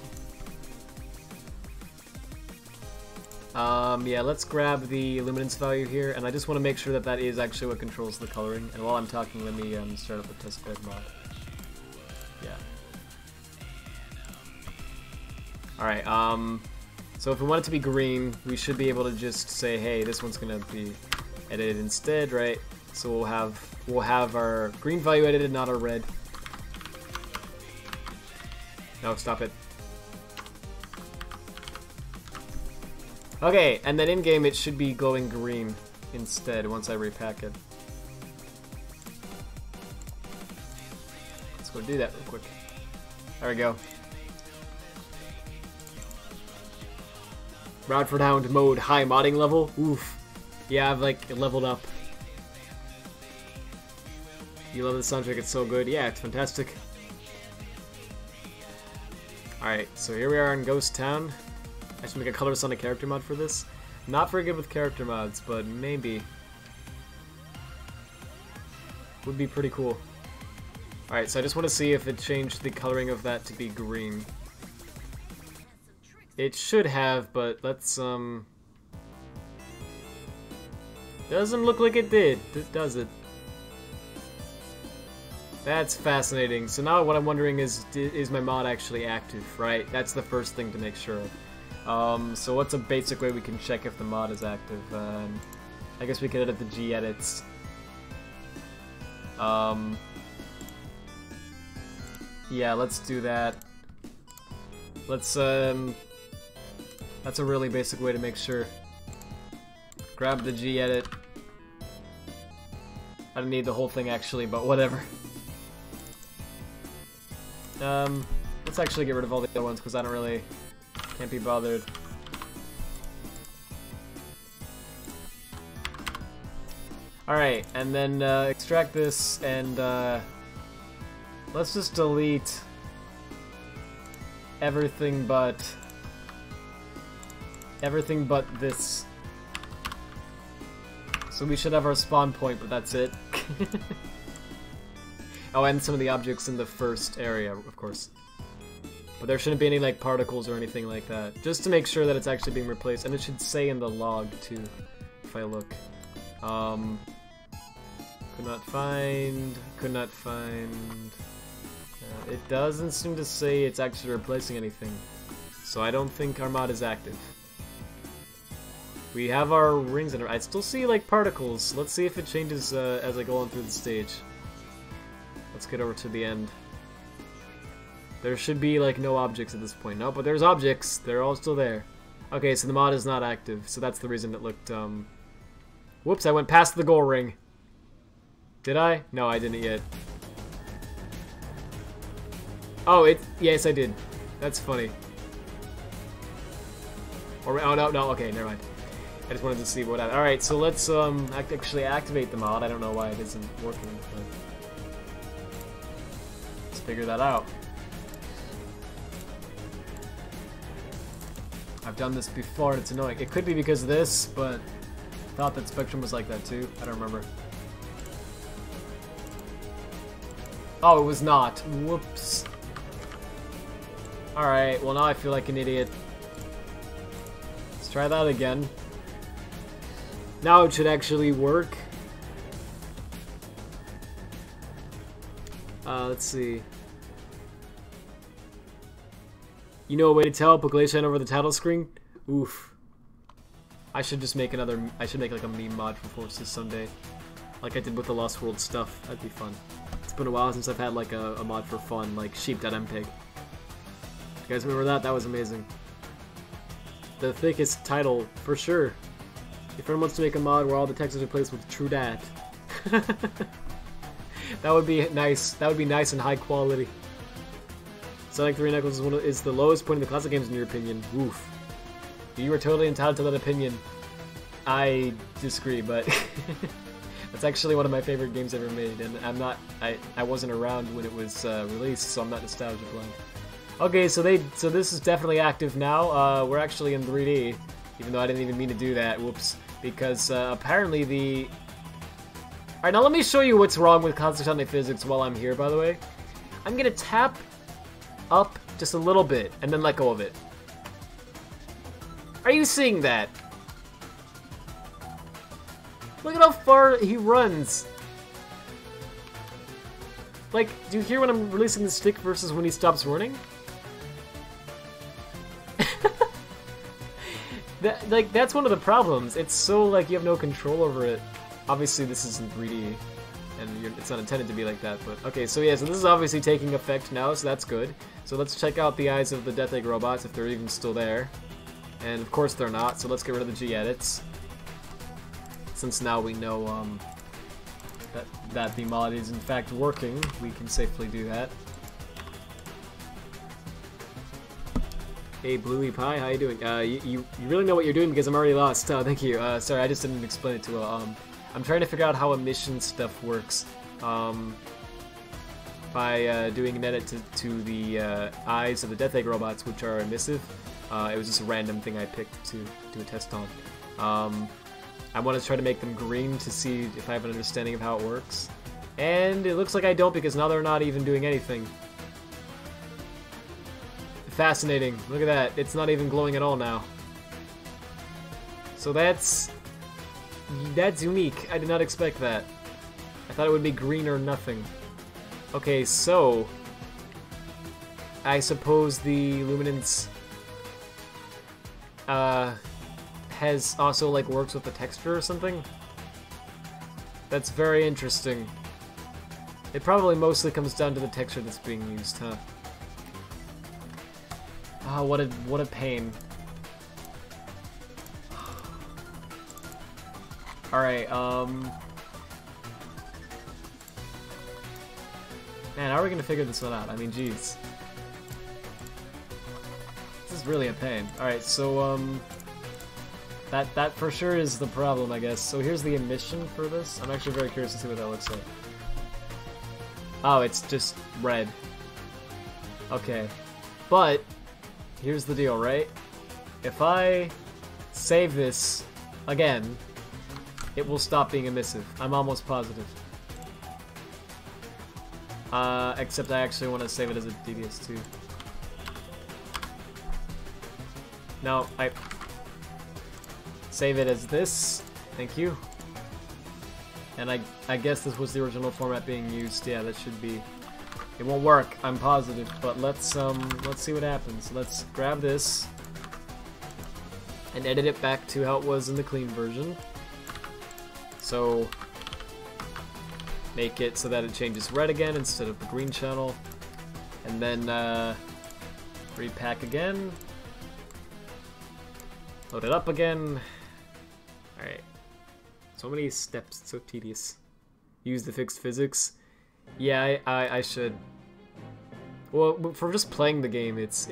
Yeah, let's grab the luminance value here, and I just want to make sure that that is actually what controls the coloring. And while I'm talking, let me start up the testbed mod. Yeah. Alright, so if we want it to be green, we should be able to just say, hey, this one's gonna be edited instead, right? So we'll have our green value edited, not our red. No, stop it. Okay, and then in-game it should be glowing green instead once I repack it. Let's go do that real quick. There we go. Radfordhound mode, high modding level. Oof. Yeah, I've like leveled up. You love the soundtrack, it's so good. Yeah, it's fantastic. Alright, so here we are in Ghost Town. I should make a color Sonic character mod for this. Not very good with character mods, but maybe. Would be pretty cool. Alright, so I just want to see if it changed the coloring of that to be green. It should have, but let's, doesn't look like it did, does it? That's fascinating. So now what I'm wondering is my mod actually active, right? That's the first thing to make sure of. So what's a basic way we can check if the mod is active? I guess we could edit the G edits. Yeah, let's do that. Let's, that's a really basic way to make sure. Grab the G edit. I don't need the whole thing actually, but whatever. Let's actually get rid of all the other ones because I don't really... can't be bothered. Alright, and then extract this and let's just delete everything but this. So we should have our spawn point, but that's it. Oh, and some of the objects in the first area, of course. But there shouldn't be any like particles or anything like that. Just to make sure that it's actually being replaced. And it should say in the log too, if I look. Could not find It doesn't seem to say it's actually replacing anything. So I don't think our mod is active. We have our rings in it. I still see like particles. Let's see if it changes as I go on through the stage. Let's get over to the end. There should be like no objects at this point. No, but there's objects. They're all still there. Okay, so the mod is not active. So that's the reason it looked, Whoops, I went past the goal ring. Did I? No, I didn't yet. Oh, yes, I did. That's funny. Or, oh, no, okay, never mind. I just wanted to see what happened. Alright, so let's, actually activate the mod. I don't know why it isn't working, but let's figure that out. I've done this before and it's annoying. It could be because of this, but I thought that Spectrum was like that too. I don't remember. Oh, it was not. Whoops. Alright, well now I feel like an idiot. Let's try that again. Now it should actually work. Let's see. You know a way to tell? Put glaze shine over the title screen? Oof. I should just make another... I should make like a meme mod for Forces someday. Like I did with the Lost World stuff. That'd be fun. It's been a while since I've had like a mod for fun, like sheep.mpeg. You guys remember that? That was amazing. The thickest title, for sure. If anyone wants to make a mod where all the text is replaced with true dat. That would be nice. That would be nice and high quality. Sonic 3 Knuckles is the lowest point in the classic games in your opinion. Oof. You are totally entitled to that opinion. I disagree, but that's actually one of my favorite games ever made, and I wasn't around when it was released, so I'm not nostalgia blind. Okay, so this is definitely active now. We're actually in 3D, even though I didn't even mean to do that. Whoops. Because apparently the... Alright, now let me show you what's wrong with constant physics while I'm here, by the way. I'm gonna tap up just a little bit, and then let go of it. Are you seeing that? Look at how far he runs. Like, do you hear when I'm releasing the stick versus when he stops running? That's one of the problems. It's so, like, you have no control over it. Obviously, this isn't 3D, and it's not intended to be like that, but... Okay, so yeah, so this is obviously taking effect now, so that's good. So let's check out the eyes of the Death Egg robots, if they're even still there. And of course they're not, so let's get rid of the G-edits. Since now we know, that the mod is in fact working, we can safely do that. Hey, Bluey Pie, how you doing? You really know what you're doing because I'm already lost. Oh, thank you. Sorry, I just didn't explain it too well. I'm trying to figure out how emission stuff works. By doing an edit to the eyes of the Death Egg robots, which are emissive. It was just a random thing I picked to do a test on. I want to try to make them green to see if I have an understanding of how it works. And it looks like I don't because now they're not even doing anything. Fascinating. Look at that. It's not even glowing at all now. So that's unique. I did not expect that. I thought it would be green or nothing. Okay, so I suppose the luminance has also like works with the texture or something. That's very interesting. It probably mostly comes down to the texture that's being used, huh? Ah, what a pain. Alright, man, how are we gonna figure this one out? I mean, jeez. This is really a pain. Alright, so, that for sure is the problem, I guess. So here's the emission for this. I'm actually very curious to see what that looks like. Oh, it's just red. Okay. But, here's the deal, right? If I save this again, it will stop being emissive. I'm almost positive. Except I actually want to save it as a DDS2. No, I... Save it as this. Thank you. And I guess this was the original format being used. Yeah, that should be It won't work, I'm positive, but let's see what happens. Let's grab this and edit it back to how it was in the clean version. So make it so that it changes red again instead of the green channel, and then repack again, load it up again. Alright, so many steps, so tedious. Use the fixed physics. Yeah, I should. Well, for just playing the game, it's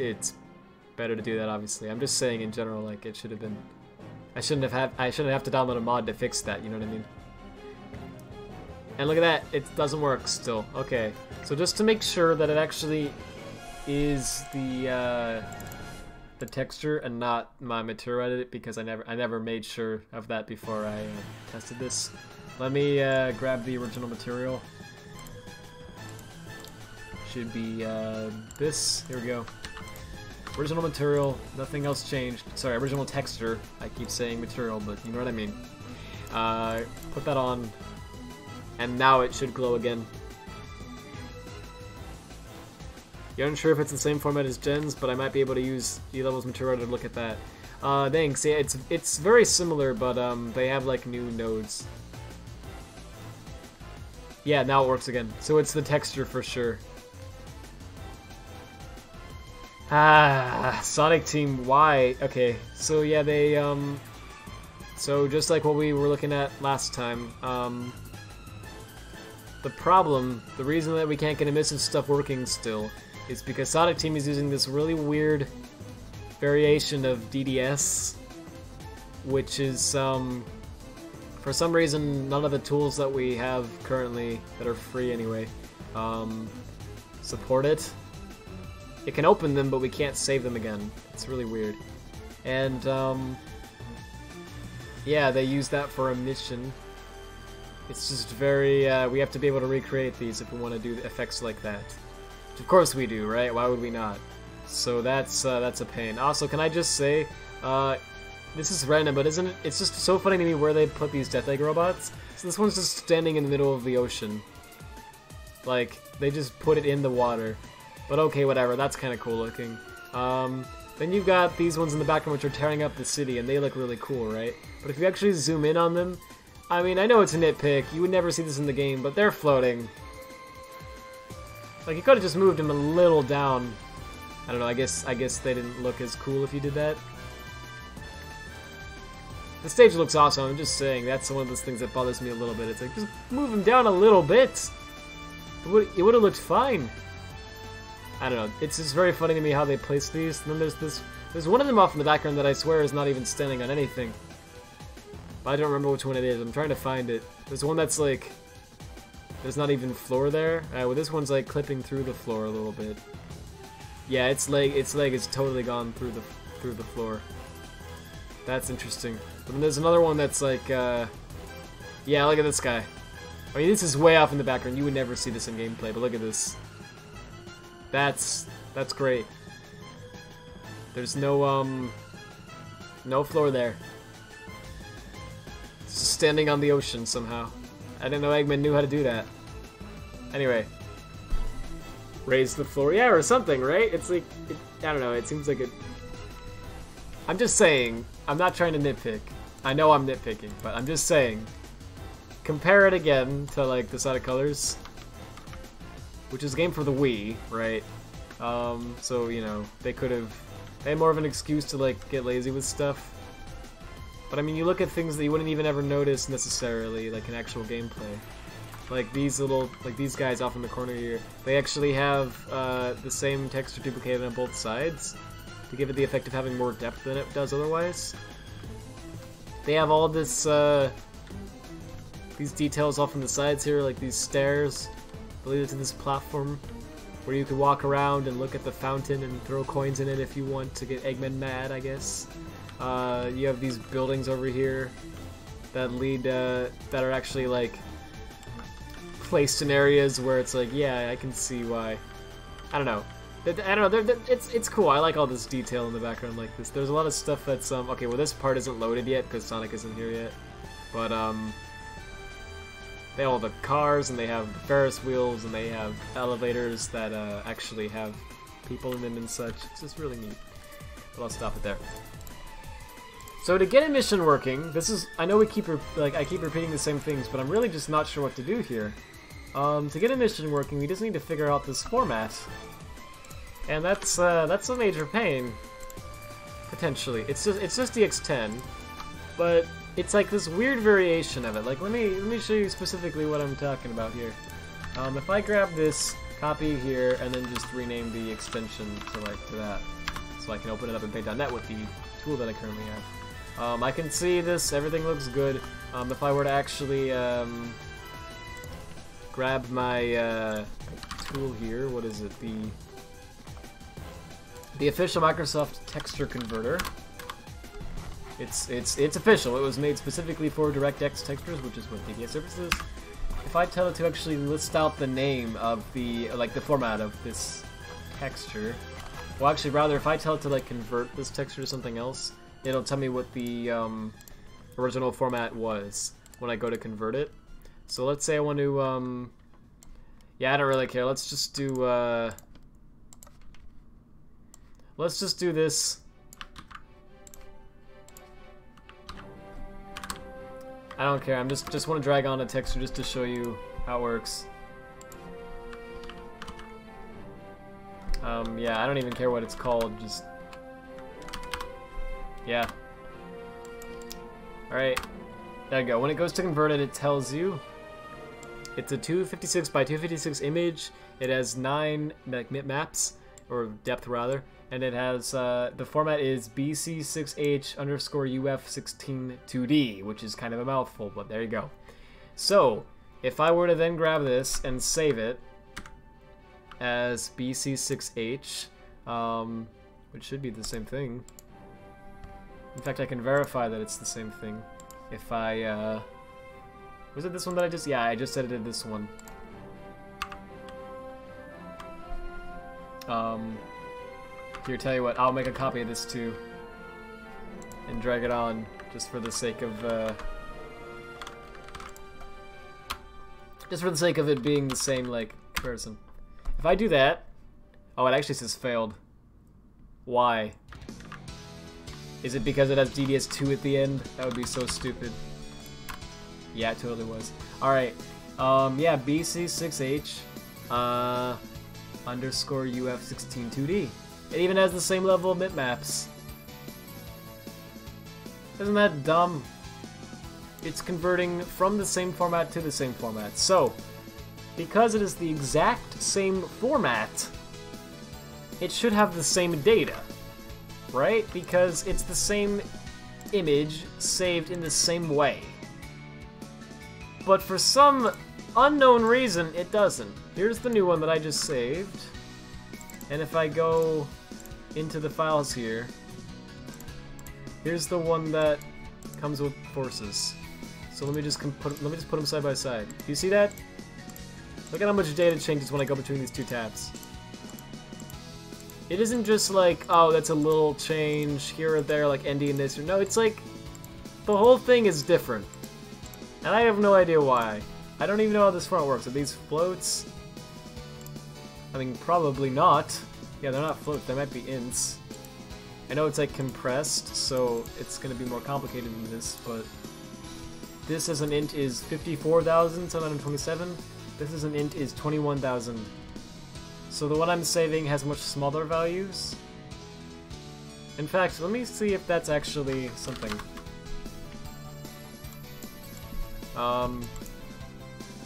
better to do that, obviously. I'm just saying in general, like, it should have been. I shouldn't have to download a mod to fix that, you know what I mean? And look at that, it doesn't work still. Okay, so just to make sure that it actually is the texture and not my material edit, because I never made sure of that before I tested this. Let me grab the original material. Should be this. Here we go. Original material, nothing else changed. Sorry, original texture. I keep saying material, but you know what I mean. Put that on, and now it should glow again. You're unsure if it's the same format as Gen's, but I might be able to use E-Level's material to look at that. Thanks. Yeah, it's very similar, but they have like new nodes. Yeah, now it works again. So it's the texture for sure. Ah, Sonic Team Y. Okay, so yeah, they so just like what we were looking at last time, the reason that we can't get emissive stuff working still is because Sonic Team is using this really weird variation of DDS, which is for some reason none of the tools that we have currently that are free anyway support it. It can open them, but we can't save them again. It's really weird. And, yeah, they use that for a mission. It's just very, we have to be able to recreate these if we want to do effects like that. Which of course we do, right? Why would we not? So that's a pain. Also, can I just say, this is random, but isn't it? It's just so funny to me where they put these Death Egg robots. So this one's just standing in the middle of the ocean. Like, they just put it in the water. But okay, whatever, that's kind of cool looking. Then you've got these ones in the background which are tearing up the city, and they look really cool, right? But if you actually zoom in on them, I mean, I know it's a nitpick, you would never see this in the game, but they're floating. Like, you could have just moved them a little down. I don't know, I guess they didn't look as cool if you did that. The stage looks awesome, I'm just saying, that's one of those things that bothers me a little bit. It's like, just move them down a little bit! It would have looked fine. I don't know, it's just very funny to me how they place these. And then there's one of them off in the background that I swear is not even standing on anything. But I don't remember which one it is, I'm trying to find it. There's one that's like, there's not even floor there. Well, this one's like clipping through the floor a little bit. Yeah, its leg is totally gone through the floor. That's interesting. But then there's another one that's like, yeah, look at this guy. I mean, this is way off in the background, you would never see this in gameplay, but look at this. That's great. There's no floor there. It's just standing on the ocean somehow. I didn't know Eggman knew how to do that. Anyway. Raise the floor, yeah, or something, right? It's like, I don't know, it seems like it... I'm just saying, I'm not trying to nitpick. I know I'm nitpicking, but I'm just saying. Compare it again to, like, the Sonic Colors, which is a game for the Wii, right? So, you know, they had more of an excuse to, like, get lazy with stuff. But, I mean, you look at things that you wouldn't even ever notice necessarily, like in actual gameplay. Like these these guys off in the corner here, they actually have, the same texture duplicated on both sides to give it the effect of having more depth than it does otherwise. They have all this, these details off on the sides here, like these stairs related to this platform, where you can walk around and look at the fountain and throw coins in it if you want to get Eggman mad, I guess. You have these buildings over here that lead, that are actually, like, placed in areas where it's like, yeah, I can see why. I don't know. It's cool. I like all this detail in the background like this. There's a lot of stuff that's, okay, well, this part isn't loaded yet because Sonic isn't here yet. But, They have all the cars, and they have the Ferris wheels, and they have elevators that actually have people in them and such. It's just really neat. But I'll stop it there. So to get a mission working, this is, I know I keep repeating the same things, but I'm really just not sure what to do here. To get a mission working, we just need to figure out this format. And that's a major pain. Potentially. It's just DX10, but it's like this weird variation of it. Like, let me show you specifically what I'm talking about here. If I grab this, copy here, and then just rename the extension to that, so I can open it up in Paint.net with the tool that I currently have. I can see this, everything looks good. If I were to actually grab my tool here, what is it? The official Microsoft texture converter. It's official. It was made specifically for DirectX textures, which is what ADS Surface is. If I tell it to actually list out the name of the format of this texture, well, actually, rather, if I tell it to convert this texture to something else, it'll tell me what the original format was when I go to convert it. So let's say I want to, yeah, I don't really care. Let's just do this. I don't care. I'm just want to drag on a texture just to show you how it works. Yeah, I don't even care what it's called. Just yeah. All right, there you go. When it goes to convert it, it tells you it's a 256 by 256 image. It has 9 maps, or depth rather. And it has, the format is BC6H_UF16 which is kind of a mouthful, but there you go. So, if I were to then grab this and save it as BC6H, which should be the same thing. In fact, I can verify that it's the same thing. If I, was it this one that I just, yeah, I just edited this one. Here, tell you what, I'll make a copy of this too, and drag it on, just for the sake of, it being the same, comparison. If I do that, oh, it actually says failed. Why? Is it because it has DDS2 at the end? That would be so stupid. Yeah, it totally was. Alright, yeah, BC6H, _UF16 It even has the same level of bitmaps. Isn't that dumb? It's converting from the same format to the same format. So, because it is the exact same format, it should have the same data, right? Because it's the same image saved in the same way. But for some unknown reason, it doesn't. Here's the new one that I just saved. And if I go into the files here, here's the one that comes with forces. So let me just put them side by side. Do you see that? Look at how much data changes when I go between these two tabs. It isn't just like, oh, that's a little change here or there, like ND and this. No, it's like the whole thing is different, and I have no idea why. I don't even know how this front works. Are these floats? I mean, probably not. Yeah, they're not floats. They might be ints. I know it's like compressed, so it's going to be more complicated than this, but this as an int is 54,727. This as an int is 21,000. So the one I'm saving has much smaller values. In fact, let me see if that's actually something.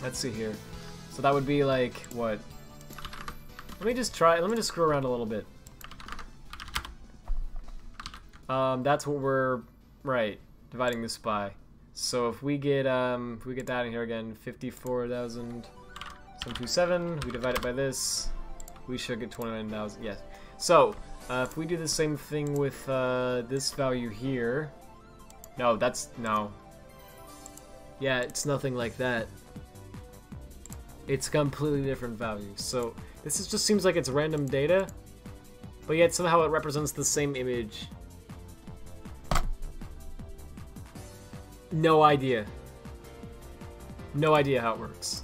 Let's see here. So that would be like, what? Let me just screw around a little bit. That's what we're, right, dividing this by. So if we get that in here again, 54,727, we divide it by this, we should get 29,000, yes. So, if we do the same thing with, this value here, no, no. Yeah, it's nothing like that. It's completely different values. So, this just seems like it's random data, but yet somehow it represents the same image. No idea. No idea how it works.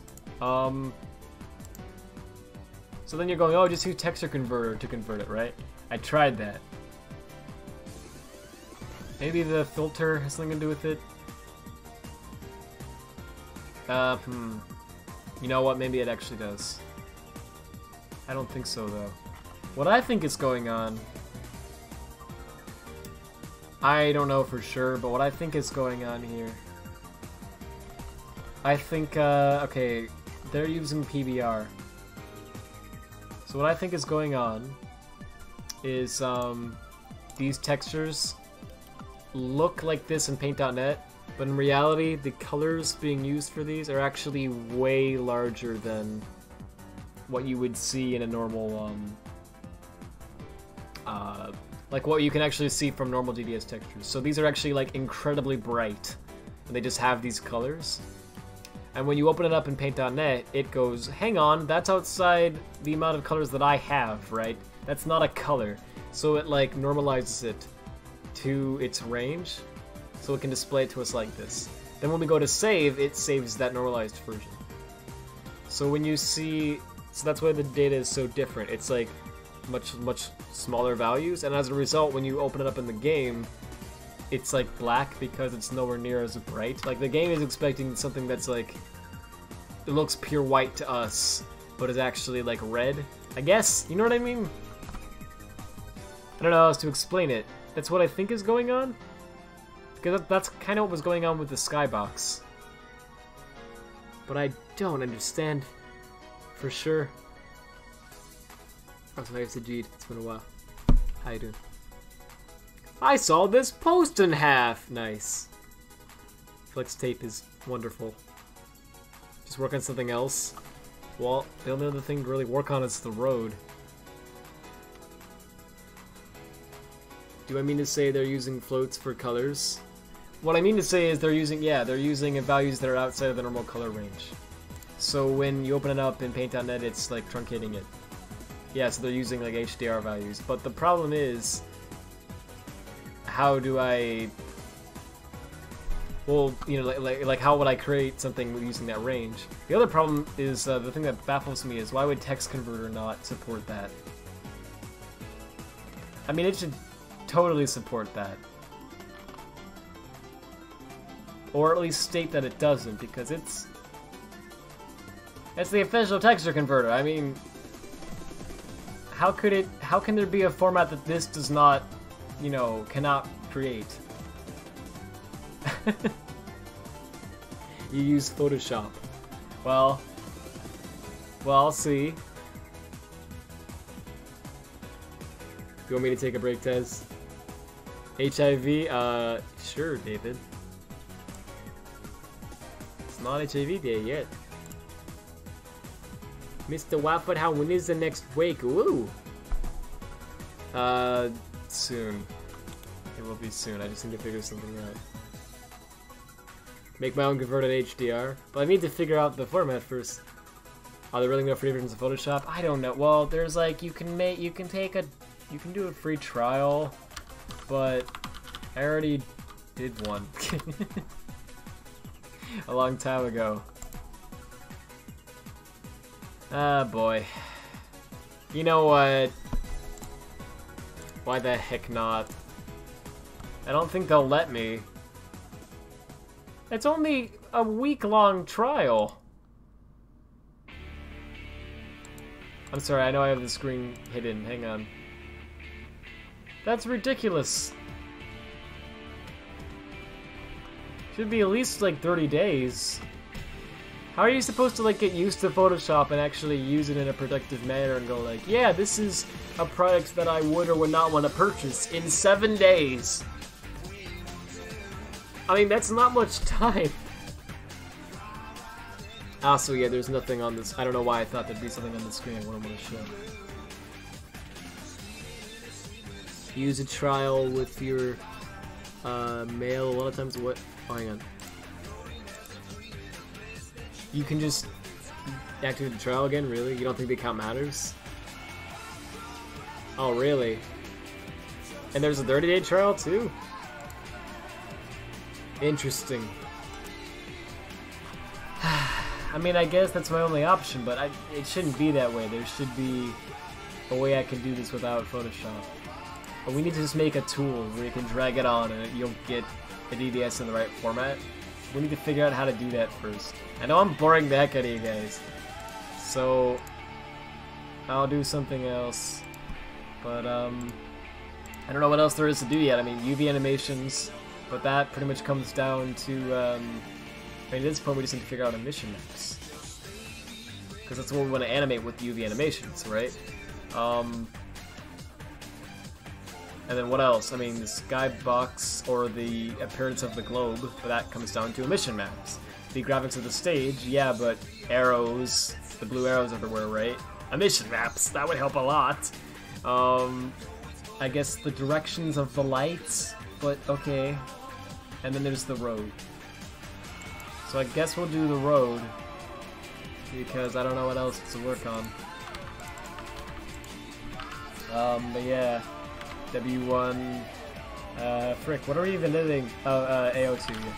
So then you're going, oh, just use texture converter to convert it, right? I tried that. Maybe the filter has something to do with it. You know what? Maybe it actually does. I don't think so, though. What I think is going on... I don't know for sure, but what I think is going on here... I think, okay, they're using PBR. So what I think is going on is, these textures look like this in Paint.net, but in reality, the colors being used for these are actually way larger than what you would see in a normal, like what you can actually see from normal GDS textures. So these are actually like incredibly bright, and they just have these colors. And when you open it up in Paint.net, it goes, hang on, that's outside the amount of colors that I have, right? That's not a color. So it like normalizes it to its range, so it can display it to us like this. Then when we go to save, it saves that normalized version. So when you see, so that's why the data is so different. It's like much smaller values, and as a result, when you open it up in the game, it's like black because it's nowhere near as bright. Like the game is expecting something that's like, it looks pure white to us, but is actually like red. I guess, you know what I mean? I don't know how else to explain it. That's what I think is going on. Because that's kind of what was going on with the skybox. But I don't understand for sure. Oh, so I said Jeed. It's been a while. How you doing? I saw this post in half! Nice. Flex tape is wonderful. Just work on something else. Well, the only other thing to really work on is the road. Do I mean to say they're using floats for colors? What I mean to say is they're using, yeah, they're using values that are outside of the normal color range. So when you open it up in Paint.net, it's like truncating it. Yeah, so they're using like HDR values. But the problem is, how do I... Well, you know, like how would I create something using that range? The other problem is, the thing that baffles me is, why would text converter not support that? I mean, it should totally support that. Or at least state that it doesn't, because it's the official texture converter. I mean, how can there be a format that this does not, you know, cannot create? You use Photoshop. Well, I'll see. You want me to take a break, Tez? HIV? Sure, David. It's not HIV day yet. Mr. Radfordhound, when is the next wake? Ooh! Soon. It will be soon. I just need to figure something out. Make my own converted HDR. But I need to figure out the format first. Are there really no free versions of Photoshop? I don't know. Well, there's like, you can do a free trial, but I already did one. A long time ago. Ah, boy. You know what? Why the heck not? I don't think they'll let me. It's only a week-long trial. I'm sorry, I know I have the screen hidden. Hang on. That's ridiculous. Should be at least like 30 days. How are you supposed to like get used to Photoshop and actually use it in a productive manner and go like, yeah, this is a product that I would or would not want to purchase in 7 days? I mean, that's not much time. Also, yeah, there's nothing on this. I don't know why I thought there'd be something on the screen I wouldn't want to show. Use a trial with your mail. A lot of times, what? Oh, hang on. You can just activate the trial again? Really? You don't think the account matters? Oh, really? And there's a 30-day trial, too? Interesting. I mean, I guess that's my only option, but it shouldn't be that way. There should be a way I can do this without Photoshop. But we need to just make a tool where you can drag it on and you'll get a DDS in the right format. We need to figure out how to do that first. I know I'm boring the heck out of you guys, so I'll do something else. But I don't know what else there is to do yet. I mean, UV animations, but that pretty much comes down to I mean, at this point we just need to figure out emission maps, because that's what we want to animate with UV animations, right? And then what else? I mean, the skybox or the appearance of the globe, but that comes down to emission maps. The graphics of the stage, yeah, but arrows, the blue arrows everywhere, right? Emission maps, that would help a lot. I guess the directions of the lights, but okay. And then there's the road. So I guess we'll do the road, because I don't know what else to work on. But yeah. W1, frick, what are we even editing? Oh, AO2, yeah.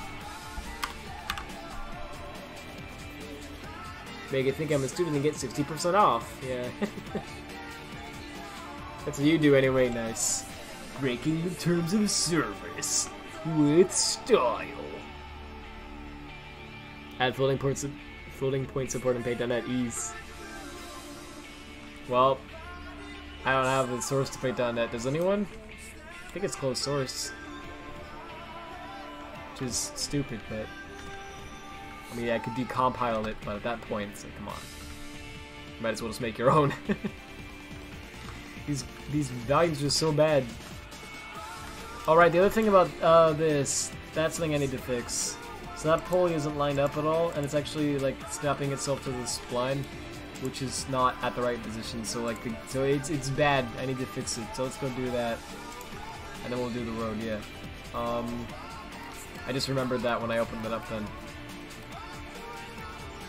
Make it think I'm a student and get 60% off, yeah. That's what you do anyway, nice. Breaking the terms of service with style. Add floating point support and pay.net ease. Well, I don't have the source to pay.net. Does anyone? I think it's closed source. Which is stupid, but I mean, I could decompile it, but at that point, it's like, come on. You might as well just make your own. These values are so bad. Alright, the other thing about this, that's something I need to fix. So that pulley isn't lined up at all, and it's actually like snapping itself to the spline, which is not at the right position. So like, so it's bad. I need to fix it. So let's go do that, and then we'll do the road. Yeah. I just remembered that when I opened it up then.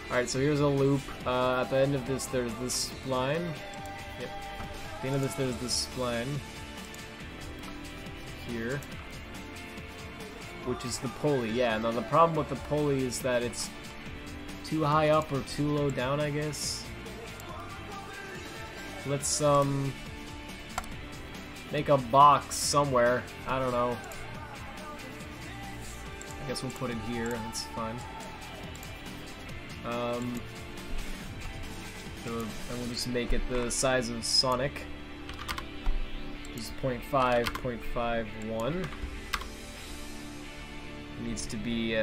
Alright, so here's a loop. At the end of this, there's this spline. Yep. At the end of this, there's this spline. Here. Which is the pulley, yeah. And then the problem with the pulley is that it's too high up or too low down, I guess. Let's, make a box somewhere. I don't know. I guess we'll put it here, that's fine. And we'll just make it the size of Sonic. Which is 0.5, 0.51. It needs to be,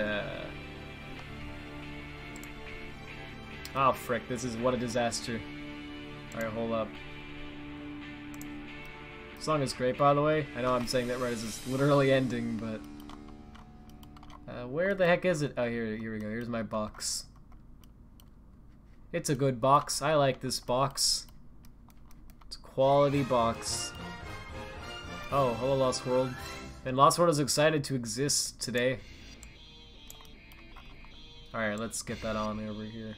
oh, frick, this is what a disaster. Alright, hold up. The song is great, by the way. I know I'm saying that right as it's literally ending, but where the heck is it? Oh, here we go. Here's my box. It's a good box. I like this box. It's a quality box. Oh, hello, Lost World. And Lost World is excited to exist today. Alright, let's get that on over here.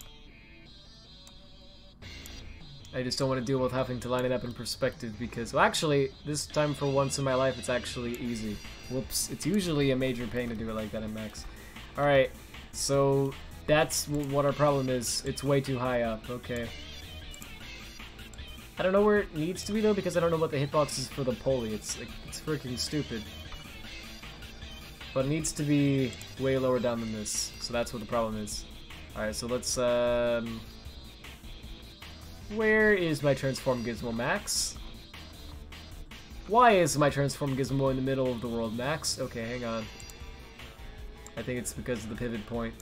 I just don't want to deal with having to line it up in perspective because, well, actually, this time for once in my life, it's actually easy. Whoops. It's usually a major pain to do it like that in Max. Alright, so that's what our problem is. It's way too high up. Okay. I don't know where it needs to be, though, because I don't know what the hitbox is for the pulley. It's freaking stupid. But it needs to be way lower down than this. So that's what the problem is. Alright, so let's, where is my transform gizmo, Max? Why is my transform gizmo in the middle of the world, Max? Okay, hang on. I think it's because of the pivot point.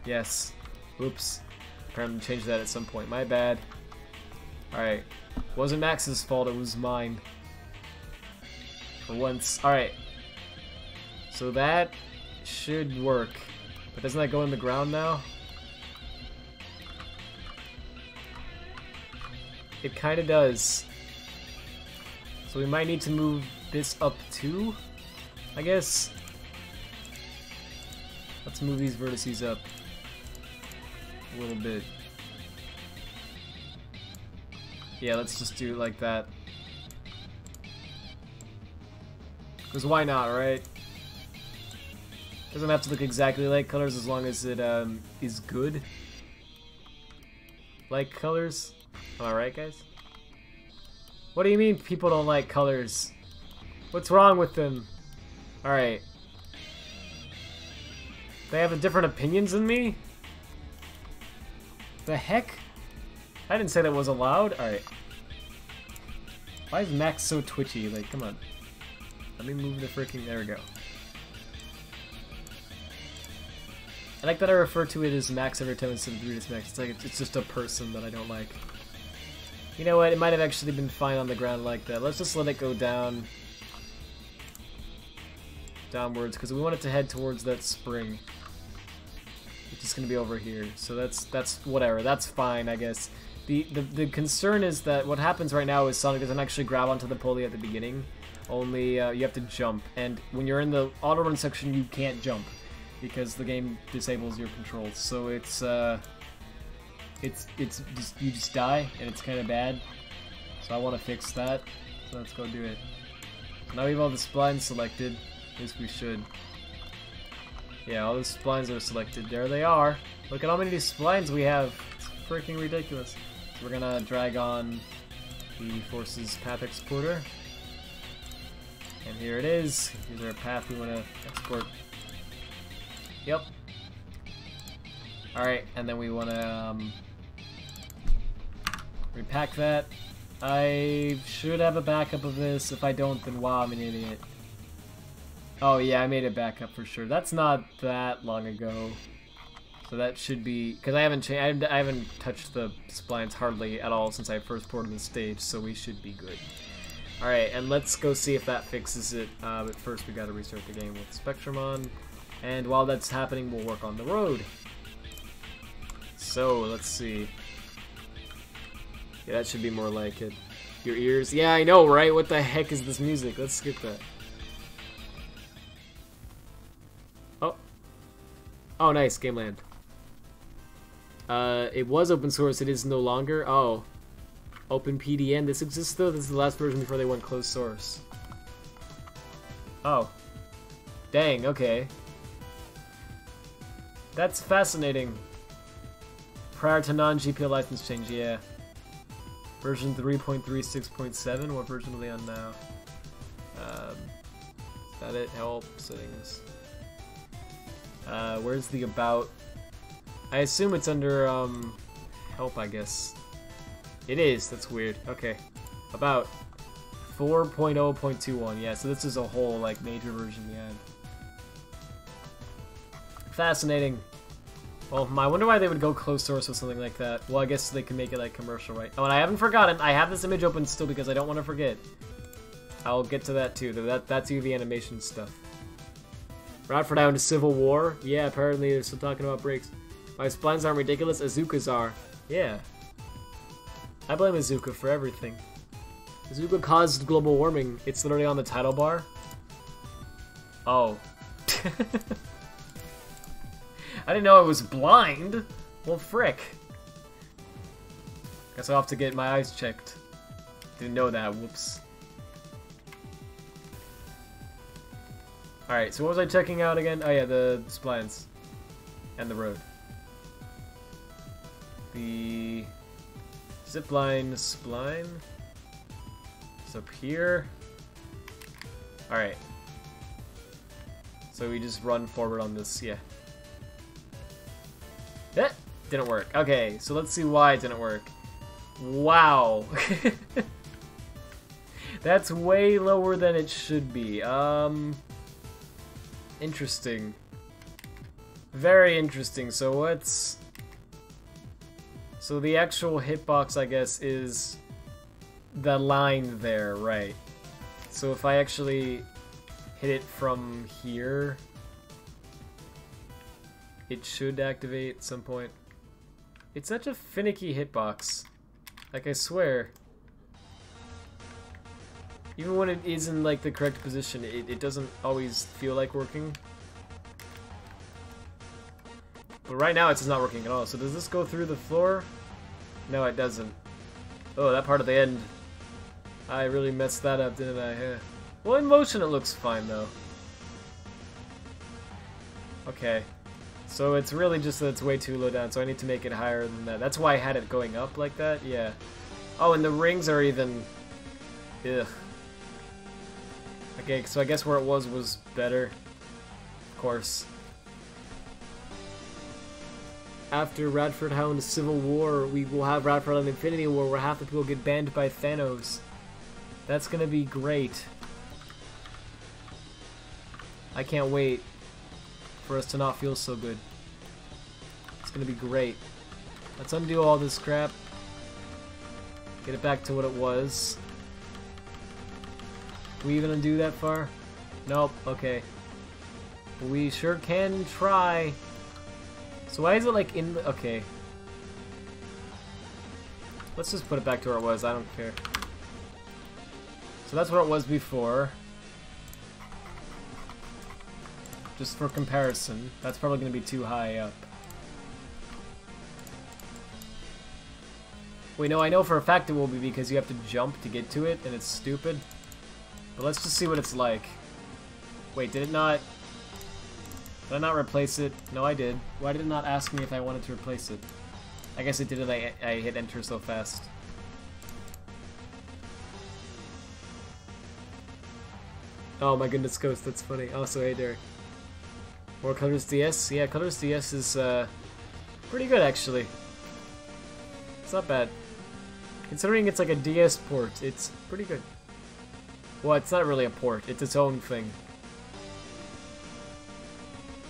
Yes. Oops. Apparently changed that at some point. My bad. Alright. Wasn't Max's fault, it was mine. For once. Alright. So that should work. But doesn't that go in the ground now? It kinda does. So we might need to move this up too, I guess. Let's move these vertices up a little bit. Yeah, let's just do it like that. Because why not, right? Doesn't have to look exactly like colors as long as it is good. like colors. Am I right, guys? What do you mean people don't like colors? What's wrong with them? Alright. They have different opinions than me? The heck? I didn't say that was allowed. Alright. Why is Max so twitchy? Like, come on. Let me move the freaking... There we go. I like that I refer to it as Max every time instead of Brutus Max. It's like it's just a person that I don't like. You know what? It might have actually been fine on the ground like that. Let's just let it go down. Downwards, because we want it to head towards that spring. Which is going to be over here. So that's whatever. That's fine, I guess. The concern is that what happens right now is Sonic doesn't actually grab onto the pulley at the beginning. Only you have to jump. And when you're in the auto run section, you can't jump. Because the game disables your controls. So it's just, you just die, and it's kind of bad. So I want to fix that. So let's go do it. Now we have all the splines selected. At least we should. Yeah, all the splines are selected. There they are. Look at how many splines we have. It's freaking ridiculous. So we're gonna drag on the Forces Path Exporter. And here it is. Here's our path we want to export. Yep. Alright, and then we want to repack that. I should have a backup of this. If I don't, then wow, I'm an idiot. Oh yeah, I made a backup for sure. That's not that long ago. So that should be... Because I haven't changed... I haven't touched the splines hardly at all since I first ported the stage, so we should be good. Alright, and let's go see if that fixes it. But first we gotta restart the game with Spectrum on. And while that's happening, we'll work on the road. So, let's see. Yeah, that should be more like it. Your ears. Yeah, I know, right? What the heck is this music? Let's skip that. Oh. Oh, nice. Game land. It was open source. It is no longer. Oh. OpenPDN. This exists, though? This is the last version before they went closed source. Oh. Dang, okay. That's fascinating. Prior to non-GPL license change, yeah. Version 3.36.7, what version are they on now? Is that it? Help, settings. Where's the about? I assume it's under, help, I guess. It is, that's weird. Okay. About 4.0.21, yeah, so this is a whole, like, major version, yeah. Fascinating. Well, I wonder why they would go closed source with something like that. Well, I guess they can make it like commercial, right? Oh, and I haven't forgotten. I have this image open still because I don't want to forget. I'll get to that too. That's UV animation stuff. Radfordhound to Civil War. Yeah, apparently they're still talking about breaks. My splines aren't ridiculous. Azuka's are. Yeah. I blame Azuka for everything. Azuka caused global warming. It's literally on the title bar. Oh. I didn't know I was blind. Well, frick. Guess I'll have to get my eyes checked. Didn't know that. Whoops. Alright, so what was I checking out again? Oh yeah, the splines. And the road. The zipline spline is up here. Alright. So we just run forward on this, yeah. That didn't work. Okay, so let's see why it didn't work. Wow. That's way lower than it should be. Interesting. Very interesting. So what's... So the actual hitbox, I guess, is the line there, right? So if I actually hit it from here... It should activate at some point. It's such a finicky hitbox. Like, I swear. Even when it is in, like, the correct position, it doesn't always feel like working. But right now, it's not working at all. So does this go through the floor? No, it doesn't. Oh, that part at the end. I really messed that up, didn't I? Yeah. Well, in motion, it looks fine, though. Okay. So it's really just that it's way too low down, so I need to make it higher than that. That's why I had it going up like that, yeah. Oh, and the rings are even... Ugh. Okay, so I guess where it was better. Of course. After Radfordhound Civil War, we will have Radfordhound Infinity War, where half the people get banned by Thanos. That's gonna be great. I can't wait for us to not feel so good. It's gonna be great. Let's undo all this crap. Get it back to what it was. We even undo that far? Nope, okay. We sure can try. So why is it like in the... Okay. Let's just put it back to where it was, I don't care. So that's where it was before. Just for comparison. That's probably going to be too high up. Wait, no, I know for a fact it will be because you have to jump to get to it, and it's stupid. But let's just see what it's like. Wait, did it not... Did I not replace it? No, I did. Why did it not ask me if I wanted to replace it? I guess it did it, I hit enter so fast. Oh my goodness, Ghost, that's funny. Also, hey Derek. More Colors DS? Yeah, Colors DS is pretty good actually. It's not bad. Considering it's like a DS port, it's pretty good. Well, it's not really a port, it's its own thing.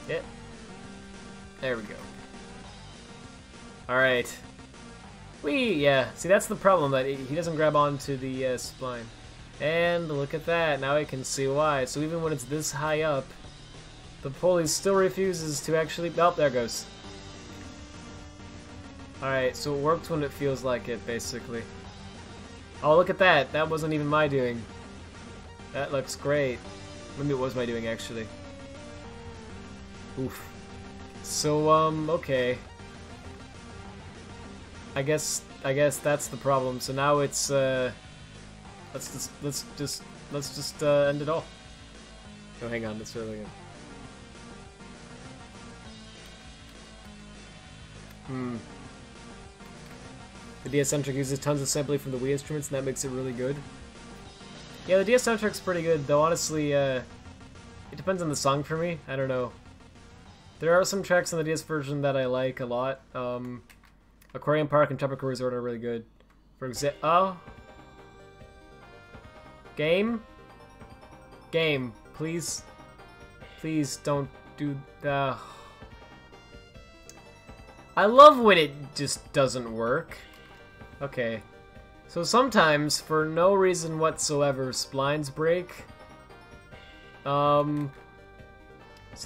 Yeah. There we go. Alright. Whee! Yeah, see that's the problem, that he doesn't grab onto the spline. And look at that, now I can see why. So even when it's this high up, the pulley still refuses to actually... Oh, there it goes. Alright, so it works when it feels like it, basically. Oh, look at that! That wasn't even my doing. That looks great. Maybe it was my doing, actually. Oof. So, okay. I guess that's the problem. So now it's, let's just end it all. Oh, hang on, that's really good. The DS soundtrack uses tons of sampling from the Wii instruments, and that makes it really good. Yeah, the DS soundtrack's pretty good, though honestly, it depends on the song for me. I don't know. There are some tracks on the DS version that I like a lot. Aquarium Park and Tropical Resort are really good. For example, oh. Game, please don't do that. I love when it just doesn't work. Okay. So sometimes, for no reason whatsoever, splines break. So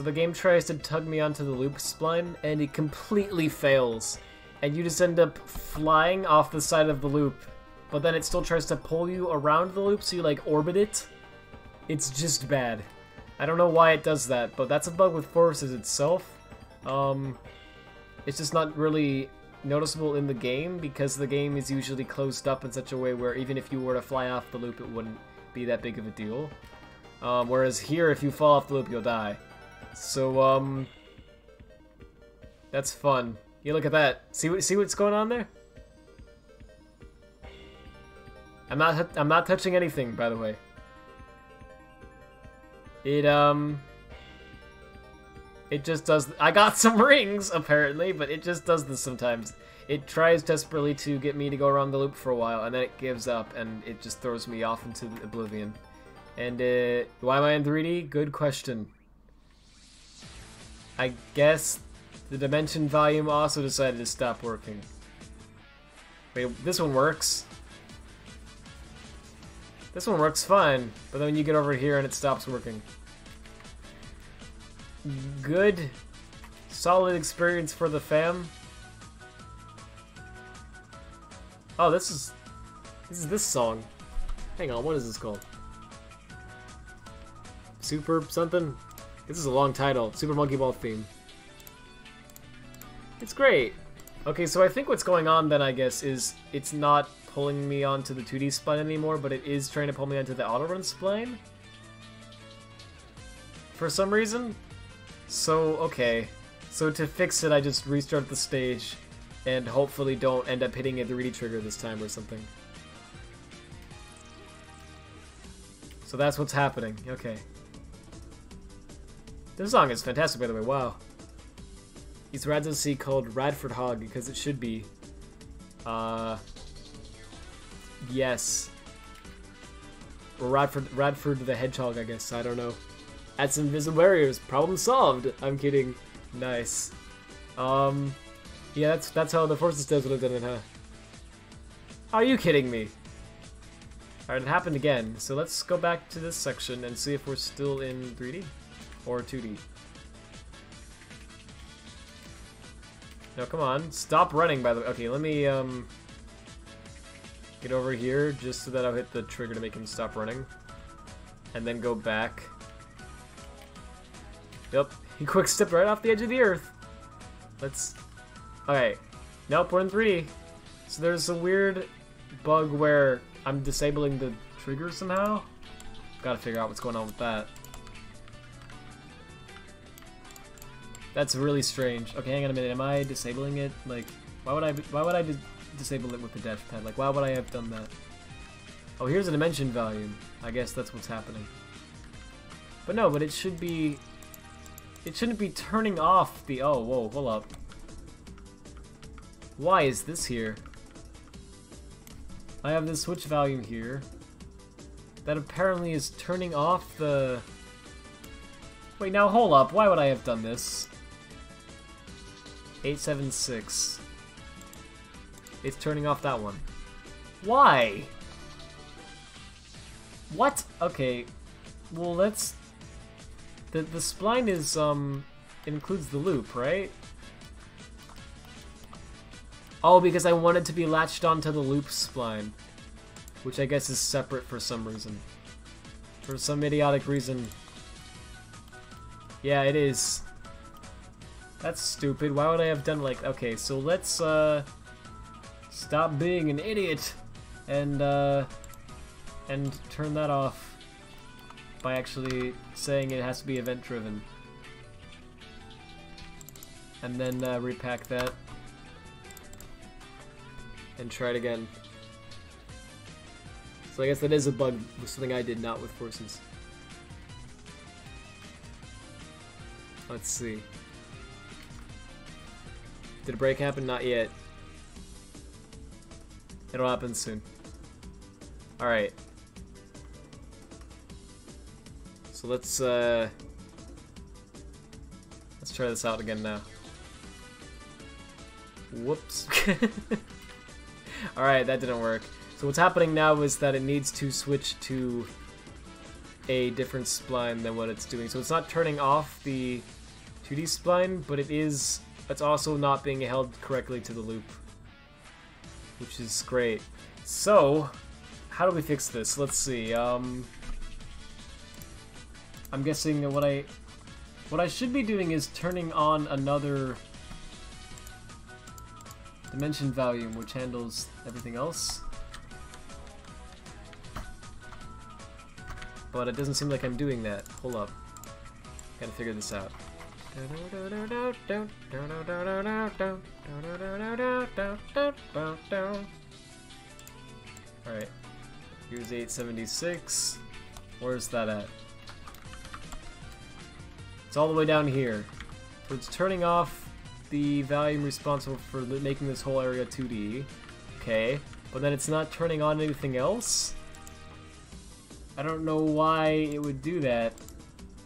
the game tries to tug me onto the loop spline, and it completely fails. And you just end up flying off the side of the loop. But then it still tries to pull you around the loop, so you like orbit it. It's just bad. I don't know why it does that, but that's a bug with Forces itself. It's just not really noticeable in the game, because the game is usually closed up in such a way where even if you were to fly off the loop, it wouldn't be that big of a deal. Whereas here, if you fall off the loop, you'll die. So, that's fun. You look at that. See what's going on there? I'm not touching anything, by the way. It just does... I got some rings, apparently, but it just does this sometimes. It tries desperately to get me to go around the loop for a while, and then it gives up, and it just throws me off into oblivion. And, why am I in 3D? Good question. I guess the dimension volume also decided to stop working. Wait, this one works. This one works fine, but then when you get over here and it stops working. Good, solid experience for the fam. Oh, this is this song. Hang on, what is this called? Super something? This is a long title. Super Monkey Ball theme. It's great. Okay, so I think what's going on then, I guess, is it's not pulling me onto the 2D spline anymore, but it is trying to pull me onto the auto run spline. For some reason. So, okay. So to fix it, I just restart the stage and hopefully don't end up hitting a 3D trigger this time or something. So that's what's happening. Okay. This song is fantastic, by the way. Wow. These rads at sea called Radfordhound because it should be. Yes. Or Radford the Hedgehog, I guess. I don't know. Add some invisible barriers. Problem solved. I'm kidding. Nice. Yeah, that's how the Forces does what it did, huh? Are you kidding me? Alright, it happened again. So let's go back to this section and see if we're still in 3D or 2D. No, come on. Stop running, by the way. Okay, let me get over here just so that I'll hit the trigger to make him stop running. And then go back. Yep, he quick stepped right off the edge of the earth. Let's... Okay. Nope, we're in 3D. So there's a weird bug where I'm disabling the trigger somehow. Gotta figure out what's going on with that. That's really strange. Okay, hang on a minute. Am I disabling it? Like, why would I disable it with the dash pad? Like, why would I have done that? Oh, here's a dimension value. I guess that's what's happening. But no, but it should be... It shouldn't be turning off the... Oh, whoa, hold up. Why is this here? I have this switch value here. That apparently is turning off the... Wait, now hold up. Why would I have done this? 876. It's turning off that one. Why? What? Okay. Well, let's... The spline is, it includes the loop, right? Oh, because I want it to be latched onto the loop spline. Which I guess is separate for some reason. For some idiotic reason. Yeah, it is. That's stupid. Why would I have done like... Okay, so let's, stop being an idiot. And turn that off. By actually saying it has to be event-driven. And then repack that. And try it again. So I guess that is a bug with something I did not with Forces. Let's see. Did a break happen? Not yet. It'll happen soon. Alright. So let's try this out again now. Whoops. Alright, that didn't work. So what's happening now is that it needs to switch to a different spline than what it's doing. So it's not turning off the 2D spline, but it's also not being held correctly to the loop. Which is great. So, how do we fix this? Let's see. I'm guessing that what I should be doing is turning on another dimension value, which handles everything else. But it doesn't seem like I'm doing that. Hold up. Gotta figure this out. Alright. Here's 876. Where's that at? It's all the way down here. So it's turning off the value responsible for making this whole area 2D. Okay. But then it's not turning on anything else? I don't know why it would do that.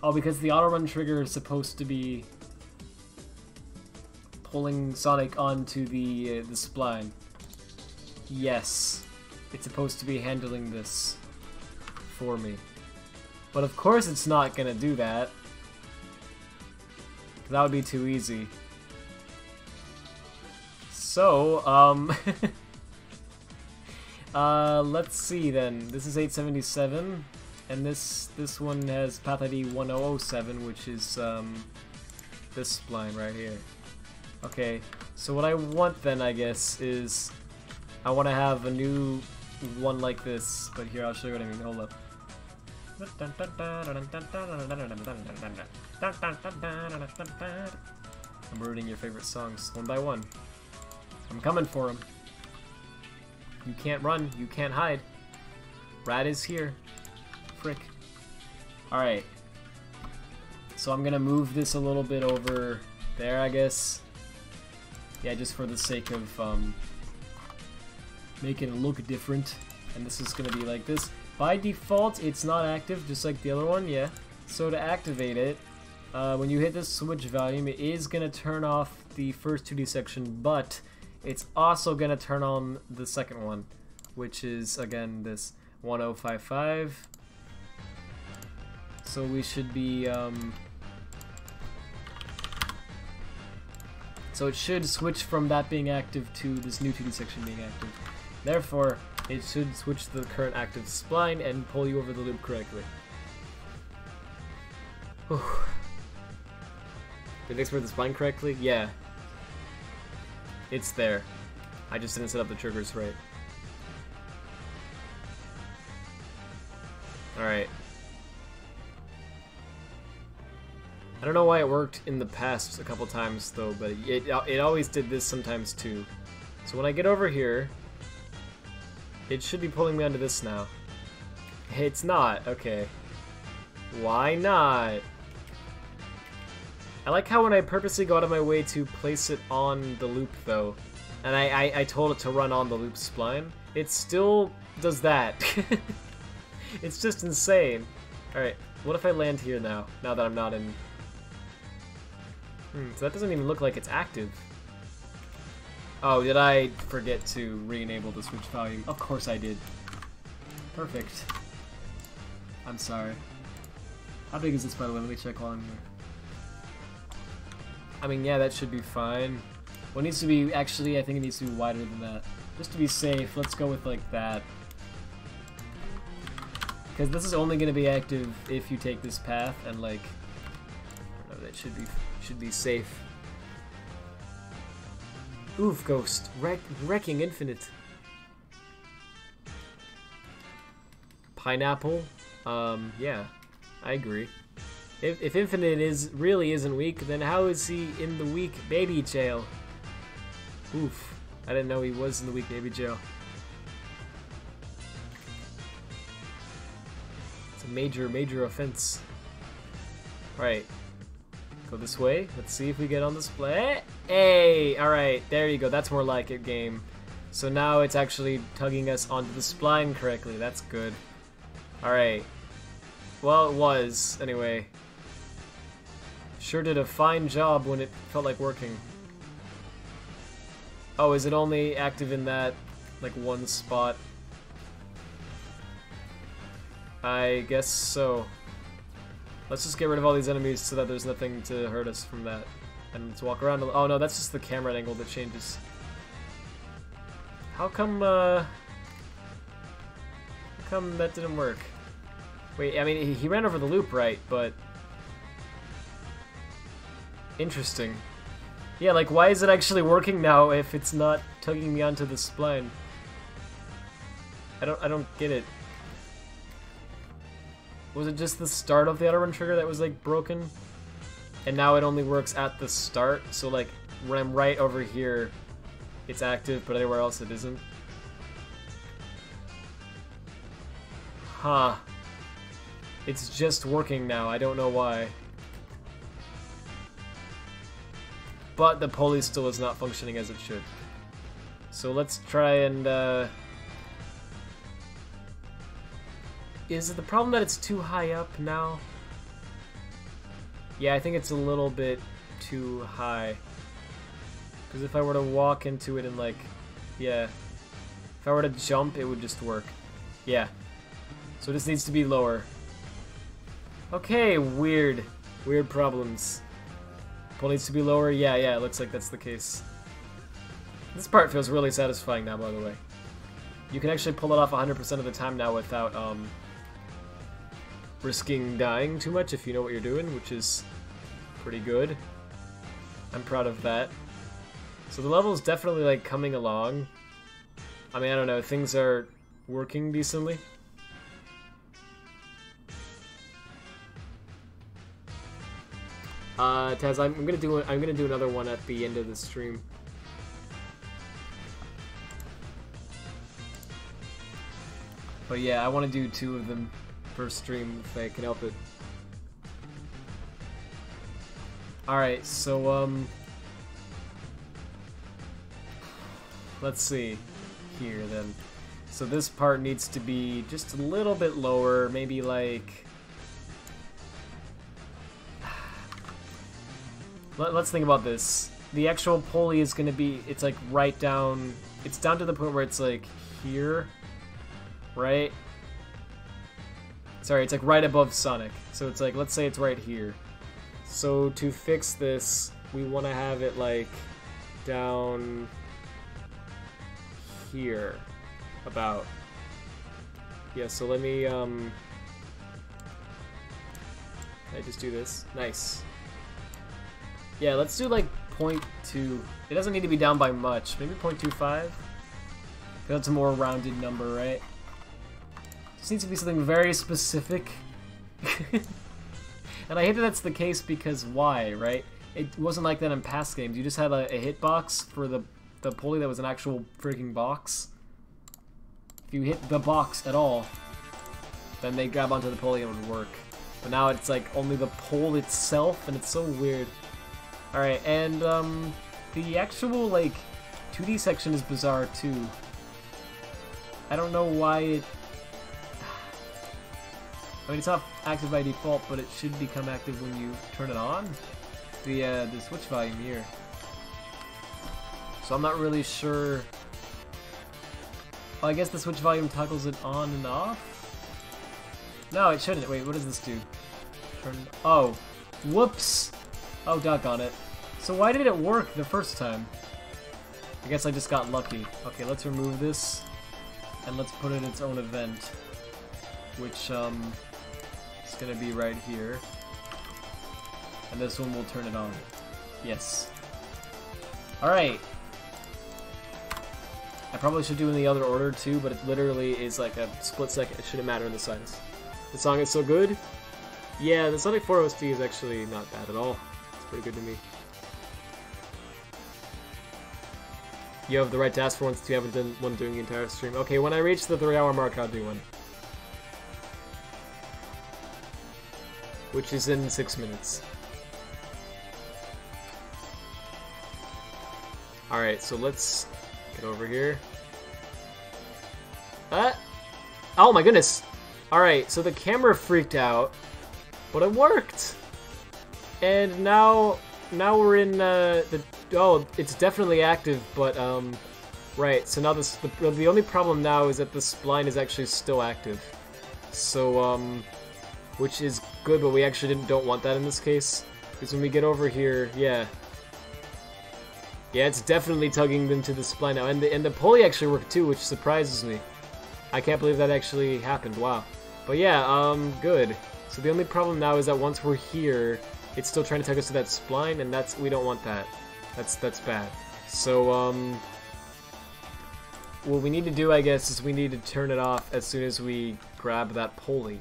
Oh, because the auto run trigger is supposed to be pulling Sonic onto the spline. Yes. It's supposed to be handling this for me. But of course it's not gonna do that. That would be too easy. So, let's see then. This is 877, and this one has path ID 1007, which is this spline right here. Okay, so what I want then, I guess, is I want to have a new one like this. But here, I'll show you what I mean. Hold up. I'm ruining your favorite songs one by one. I'm coming for him. You can't run. You can't hide. Rat is here. Frick. Alright. So I'm gonna move this a little bit over there, I guess. Yeah, just for the sake of making it look different. And this is gonna be like this. By default, it's not active, just like the other one, yeah. So to activate it, when you hit the switch volume, it is gonna turn off the first 2D section, but it's also gonna turn on the second one, which is, again, this 1055. So we should be, so it should switch from that being active to this new 2D section being active. Therefore, it should switch to the current active spline and pull you over the loop correctly. Whew. Did it export the spline correctly? Yeah. It's there. I just didn't set up the triggers right. Alright. I don't know why it worked in the past a couple times though, but it always did this sometimes too. So when I get over here, it should be pulling me onto this now. It's not. Okay. Why not? I like how when I purposely go out of my way to place it on the loop though, and I told it to run on the loop spline, it still does that. It's just insane. Alright, what if I land here now that I'm not in... so that doesn't even look like it's active. Oh, did I forget to re-enable the switch volume? Of course I did. Perfect. I'm sorry. How big is this, by the way? Let me check while I'm here. I mean, yeah, that should be fine. What needs to be, actually, I think it needs to be wider than that. Just to be safe, let's go with, like, that. Because this is only going to be active if you take this path, and, like, I don't know, that should be safe. Oof, Ghost. Wrecking Infinite. Pineapple? Yeah. I agree. If Infinite really isn't weak, then how is he in the weak baby jail? Oof. I didn't know he was in the weak baby jail. It's a major offense. Right. Go this way. Let's see if we get on this play. Hey! Alright, there you go. That's more like it, game. So now it's actually tugging us onto the spline correctly. That's good. Alright. Well, it was, anyway. Sure did a fine job when it felt like working. Oh, is it only active in that, like, one spot? I guess so. Let's just get rid of all these enemies so that there's nothing to hurt us from that. And let's walk around. Oh no, that's just the camera angle that changes. How come that didn't work? Wait, I mean, he ran over the loop, right? But... interesting. Yeah, like, why is it actually working now if it's not tugging me onto the spline? I don't get it. Was it just the start of the auto run trigger that was, like, broken? And now it only works at the start, so, like, when I'm right over here, it's active, but anywhere else it isn't? Huh. It's just working now, I don't know why. But the pulley still is not functioning as it should. So let's try and, Is it the problem that it's too high up now? Yeah, I think it's a little bit too high. Because if I were to walk into it and, like, yeah. If I were to jump, it would just work. Yeah. So this needs to be lower. Okay, weird. Weird problems. Pull needs to be lower? Yeah, it looks like that's the case. This part feels really satisfying now, by the way. You can actually pull it off 100% of the time now without, risking dying too much if you know what you're doing, which is pretty good. I'm proud of that. So the level's definitely, like, coming along. I mean, I don't know, things are working decently. Taz, I'm gonna do another one at the end of the stream. But yeah, I want to do 2 of them per stream if I can help it. Alright, so, let's see here then. So this part needs to be just a little bit lower, maybe like... Let's think about this. The actual pulley is gonna be, it's like right down, it's down to the point where it's like here. Right? Sorry, it's like right above Sonic. So it's like, let's say it's right here. So to fix this, we want to have it like down here, about. Yeah, so let me, can I just do this? Nice. Yeah, let's do like 0.2. It doesn't need to be down by much. Maybe 0.25? That's a more rounded number, right? This needs to be something very specific. And I hate that that's the case because why, right? It wasn't like that in past games. You just had a hitbox for the pulley that was an actual freaking box. If you hit the box at all, then they grab onto the pulley and it would work. But now it's like only the pole itself, and it's so weird. Alright, and the actual like 2D section is bizarre too. I don't know why it... I mean, it's not active by default, but it should become active when you turn it on. The switch volume here. So I'm not really sure. Oh, I guess the switch volume toggles it on and off? No, it shouldn't. Wait, what does this do? Turn... Oh. Whoops! Oh, doggone it. So why did it work the first time? I guess I just got lucky. Okay, let's remove this. And let's put in its own event. Which, is gonna be right here. And this one will turn it on. Yes. Alright. I probably should do in the other order too, but it literally is like a split second. It shouldn't matter in the size. The song is so good. Yeah, the Sonic 4 OST is actually not bad at all. It's pretty good to me. You have the right to ask for one since you haven't done one during the entire stream. Okay, when I reach the 3-hour mark, I'll do one. Which is in 6 minutes. Alright, so let's get over here. Oh my goodness! Alright, so the camera freaked out, but it worked! And now we're in oh, it's definitely active, but right, so now the only problem now is that the spline is actually still active. So which is good, but we actually don't want that in this case. Because when we get over here, yeah, it's definitely tugging them to the spline now. And the pulley actually worked too, which surprises me. I can't believe that actually happened, wow. But yeah, good. So the only problem now is that once we're here, it's still trying to tug us to that spline, and we don't want that. That's bad. So, what we need to do, I guess, is we need to turn it off as soon as we grab that pulley.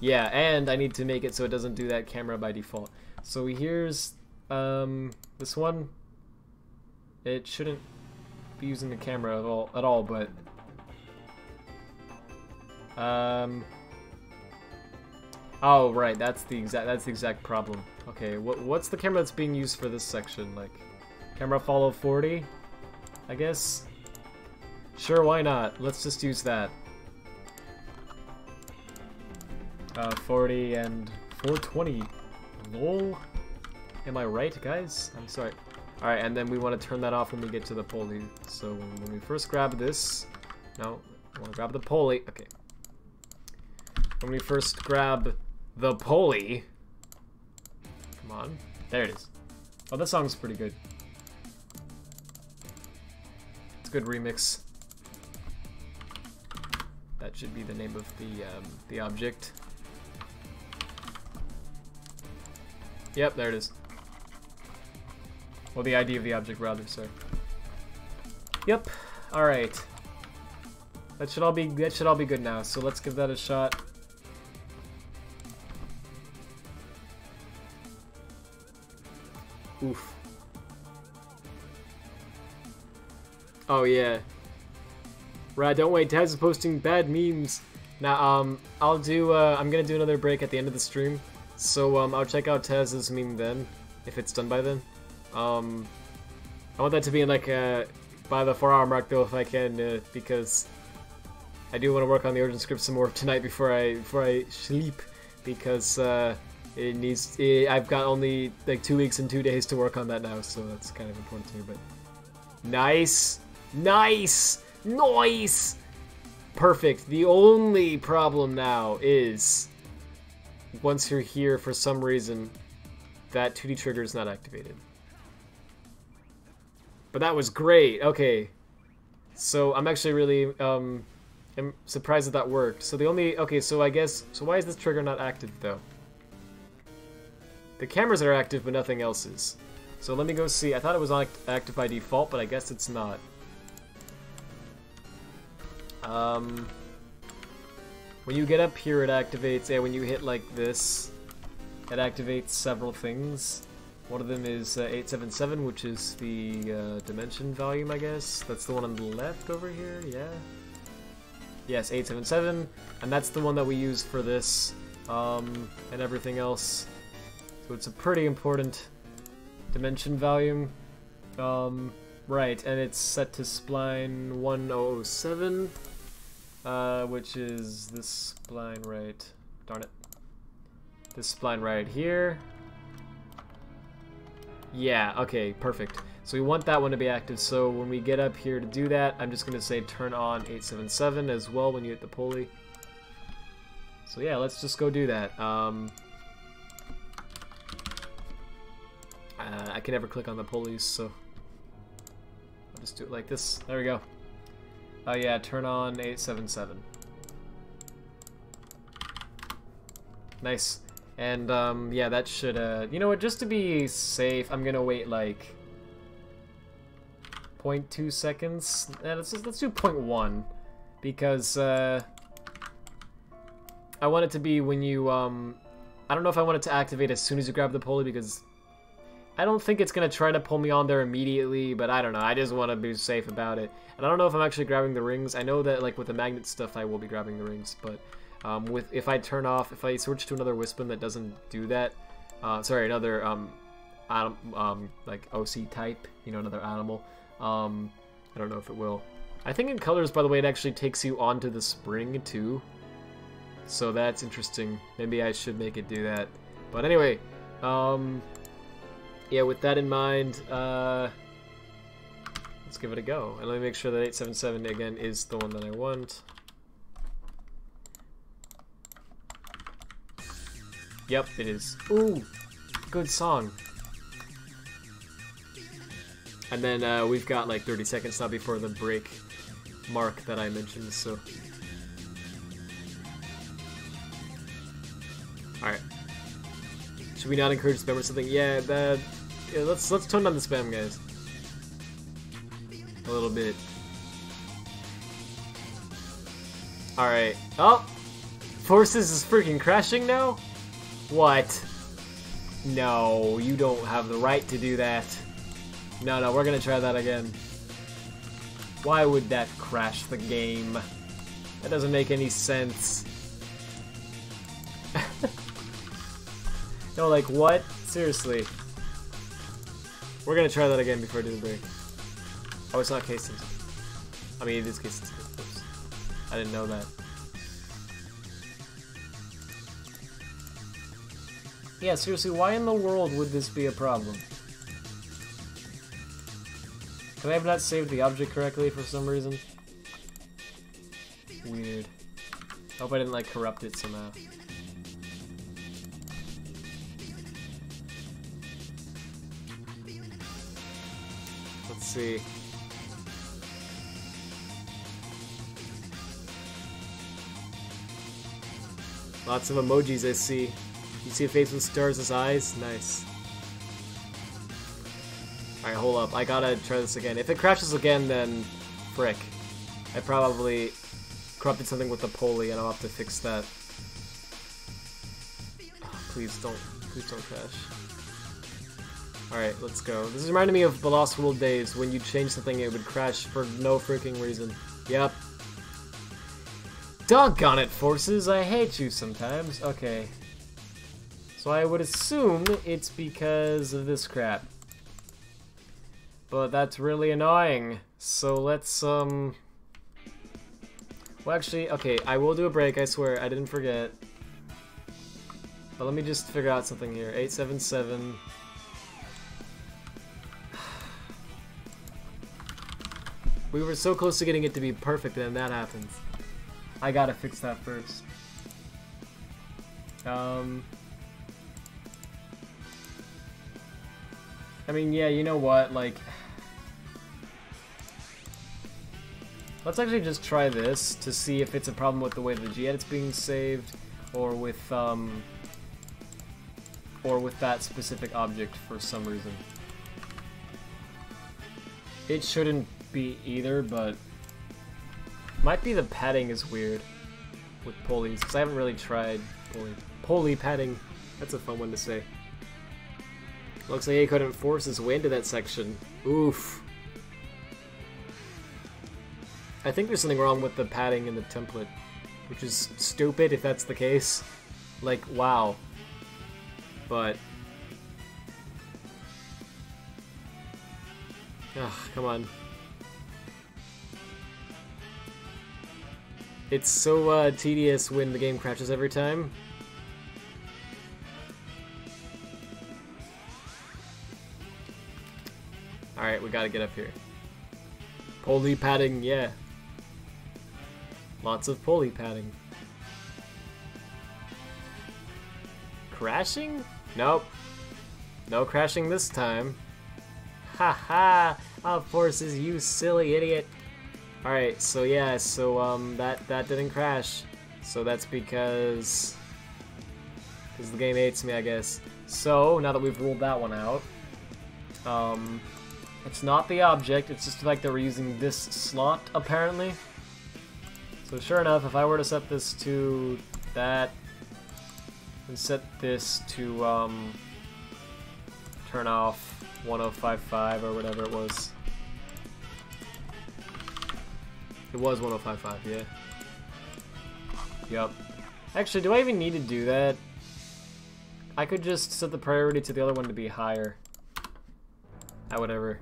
Yeah, and I need to make it so it doesn't do that camera by default. So here's this one. It shouldn't be using the camera at all, but oh right, that's the exact problem. Okay, what's the camera that's being used for this section? Like camera follow 40, I guess. Sure, why not? Let's just use that. 40 and 420. Lol. Am I right, guys? I'm sorry. Alright, and then we want to turn that off when we get to the pulley. So when we first grab this... No, I want to grab the pulley. Okay. When we first grab the pulley... Come on. There it is. Oh, this song's pretty good. It's a good remix. That should be the name of the object. Yep, there it is. Well, the ID of the object, rather, sorry. Yep. All right. That should all be good now. So let's give that a shot. Oof. Oh yeah. Right, don't wait, Taz is posting bad memes. Now, I'm gonna do another break at the end of the stream. So, I'll check out Taz's meme then, if it's done by then. I want that to be in like, by the 4-hour mark though, if I can, because I do want to work on the origin script some more tonight before I sleep, because, I've got only like 2 weeks and 2 days to work on that now, so that's kind of important to me, but... Nice! Nice! Nice! Perfect. The only problem now is, once you're here, for some reason, that 2D trigger is not activated. But that was great. Okay. So I'm actually really, I'm surprised that worked. So the only, okay, so I guess, so why is this trigger not active, though? The cameras are active, but nothing else is. So let me go see. I thought it was active by default, but I guess it's not. When you get up here, it activates, when you hit like this, it activates several things. One of them is 877, which is the dimension volume, I guess. That's the one on the left over here, yeah? Yes, 877, and that's the one that we use for this, and everything else. So it's a pretty important dimension volume. Right, and it's set to spline 1007, which is this spline right, darn it. This spline right here. Yeah, okay, perfect. So we want that one to be active, so when we get up here to do that, I'm just gonna say turn on 877 as well when you hit the pulley. So yeah, let's just go do that. I can never click on the pulleys, so I'll just do it like this. There we go. Oh yeah, turn on 877. Nice. And yeah, that should you know what, just to be safe, I'm gonna wait like 0.2 seconds. Let's do 0.1 because I want it to be when you I don't know if I want it to activate as soon as you grab the pulley, because I don't think it's gonna try to pull me on there immediately, but I don't know. I just want to be safe about it. And I don't know if I'm actually grabbing the rings. I know that like with the magnet stuff, I will be grabbing the rings, but if I switch to another Wispin that doesn't do that, sorry, another like OC type, you know, another animal. I don't know if it will. I think in colors, by the way, it actually takes you onto the spring too. So that's interesting. Maybe I should make it do that. But anyway, yeah, with that in mind, let's give it a go. And let me make sure that 877 again is the one that I want. Yep, it is. Ooh, good song. And then we've got like 30 seconds now before the break mark that I mentioned, so. Alright. Should we not encourage spam or something? Yeah, yeah, let's tone down the spam, guys. A little bit. Alright. Oh! Forces is freaking crashing now? What? No, you don't have the right to do that. No, we're gonna try that again. Why would that crash the game? That doesn't make any sense. No, like, what? Seriously. We're gonna try that again before I do the break. Oh, it's not case sensitive. I mean, it is case sensitive. Oops. I didn't know that. Yeah, seriously, why in the world would this be a problem? Could I have not saved the object correctly for some reason? Weird. Hope I didn't, like, corrupt it somehow. Let's see. Lots of emojis I see. You see a face with stars as eyes? Nice. Alright, hold up. I gotta try this again. If it crashes again, then frick. I probably corrupted something with the pulley and I'll have to fix that. Oh, please don't crash. Alright, let's go. This is reminding me of the Lost World days, when you change something it would crash for no freaking reason. Yep. Doggone it, Forces, I hate you sometimes. Okay. So I would assume it's because of this crap. But that's really annoying. So let's, Well, actually, okay, I will do a break, I swear, I didn't forget. But let me just figure out something here. 877. We were so close to getting it to be perfect, and then that happens. I gotta fix that first. I mean, yeah, you know what, like... Let's actually just try this to see if it's a problem with the way the G-edit's being saved, or with that specific object for some reason. It shouldn't be either, but... Might be the padding is weird with pulleys, because I haven't really tried pulley padding. That's a fun one to say. Looks like he couldn't force his way into that section. Oof. I think there's something wrong with the padding in the template, which is stupid if that's the case. Like, wow. But... Ugh, come on. It's so tedious when the game crashes every time. Alright, we gotta get up here. Pulley padding, yeah. Lots of pulley padding. Crashing? Nope. No crashing this time. Ha ha! Of Forces, you silly idiot. Alright, so yeah, so that didn't crash. So that's because the game hates me, I guess. So, now that we've ruled that one out, it's not the object, it's just like they were using this slot, apparently. So sure enough, if I were to set this to that, and set this to, turn off 1055 or whatever it was. It was 1055, yeah. Yup. Actually, do I even need to do that? I could just set the priority to the other one to be higher. Whatever.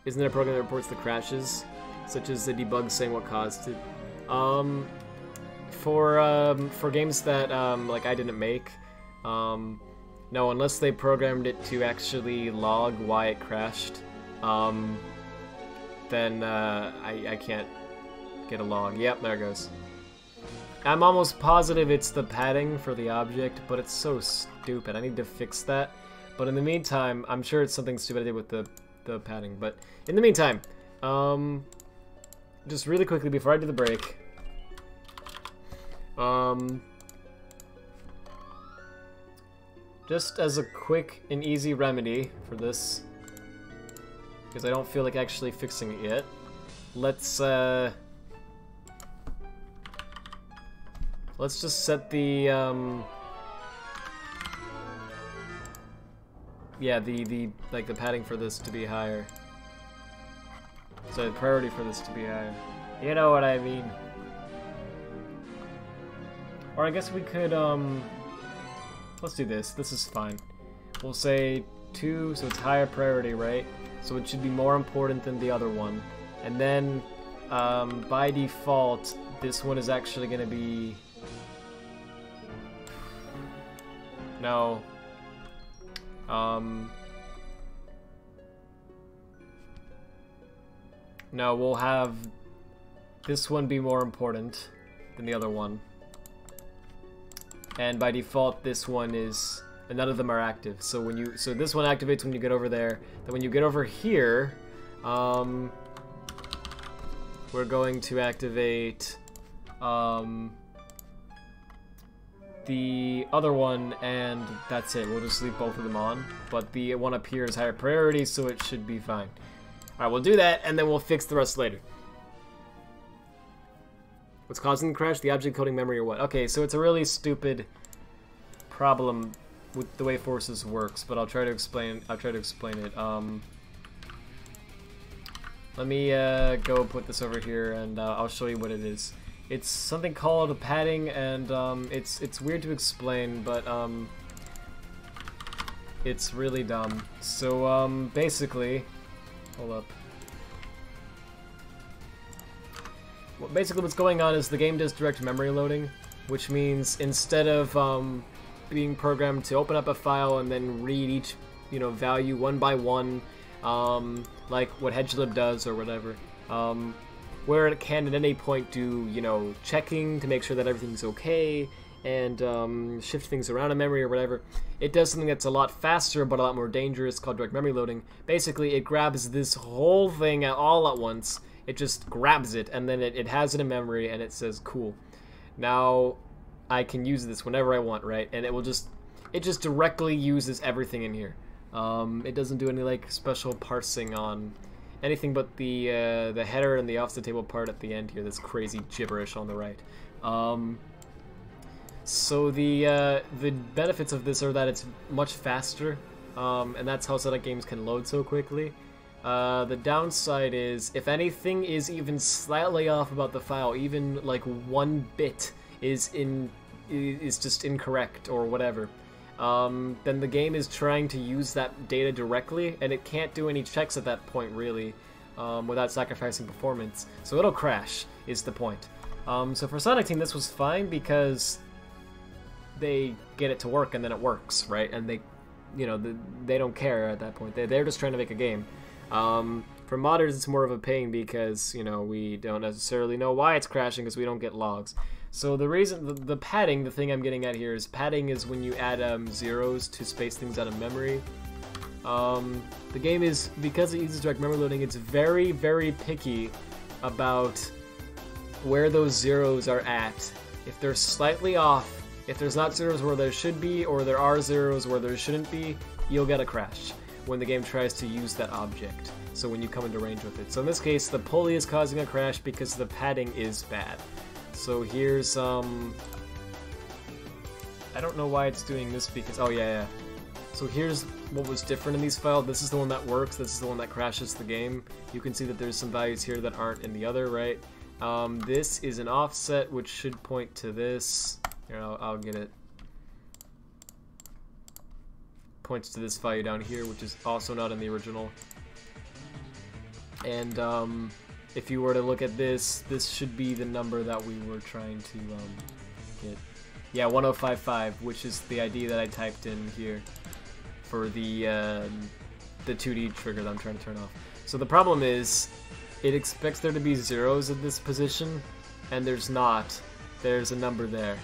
Isn't there a program that reports the crashes? Such as the debug saying what caused it? For games that, like I didn't make, no, unless they programmed it to actually log why it crashed, then, I can't get a log. Yep, there it goes. I'm almost positive it's the padding for the object, but it's so stupid. I need to fix that. But in the meantime, I'm sure it's something stupid I did with the padding. But in the meantime, just really quickly before I do the break, just as a quick and easy remedy for this, because I don't feel like actually fixing it yet, let's just set the, yeah, the padding for this to be higher. So the priority for this to be higher. You know what I mean. Or I guess we could, let's do this. This is fine. We'll say 2, so it's higher priority, right? So it should be more important than the other one. And then, by default, this one is actually going to be... No. No, we'll have this one be more important than the other one. And by default, this one is... none of them are active. So when you... So this one activates when you get over there. Then when you get over here, we're going to activate, the other one, and that's it. We'll just leave both of them on. But the one up here is higher priority, so it should be fine. Alright, we'll do that, and then we'll fix the rest later. What's causing the crash? The object coding memory or what? Okay, so it's a really stupid problem with the way Forces works, but I'll try to explain it. Let me go put this over here, and I'll show you what it is. It's something called a padding, and it's weird to explain, but it's really dumb. So basically, hold up. Well, basically what's going on is the game does direct memory loading, which means instead of being programmed to open up a file and then read each, value one by one, like what hedgelib does or whatever, where it can at any point do, checking to make sure that everything's okay and shift things around in memory or whatever. It does something that's a lot faster but a lot more dangerous called direct memory loading. Basically, it grabs this whole thing all at once. It just grabs it, and then it has it in memory, and it says, cool. Now, I can use this whenever I want, right? And it just directly uses everything in here. It doesn't do any, like, special parsing on anything but the header and the offset table part at the end here, this crazy gibberish on the right. So the benefits of this are that it's much faster, and that's how Select games can load so quickly. The downside is, if anything is even slightly off about the file, even like 1 bit is just incorrect or whatever, then the game is trying to use that data directly, and it can't do any checks at that point really, without sacrificing performance. So it'll crash, is the point. So for Sonic Team, this was fine because they get it to work and then it works, right? And they, they don't care at that point. They're just trying to make a game. For modders, it's more of a pain because, we don't necessarily know why it's crashing because we don't get logs. So the reason, the padding, the thing I'm getting at here is padding is when you add zeros to space things out of memory. The game is, because it uses direct memory loading, it's very, very picky about where those zeros are at. If they're slightly off, if there's not zeros where there should be, or there are zeros where there shouldn't be, you'll get a crash when the game tries to use that object, so when you come into range with it. So in this case, the pulley is causing a crash because the padding is bad. So here's, I don't know why it's doing this because, oh yeah. So here's what was different in these files. This is the one that works, this is the one that crashes the game. You can see that there's some values here that aren't in the other, right? This is an offset, which should point to this. Here, I'll get it. Points to this value down here, which is also not in the original. And if you were to look at this should be the number that we were trying to get. Yeah, 1055, which is the ID that I typed in here for the 2D trigger that I'm trying to turn off. So the problem is, it expects there to be zeros at this position, and there's not. There's a number there.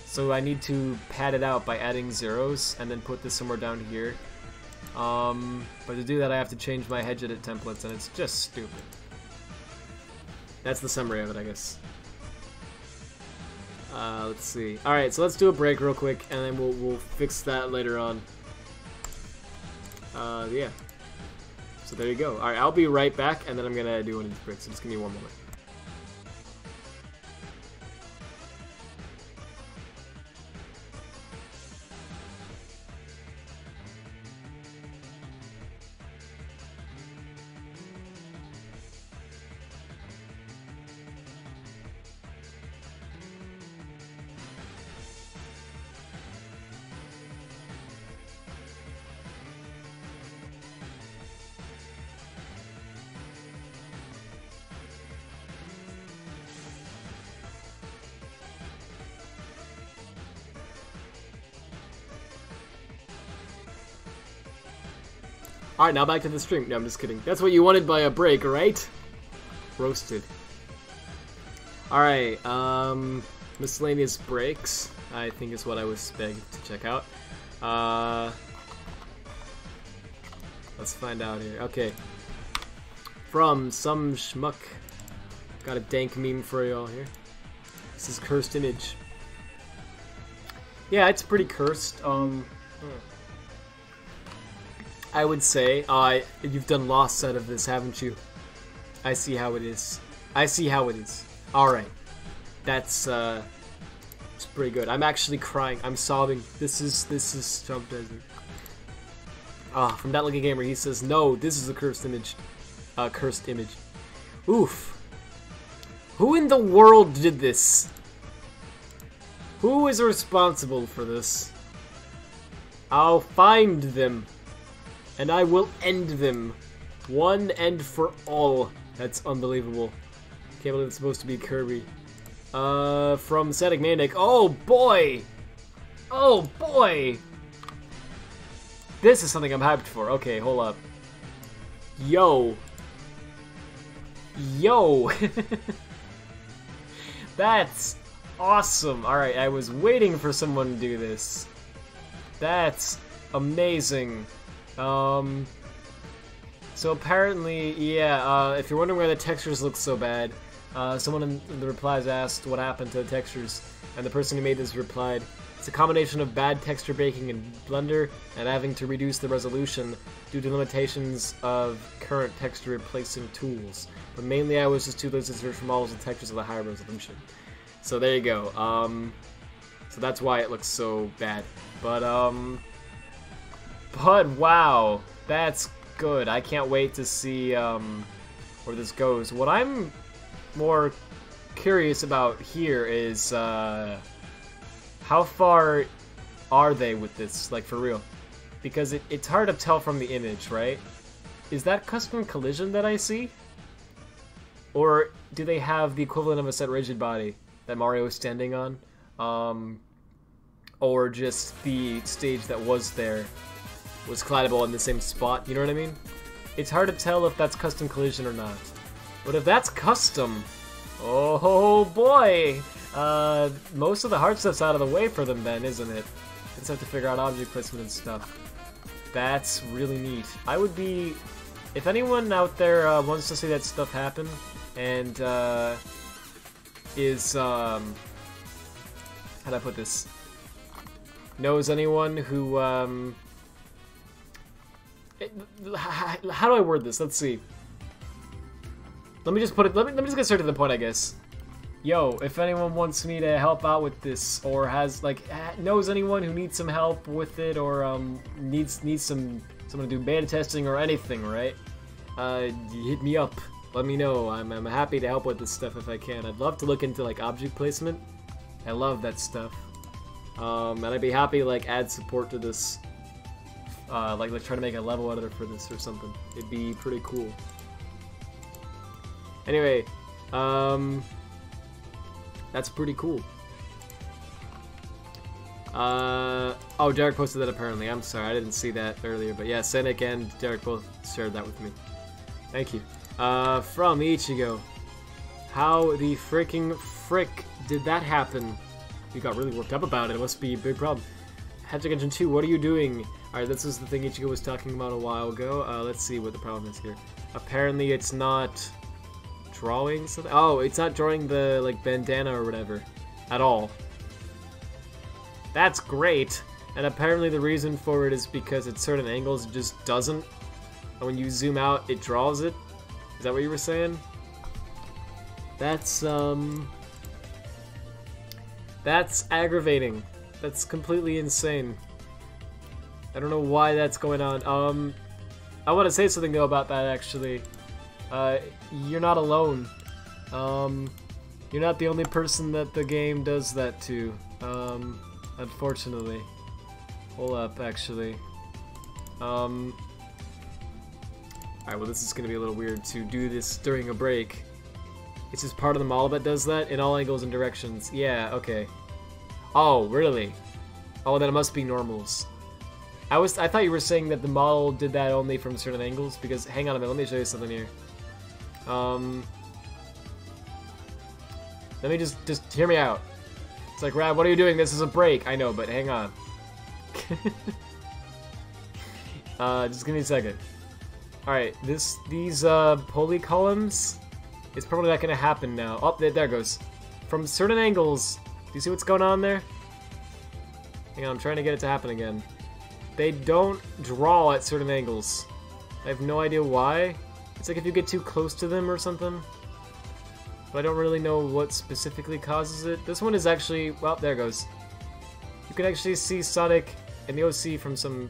So I need to pad it out by adding zeros and then put this somewhere down here. But to do that I have to change my hedge edit templates, and it's just stupid. That's the summary of it, I guess. Let's see. Alright, so let's do a break real quick, and then we'll fix that later on. Yeah. So there you go. Alright, I'll be right back, and then I'm gonna do one of these breaks, so just give me one moment. Alright, now back to the stream. No, I'm just kidding. That's what you wanted by a break, right? Roasted. Alright, miscellaneous breaks, I think is what I was begged to check out. Let's find out here. Okay. From some schmuck. Got a dank meme for y'all here. This is cursed image. Yeah, it's pretty cursed. I would say, you've done lost set of this, haven't you? I see how it is. I see how it is. Alright. That's It's pretty good. I'm actually crying. I'm sobbing. This is traumatizing. From That Lucky Gamer, he says, no, this is a cursed image. Cursed image. Oof. Who in the world did this? Who is responsible for this? I'll find them. And I will end them. One and for all. That's unbelievable. Can't believe it's supposed to be Kirby. From Static Manic. Oh boy! Oh boy! This is something I'm hyped for. Okay, hold up. Yo. Yo! That's awesome. Alright, I was waiting for someone to do this. That's amazing. So apparently, yeah, if you're wondering why the textures look so bad, someone in the replies asked what happened to the textures, and the person who made this replied, it's a combination of bad texture baking in Blender and having to reduce the resolution due to limitations of current texture replacing tools. But mainly I was just too lazy to search for models and textures with a higher resolution. So there you go. So that's why it looks so bad. But wow, that's good. I can't wait to see where this goes. What I'm more curious about here is how far are they with this, like for real? Because it's hard to tell from the image, right? Is that custom collision that I see? Or do they have the equivalent of a set rigid body that Mario is standing on? Or just the stage that was there was collidable in the same spot, you know what I mean? It's hard to tell if that's custom collision or not. But if that's custom, oh boy! Most of the hard stuff's out of the way for them then, isn't it? They just have to figure out object placement and stuff. That's really neat. I would be... If anyone out there wants to see that stuff happen, and is... how do I put this? Knows anyone who... how do I word this? Let's see. Let me just put it... Let me just get straight to the point, I guess. Yo, if anyone wants me to help out with this, or has, like, knows anyone who needs some help with it, or, needs someone to do beta testing or anything, right? Hit me up. Let me know. I'm happy to help with this stuff if I can. I'd love to look into, like, object placement. I love that stuff. And I'd be happy to, like, add support to this. Like try to make a level editor for this or something. It'd be pretty cool. Anyway, that's pretty cool. Oh, Derek posted that apparently. I'm sorry, I didn't see that earlier. But yeah, Senek and Derek both shared that with me. Thank you. From Ichigo. How the freaking frick did that happen? You got really worked up about it. It must be a big problem. Hatchet Engine 2, what are you doing? Alright, this was the thing Ichigo was talking about a while ago. Let's see what the problem is here. Apparently it's not drawing something. Oh, it's not drawing the, like, bandana or whatever. At all. That's great. And apparently the reason for it is because at certain angles it just doesn't. And when you zoom out, it draws it. Is that what you were saying? That's aggravating. That's completely insane. I don't know why that's going on. I want to say something though about that actually. You're not alone. You're not the only person that the game does that to. Unfortunately. Hold up, actually. Alright, well this is gonna be a little weird to do this during a break. It's just part of the model that does that in all angles and directions. Yeah, okay. Oh, really? Oh, then it must be normals. I thought you were saying that the model did that only from certain angles, because, hang on a minute, let me show you something here. Let me just hear me out. It's like, Rad, what are you doing? This is a break. I know, but hang on. Just give me a second. Alright, these poly columns, it's probably not gonna happen now. Oh, there it goes. From certain angles, do you see what's going on there? Hang on, I'm trying to get it to happen again. They don't draw at certain angles. I have no idea why. It's like if you get too close to them or something. but I don't really know what specifically causes it. This one is actually, well, there it goes. You can actually see Sonic in the OC from some,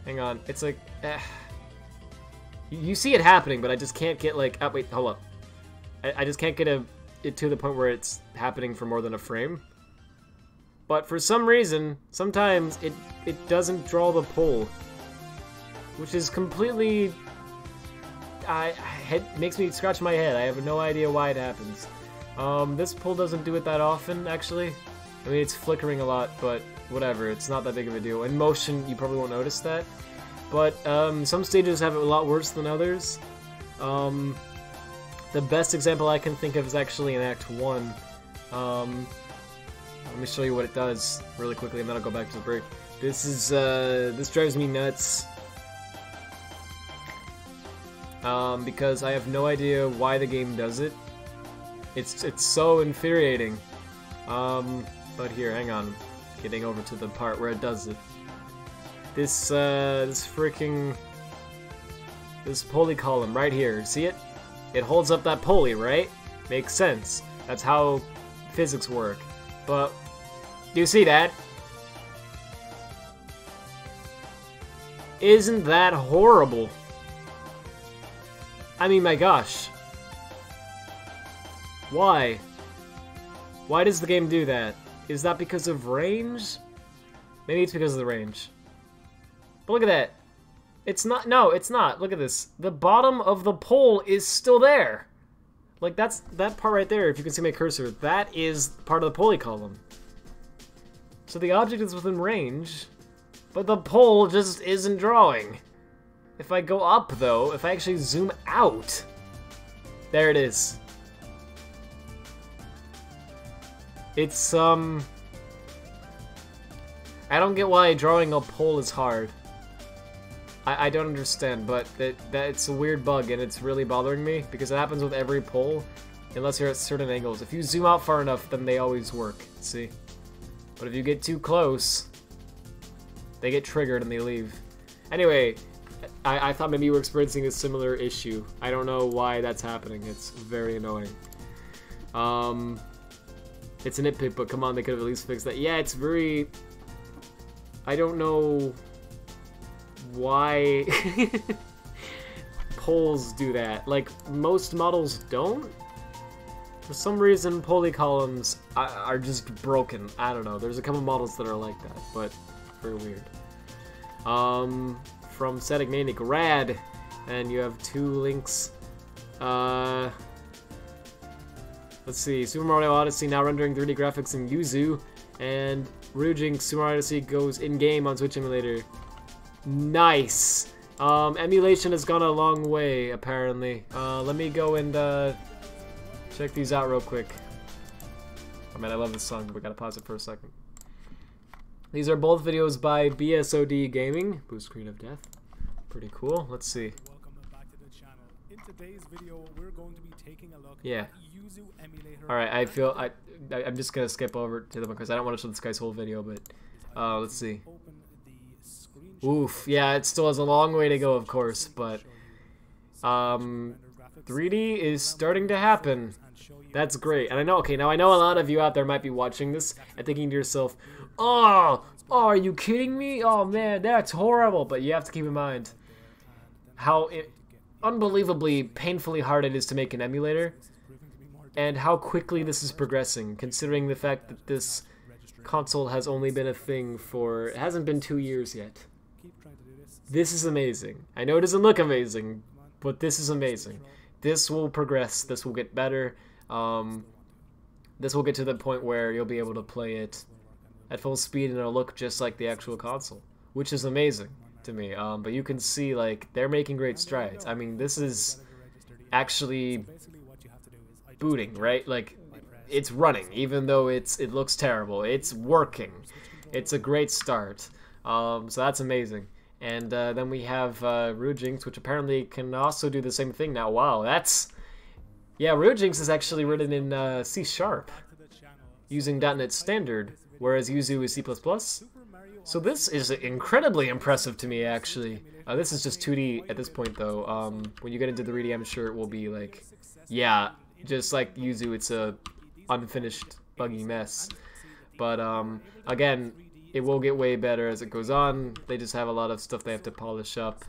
hang on, it's like, You see it happening, but I just can't get like, oh wait, hold up. I just can't get it to the point where it's happening for more than a frame. But for some reason, sometimes it doesn't draw the pull, which is completely, it makes me scratch my head. I have no idea why it happens. This pull doesn't do it that often, actually. I mean, it's flickering a lot, but whatever, it's not that big of a deal. In motion, you probably won't notice that. But some stages have it a lot worse than others. The best example I can think of is actually in Act 1. Let me show you what it does really quickly, and then I'll go back to the break. This is, this drives me nuts. Because I have no idea why the game does it. It's so infuriating. But here, hang on. Getting over to the part where it does it. This freaking... This pulley column right here, see it? It holds up that pulley, right? Makes sense. That's how physics work. But, do you see that? Isn't that horrible? I mean, my gosh. Why? Why does the game do that? Is that because of range? Maybe it's because of the range. But look at that. It's not, no, it's not. Look at this. The bottom of the pole is still there. Like, that's, that part right there, if you can see my cursor, that is part of the pulley column. So the object is within range, but the pole just isn't drawing. If I go up, though, if I actually zoom out, there it is. It's, I don't get why drawing a pole is hard. I don't understand, but that's a weird bug, and it's really bothering me, because it happens with every pole, unless you're at certain angles. If you zoom out far enough, then they always work, see? But if you get too close, they get triggered and they leave. Anyway, I thought maybe you were experiencing a similar issue. I don't know why that's happening. It's very annoying. It's a nitpick, but come on, they could have at least fixed that. Yeah, it's very... I don't know why poles do that. Like, most models don't. For some reason, pulley columns are just broken. I don't know. There's a couple models that are like that, but very weird. From Static Manic, rad, and you have two links. Let's see, Super Mario Odyssey now rendering 3D graphics in Yuzu, and Ryujinx Super Mario Odyssey goes in-game on Switch Emulator. Nice! Emulation has gone a long way, apparently. Let me go and check these out real quick. Oh man, I love this song, but we gotta pause it for a second. These are both videos by BSOD Gaming, Boost Screen of Death. Pretty cool. Let's see. Welcome back to the channel. In today's video, we're going to be taking a look yeah. at Yuzu emulator. Alright, I feel I'm just gonna skip over to the one because I don't want to show this guy's whole video, but let's see. Oof, yeah, it still has a long way to go, of course, but 3D is starting to happen. That's great. And I know, okay, now I know a lot of you out there might be watching this and thinking to yourself, oh, are you kidding me? Oh man, that's horrible. But you have to keep in mind how unbelievably painfully hard it is to make an emulator and how quickly this is progressing, considering the fact that this console has only been a thing for, it hasn't been 2 years yet. This is amazing. I know it doesn't look amazing, but this is amazing. This will progress, this will get better. This will get to the point where you'll be able to play it at full speed and it'll look just like the actual console, which is amazing to me. But you can see, like, they're making great strides. I mean, this is actually booting, right? Like, it's running, even though it looks terrible. It's working. It's a great start. So that's amazing. And then we have Ryujinx, which apparently can also do the same thing now. Wow, that's... Yeah, Ryujinx is actually written in C# using .NET Standard, whereas Yuzu is C++. So this is incredibly impressive to me, actually. This is just 2D at this point, though. When you get into the 3D, I'm sure it will be like... Yeah, Just like Yuzu, it's a unfinished, buggy mess. But again, it will get way better as it goes on. They just have a lot of stuff they have to polish up.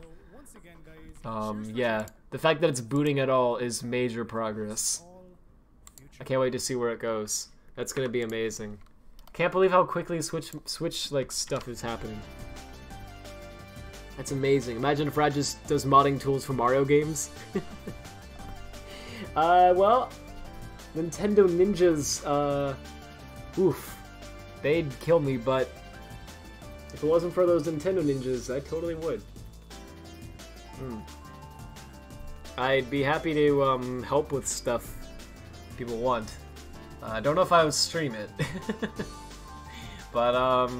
Yeah, the fact that it's booting at all is major progress. I can't wait to see where it goes. That's gonna be amazing. Can't believe how quickly Switch like stuff is happening. That's amazing. Imagine if Rad just does modding tools for Mario games. Well, Nintendo Ninjas, oof. They'd kill me, but if it wasn't for those Nintendo Ninjas, I totally would. I'd be happy to help with stuff people want. I don't know if I would stream it. But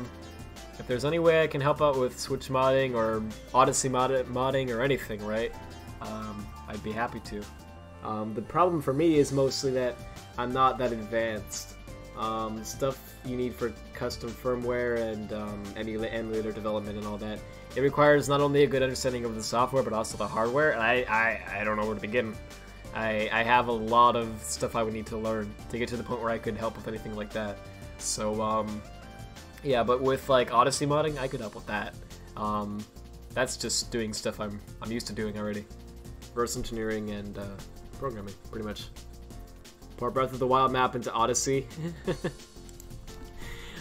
if there's any way I can help out with Switch modding or Odyssey modding or anything, right? I'd be happy to. The problem for me is mostly that I'm not that advanced. Stuff you need for custom firmware and emulator development and all that. It requires not only a good understanding of the software, but also the hardware, and I don't know where to begin. I have a lot of stuff I would need to learn to get to the point where I could help with anything like that. So, yeah, but with like Odyssey modding, I could help with that. That's just doing stuff I'm used to doing already. Reverse engineering and programming, pretty much. Port Breath of the Wild map into Odyssey.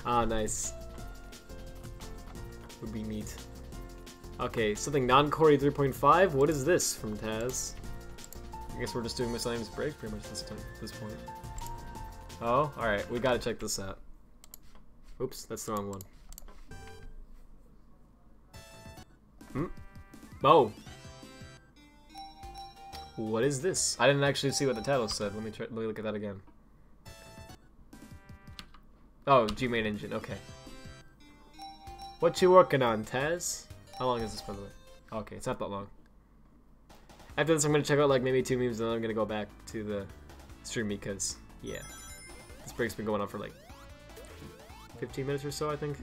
Ah, nice. Would be neat. Okay, something non-Corey 3.5. What is this from Taz? I guess we're just doing Miscellaneous Breaks pretty much this point. Oh, alright, we gotta check this out. Oops, that's the wrong one. Oh! What is this? I didn't actually see what the title said. Let me look at that again. Oh, G-Main Engine, okay. What you working on, Taz? How long is this, by the way? Okay, it's not that long. After this, I'm gonna check out like maybe 2 memes, and then I'm gonna go back to the stream because, yeah. This break's been going on for like 15 minutes or so, I think.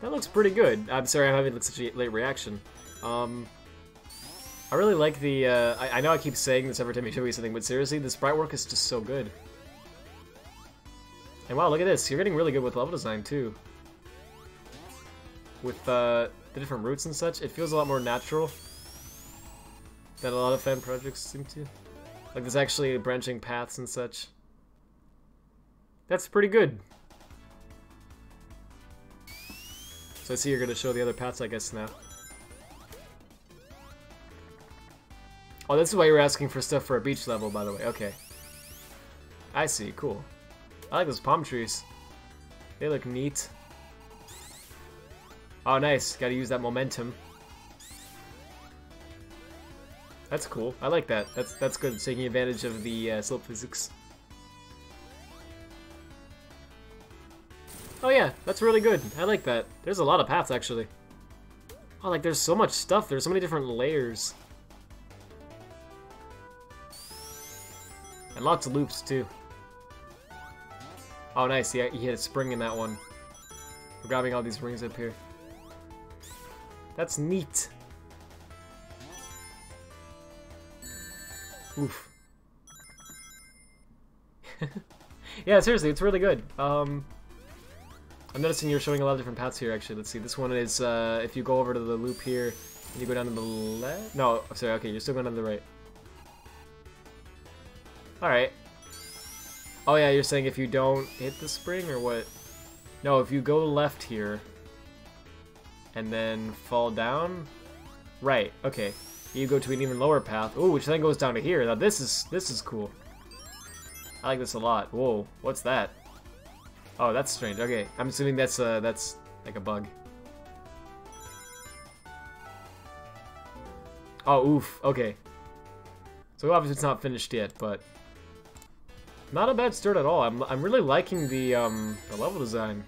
That looks pretty good. I'm sorry I'm having such a late reaction. I really like the, I know I keep saying this every time you show me something, but seriously, the sprite work is just so good. And wow, look at this. You're getting really good with level design, too. With the different routes and such, it feels a lot more natural than a lot of fan projects seem to. Like, there's actually branching paths and such. That's pretty good. So I see you're going to show the other paths, I guess, now. Oh, this is why you were asking for stuff for a beach level, by the way. Okay. I see. Cool. I like those palm trees. They look neat. Oh, nice. Gotta use that momentum. That's cool. I like that. That's good. It's taking advantage of the slope physics. Oh yeah, that's really good. I like that. There's a lot of paths, actually. Oh, like, there's so much stuff. There's so many different layers. And lots of loops, too. Oh, nice. Yeah, you hit a spring in that one. We're grabbing all these rings up here. That's neat. Oof. Yeah, seriously, it's really good. I'm noticing you're showing a lot of different paths here, actually. Let's see. This one is, if you go over to the loop here, and you go down to the left? No, sorry, okay, you're still going on the right. Alright. Oh yeah, you're saying if you don't hit the spring, or what? No, if you go left here, and then fall down? Right, okay. You go to an even lower path. Ooh, which then goes down to here. Now this is cool. I like this a lot. Whoa, what's that? Oh, that's strange. Okay, I'm assuming that's like a bug. Oh, oof. Okay. So obviously it's not finished yet, but not a bad start at all. I'm really liking the level design.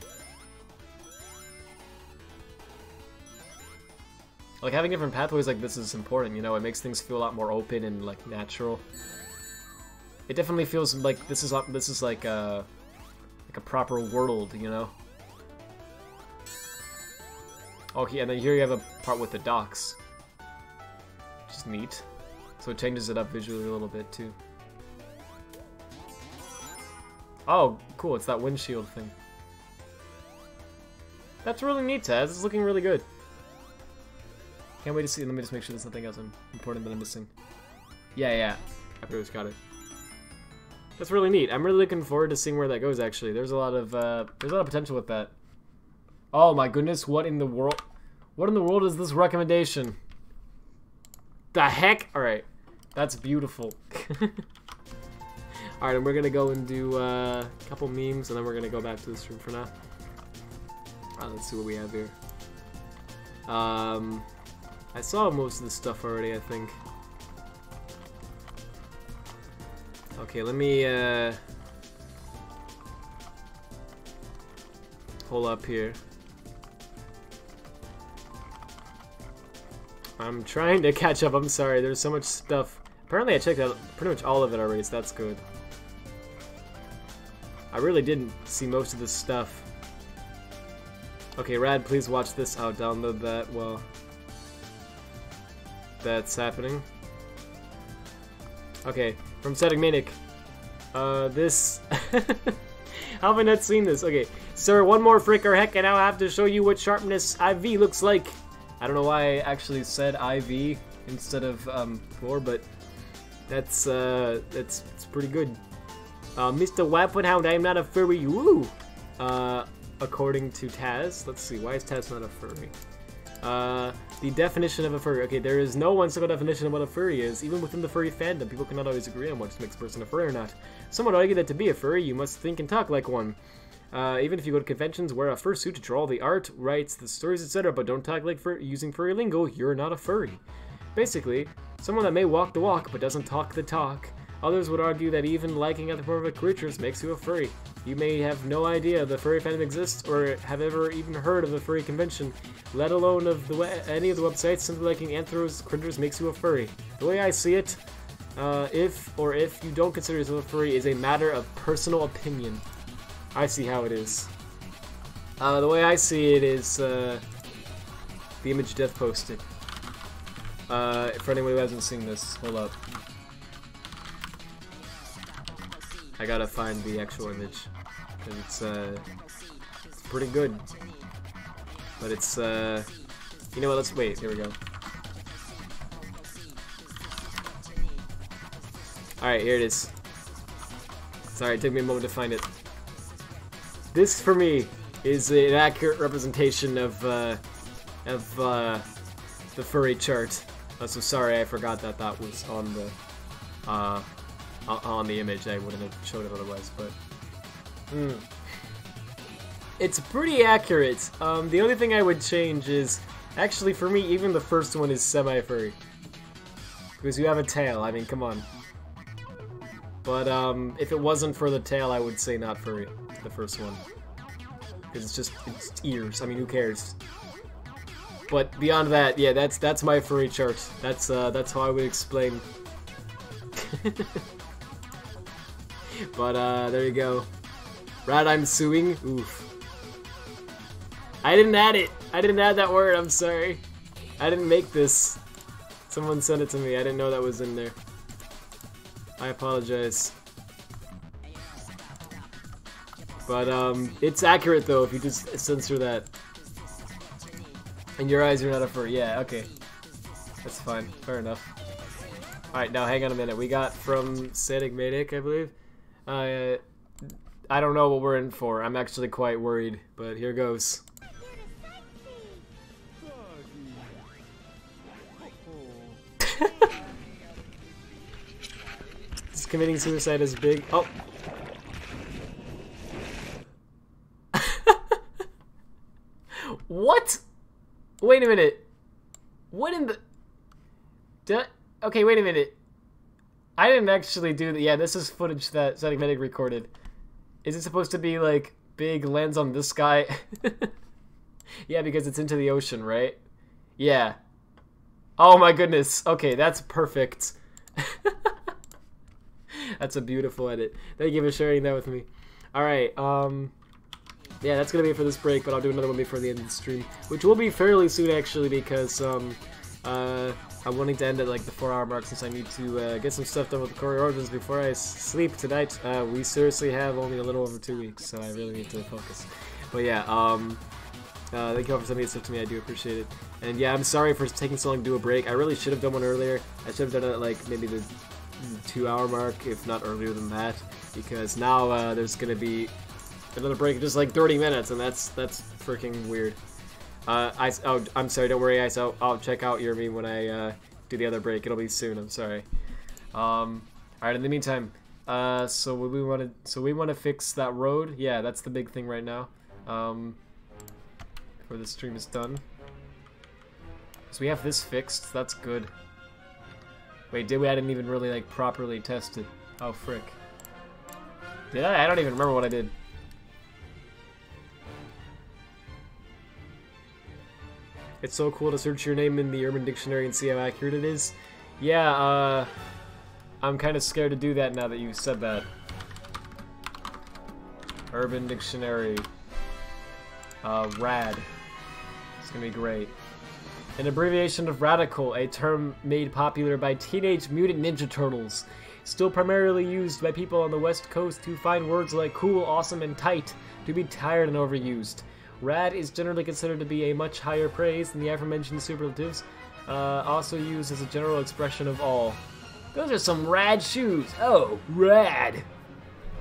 Like, having different pathways like this is important, you know? It makes things feel a lot more open and, like, natural. It definitely feels like this is like a proper world, you know? Okay, and then here you have a part with the docks. Which is neat. So it changes it up visually a little bit too. Oh, cool, it's that windshield thing. That's really neat, Taz. It's looking really good. Can't wait to see. Let me just make sure there's nothing else important that I'm missing. Yeah. I pretty much got it. That's really neat. I'm really looking forward to seeing where that goes, actually. There's a lot of potential with that. Oh my goodness, what in the world? What in the world is this recommendation? The heck? Alright. That's beautiful. Alright, and we're gonna go and do a couple memes, and then we're gonna go back to the stream for now. Let's see what we have here. I saw most of this stuff already, I think. Okay, let me pull up here. I'm trying to catch up, I'm sorry, there's so much stuff. Apparently I checked out pretty much all of it already, so that's good. I really didn't see most of this stuff. Okay, Rad, please watch this. I'll download that while that's happening. Okay, from Static Manic. This... How have I not seen this? Okay, sir, one more fricker heck, and I'll have to show you what sharpness IV looks like. I don't know why I actually said IV instead of 4, but that's pretty good. Mr. Radfordhound, I am not a furry. Woo! According to Taz. Let's see, why is Taz not a furry? The definition of a furry. Okay, there is no one single definition of what a furry is. Even within the furry fandom, people cannot always agree on what makes a person a furry or not. Some would argue that to be a furry, you must think and talk like one. Even if you go to conventions, wear a fursuit to draw the art, writes the stories, etc., but don't talk like using furry lingo, you're not a furry. Basically, someone that may walk the walk, but doesn't talk the talk. Others would argue that even liking anthropomorphic creatures makes you a furry. You may have no idea the furry fandom exists, or have ever even heard of a furry convention, let alone of any of the websites. Simply liking anthros critters makes you a furry. The way I see it, if you don't consider yourself a furry is a matter of personal opinion. I see how it is. The way I see it is the image Death posted. For anyone who hasn't seen this, hold up. I gotta find the actual image, because it's pretty good. But it's, you know what, let's wait, here we go. Alright, here it is. Sorry, it took me a moment to find it. This, for me, is an accurate representation of the furry chart. So sorry, I forgot that that was on the image. I wouldn't have showed it otherwise, but it's pretty accurate. The only thing I would change is, actually for me, even the first one is semi-furry. Because you have a tail, I mean, come on. But if it wasn't for the tail, I would say not furry, the first one. Because it's ears, I mean, who cares? But beyond that, yeah, that's my furry chart. That's how I would explain. But there you go. Rad, I'm suing. Oof. I didn't add it. I didn't add that word. I'm sorry. I didn't make this. Someone sent it to me. I didn't know that was in there. I apologize. But it's accurate though if you just censor that. In your eyes, you're not a furry. Yeah. Okay. That's fine. Fair enough. All right. Now, hang on a minute. We got from Static Manic, I believe. I don't know what we're in for. I'm actually quite worried, but here goes. Is committing suicide as big? Oh. What? Wait a minute. What in the... Okay, wait a minute. I didn't actually do that. Yeah, this is footage that Static Manic recorded. Is it supposed to be, like, big lands on this guy? Yeah, because it's into the ocean, right? Yeah. Oh my goodness. Okay, that's perfect. That's a beautiful edit. Thank you for sharing that with me. Alright, yeah, that's gonna be it for this break, but I'll do another one before the end of the stream, which will be fairly soon actually, because I'm wanting to end at like the 4-hour mark since I need to get some stuff done with the Core Origins before I sleep tonight. We seriously have only a little over 2 weeks, so I really need to focus. But yeah, thank you all for sending stuff to me, I do appreciate it. And yeah, I'm sorry for taking so long to do a break. I really should have done one earlier. I should have done it at like maybe the 2-hour mark, if not earlier than that, because now there's gonna be another break of just like 30 minutes, and that's freaking weird. Oh, I'm sorry, don't worry, Ice. I'll check out your meme when I do the other break. It'll be soon, I'm sorry. Alright, in the meantime, so we want to fix that road. Yeah, that's the big thing right now. Before the stream is done. So we have this fixed, that's good. Wait, did we? I didn't even really like properly test it. Oh, frick. Did I? I don't even remember what I did. It's so cool to search your name in the Urban Dictionary and see how accurate it is. Yeah, I'm kind of scared to do that now that you said that. Urban Dictionary. Rad. It's gonna be great. An abbreviation of radical, a term made popular by Teenage Mutant Ninja Turtles. Still primarily used by people on the West Coast to find words like cool, awesome, and tight to be tired and overused. Rad is generally considered to be a much higher praise than the aforementioned superlatives, also used as a general expression of all. Those are some rad shoes. Oh, rad.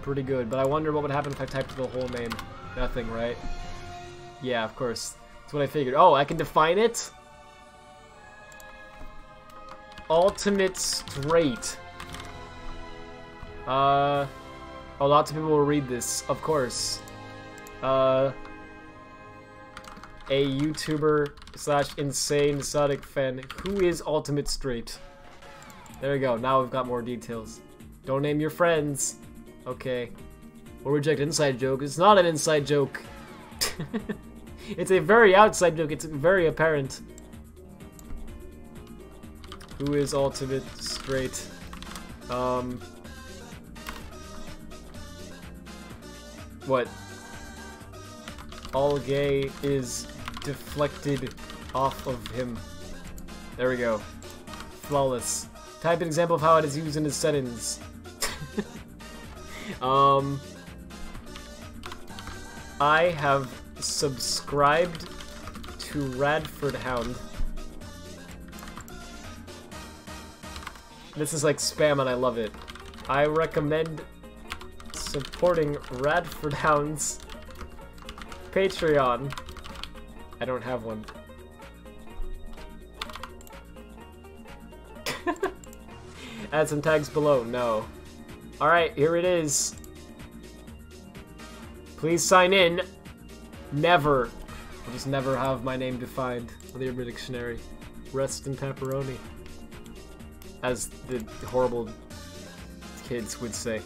Pretty good, but I wonder what would happen if I typed the whole name. Nothing, right? Yeah, of course. That's what I figured. Oh, I can define it? Ultimate straight. Oh, lots of people will read this, of course. A YouTuber / insane Sonic fan who is ultimate straight. There we go, now we've got more details. Don't name your friends. Okay. We'll reject inside joke. It's not an inside joke. It's a very outside joke, it's very apparent. Who is ultimate straight? What? All gay is deflected off of him. There we go. Flawless. Type an example of how it is used in a sentence. I have subscribed to Radfordhound. This is like spam and I love it. I recommend supporting Radfordhound's Patreon. I don't have one. Add some tags below. No. Alright, here it is. Please sign in. Never. I'll just never have my name defined on the Urban Dictionary. Rest in pepperoni. As the horrible kids would say.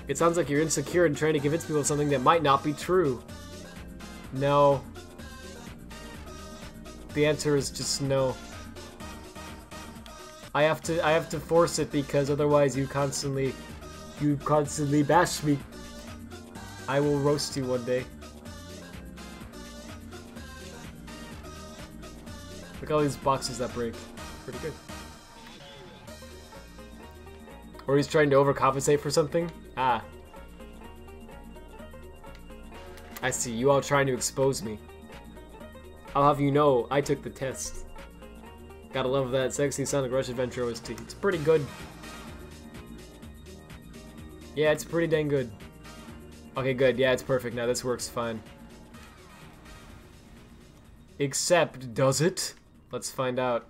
It sounds like you're insecure and trying to convince people of something that might not be true. No. The answer is just no. I have to force it because otherwise you constantly bash me. I will roast you one day. Look at all these boxes that break. Pretty good. Or he's trying to overcompensate for something? Ah. I see, you all trying to expose me. I'll have you know, I took the test. Gotta love that sexy Sonic Rush Adventure OST. It's pretty good. Yeah, it's pretty dang good. Okay, good. Yeah, it's perfect now. This works fine. Except, does it? Let's find out.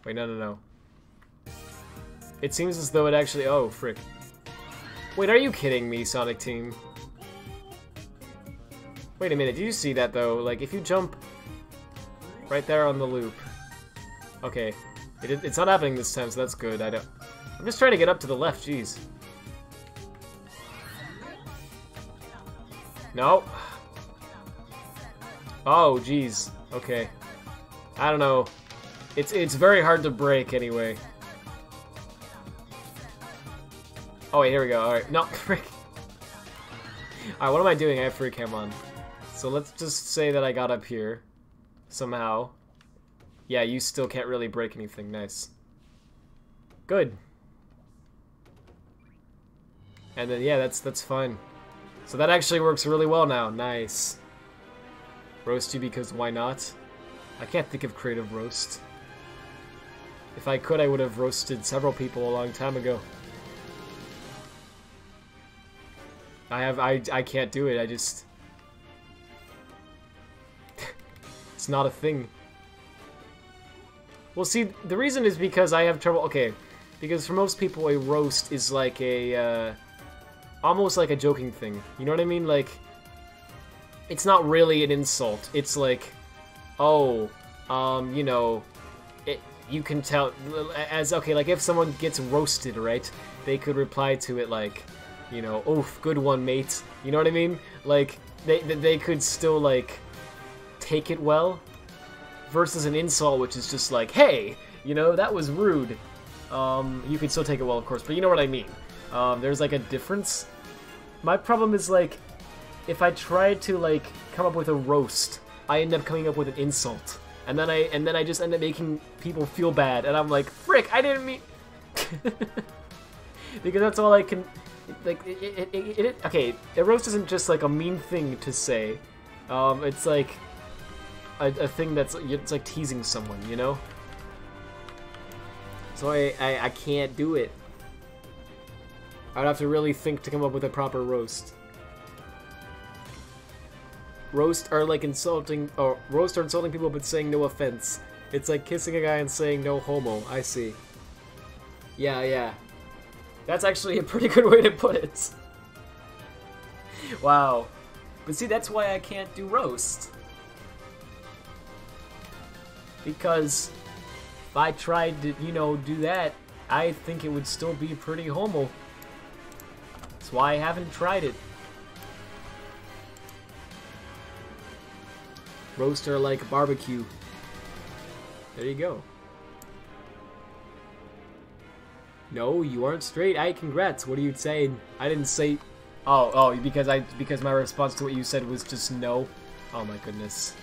Wait, no. It seems as though it actually... Oh, frick. Wait, are you kidding me, Sonic Team? Wait a minute, did you see that, though? Like, if you jump right there on the loop... Okay. It's not happening this time, so that's good. I'm just trying to get up to the left, jeez. No. Oh, jeez. Okay. I don't know. It's very hard to break, anyway. Oh wait, here we go. Alright, no, frick. Alright, what am I doing? I have free cam on. So let's just say that I got up here. Somehow. Yeah, you still can't really break anything. Nice. Good. And then, yeah, that's fine. So that actually works really well now. Nice. Roast you because why not? I can't think of creative roast. If I could, I would have roasted several people a long time ago. I can't do it. I just... It's not a thing. Well, see, the reason is because I have trouble... Okay, because for most people, a roast is like a, almost like a joking thing. You know what I mean? Like, it's not really an insult. It's like, oh, you know, you can tell... As, okay, like, if someone gets roasted, right? They could reply to it like, you know, oof, good one, mate. You know what I mean? Like, they could still, like, take it well. Versus an insult, which is just like, hey, you know, that was rude. You could still take it well, of course, but you know what I mean. There's, like, a difference. My problem is, like, if I try to, like, come up with a roast, I end up coming up with an insult. And then I just end up making people feel bad, and I'm like, frick, I didn't mean... Because that's all I can... Like, okay, a roast isn't just, like, a mean thing to say. It's, like... A thing that's, it's like teasing someone, you know? So I can't do it. I would have to really think to come up with a proper roast. Roast are like insulting, or roast are insulting people but saying no offense. It's like kissing a guy and saying no homo, I see. Yeah. That's actually a pretty good way to put it. Wow. But see, that's why I can't do roast. Because if I tried to, you know, do that, I think it would still be pretty homo. That's why I haven't tried it. Roaster like barbecue. There you go. No, you aren't straight. Aye, congrats. What are you saying? I didn't say... Oh, because my response to what you said was just no. Oh my goodness.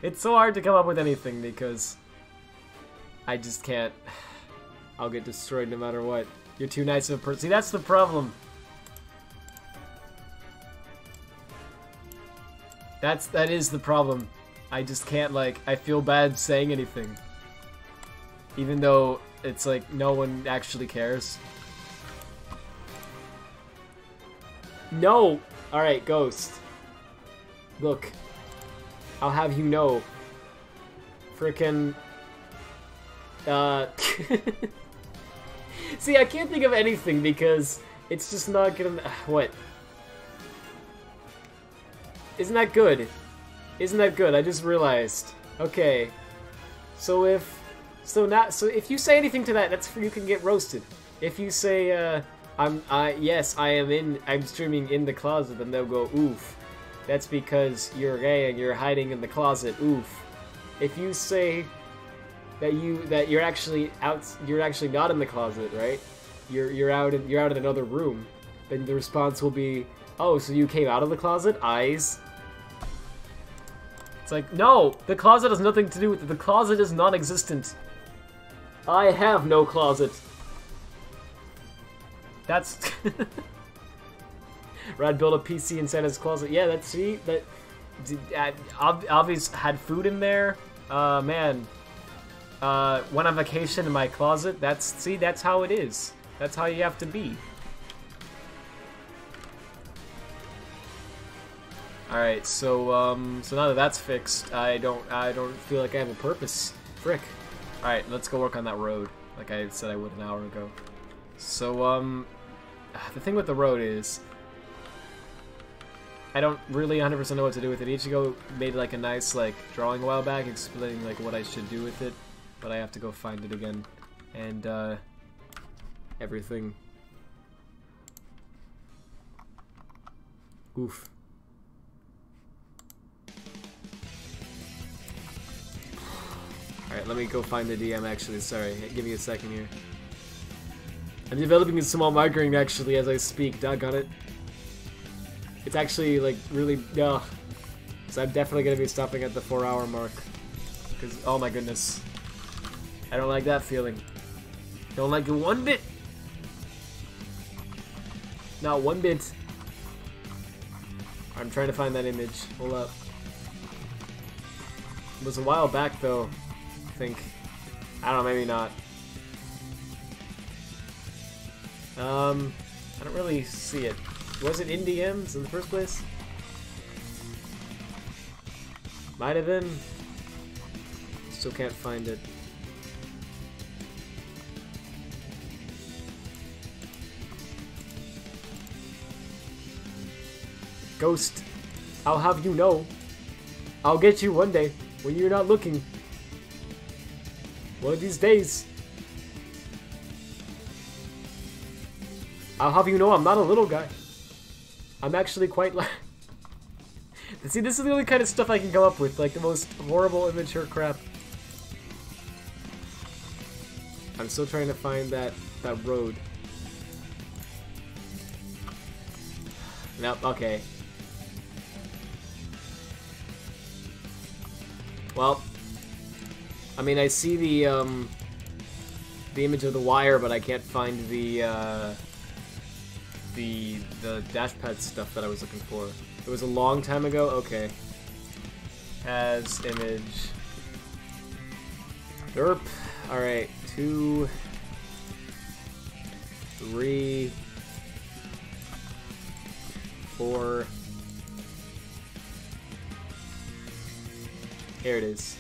It's so hard to come up with anything because I just can't. I'll get destroyed no matter what. You're too nice of a person. See, that's the problem. That is the problem. I just can't, like, I feel bad saying anything. Even though it's like no one actually cares. No! Alright, Ghost. Look, I'll have you know, frickin', see, I can't think of anything because it's just not gonna, what? Isn't that good? Isn't that good? I just realized. Okay, so if you say anything to that, that's you can get roasted. If you say, yes, I'm streaming in the closet, then they'll go, oof. That's because you're gay and you're hiding in the closet. Oof. If you say that you're actually not in the closet, right? You're out in another room, then the response will be, "Oh, so you came out of the closet?" Eyes. It's like, no, the closet has nothing to do with it. The closet is non-existent. I have no closet. That's. Rad built a PC inside his closet. Yeah, that's, see, that, obvious had food in there. Man, went on vacation in my closet. That's how it is. That's how you have to be. Alright, so now that that's fixed, I don't feel like I have a purpose. Frick. Alright, let's go work on that road, like I said I would an hour ago. So, the thing with the road is, I don't really 100% know what to do with it. Ichigo made like a nice like drawing a while back explaining like what I should do with it, but I have to go find it again. And everything. Oof. Alright, let me go find the DM actually, sorry. Give me a second here. I'm developing a small marketing actually as I speak, doggone it. It's actually like really, so I'm definitely gonna be stopping at the 4-hour mark. Cause, oh my goodness. I don't like that feeling. Don't like it one bit. Not one bit. I'm trying to find that image. Hold up. It was a while back though, I think. I don't know, maybe not. I don't really see it. Was it in DMs in the first place? Might have been. Still can't find it. Ghost, I'll have you know. I'll get you one day when you're not looking. One of these days. I'll have you know I'm not a little guy. I'm actually quite See, this is the only kind of stuff I can come up with, like the most horrible, immature crap. I'm still trying to find that road. Nope, okay. Well, I mean, I see the image of the wire, but I can't find the dash pad stuff that I was looking for. It was a long time ago? Okay. As image. Derp. Alright. 2, 3, 4. Here it is.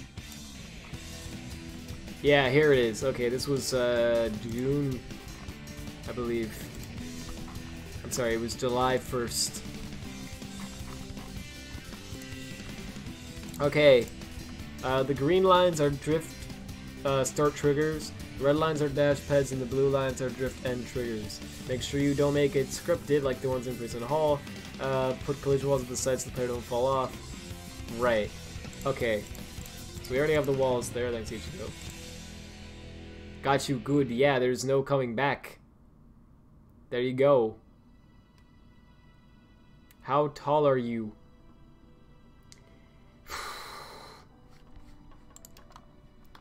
Yeah, here it is. Okay, this was June, I believe. I'm sorry, it was July 1st. Okay, the green lines are drift start triggers, the red lines are dash pads, and the blue lines are drift end triggers. Make sure you don't make it scripted like the ones in Prison Hall. Put collision walls at the sides so the player don't fall off. Right. Okay. So we already have the walls there, thanks Ichigo. Got you, good. Yeah, there's no coming back. There you go. How tall are you?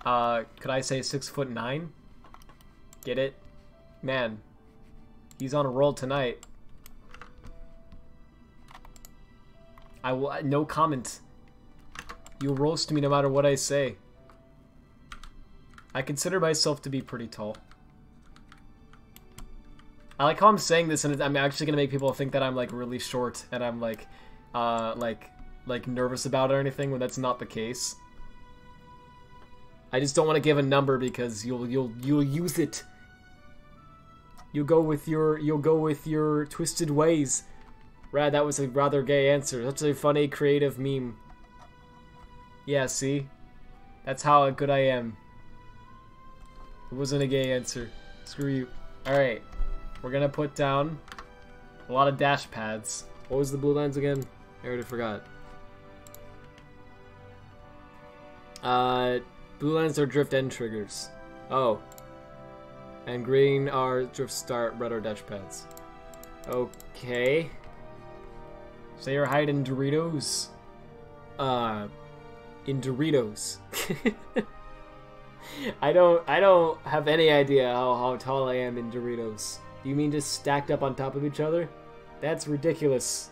Could I say 6'9"? Get it? Man, he's on a roll tonight. I will, no comment. You'll roast me no matter what I say. I consider myself to be pretty tall. I like how I'm saying this, and I'm actually gonna make people think that I'm like really short, and I'm like nervous about it or anything, when that's not the case. I just don't want to give a number because you'll use it. You'll go with your twisted ways. Rad, that was a rather gay answer. That's a funny, creative meme. Yeah, see? That's how good I am. It wasn't a gay answer. Screw you. Alright. We're gonna put down a lot of dash pads. What was the blue lines again? I already forgot. Blue lines are drift end triggers. Oh. And green are drift start, red are dash pads. Okay. Say your height in Doritos. In Doritos. I don't have any idea how tall I am in Doritos. Do you mean just stacked up on top of each other? That's ridiculous.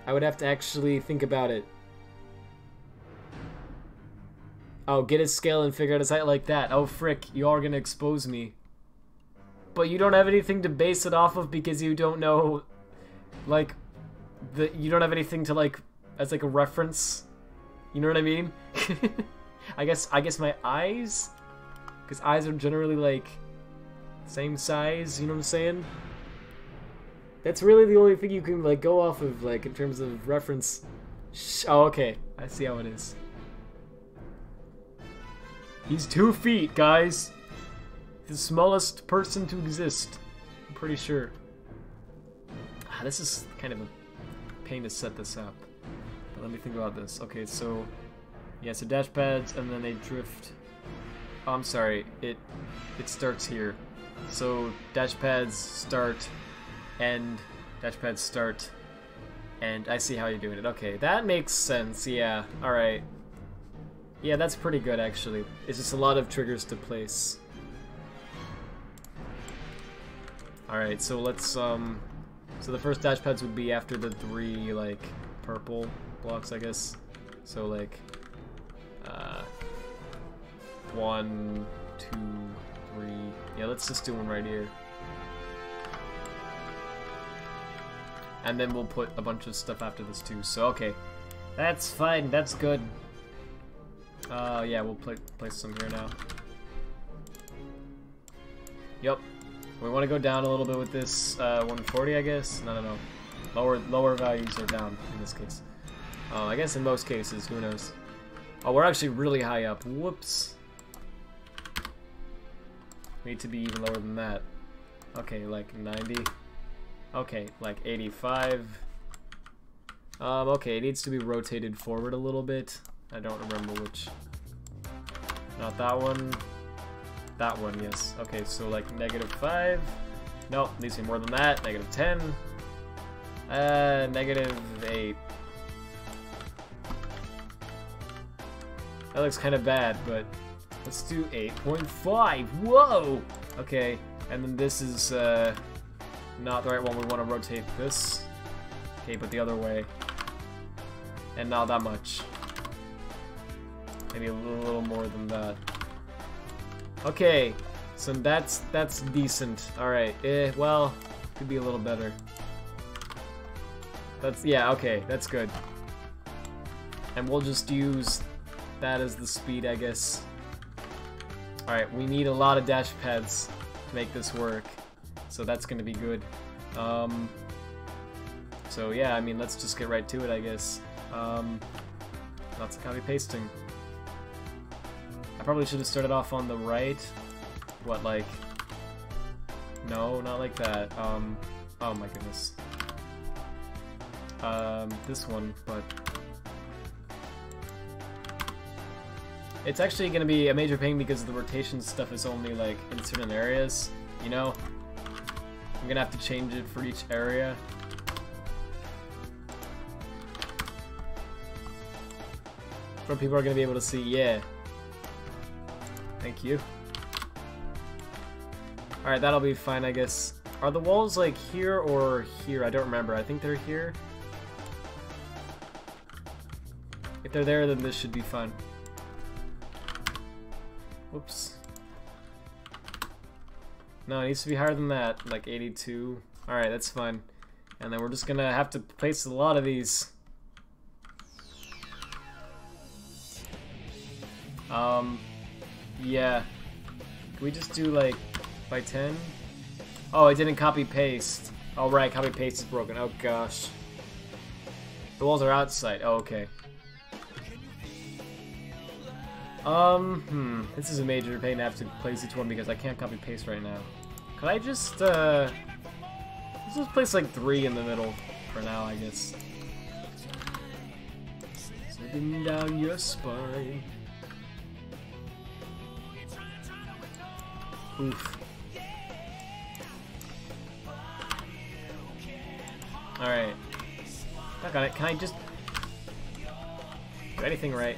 I would have to actually think about it. Oh, get a scale and figure out his height like that. Oh, frick, you are gonna expose me. But you don't have anything to base it off of because you don't know, like, you don't have anything to, like, as, like, a reference. You know what I mean? I guess my eyes? Because eyes are generally, like, same size, you know what I'm saying? That's really the only thing you can, like, go off of, like, in terms of reference. Oh, okay. I see how it is. He's 2 feet, guys. The smallest person to exist. I'm pretty sure. This is kind of a pain to set this up. But let me think about this. Okay, so Yeah, so dash pads, and then they drift. Oh, I'm sorry, it starts here. So dash pads start, end, dash pads start, and I see how you're doing it. Okay, that makes sense, yeah, alright. Yeah, that's pretty good actually. It's just a lot of triggers to place. Alright, so let's, so the first dash pads would be after the 3, like, purple blocks, I guess. So, like, 1, 2, 3. Yeah, let's just do one right here. And then we'll put a bunch of stuff after this too. So, okay. That's fine, that's good. Yeah, we'll place some here now. Yep. We want to go down a little bit with this 140, I guess? No. Lower values are down in this case. I guess in most cases, who knows? Oh, we're actually really high up. Whoops. We need to be even lower than that. Okay, like 90. Okay, like 85. Okay, it needs to be rotated forward a little bit. I don't remember which. Not that one. That one, yes. Okay, so like -5. Nope, needs to be more than that. -10. -8. That looks kind of bad, but let's do 8.5. Whoa! Okay, and then this is not the right one. We want to rotate this. Okay, but the other way. And not that much. Maybe a little more than that. Okay, so that's decent. All right. Well, could be a little better. Yeah. Okay, that's good. And we'll just use that as the speed, I guess. All right. We need a lot of dash pads to make this work, so that's gonna be good. So yeah, I mean, let's just get right to it, I guess. Lots of copy pasting. I probably should have started off on the right. What, like... No, not like that. Oh my goodness. This one, but... It's actually gonna be a major pain because the rotation stuff is only, like, in certain areas, you know? I'm gonna have to change it for each area. For people are gonna be able to see, yeah. Thank you. Alright, that'll be fine, I guess. Are the walls, like, here or here? I don't remember. I think they're here. If they're there, then this should be fine. Whoops. No, it needs to be higher than that. Like 82. Alright, that's fine. And then we're just gonna have to place a lot of these. Yeah. Can we just do like by 10? Oh, I didn't copy paste. Oh right, copy paste is broken. Oh gosh. The walls are outside. Oh, okay. This is a major pain to have to place each one because I can't copy paste right now. Could I just let's just place like 3 in the middle for now, I guess. Slipping down your spine. Oof. Alright. Back on it. Can I just do anything right?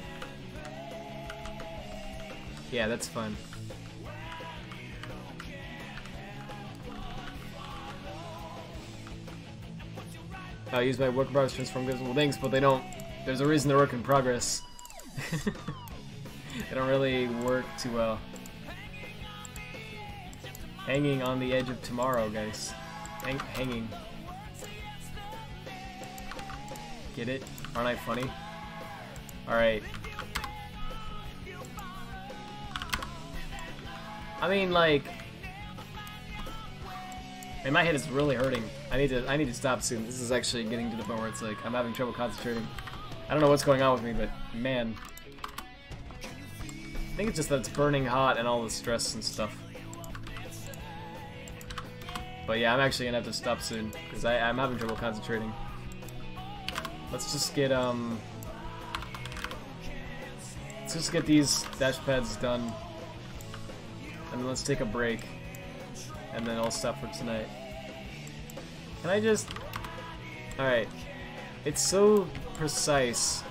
Yeah, that's fun. I use my work in progress transform visible things, but they don't. There's a reason they're work in progress. They don't really work too well. Hanging on the edge of tomorrow, guys. Hanging. Get it? Aren't I funny? Alright. I mean, like... Man, my head is really hurting. I need to stop soon. This is actually getting to the point where it's like, I'm having trouble concentrating. I don't know what's going on with me, but man. I think it's just that it's burning hot and all the stress and stuff. But yeah, I'm actually gonna have to stop soon, because I'm having trouble concentrating. Let's just get, Let's just get these dash pads done. And then let's take a break. And then I'll stop for tonight. Can I just... Alright. It's so precise.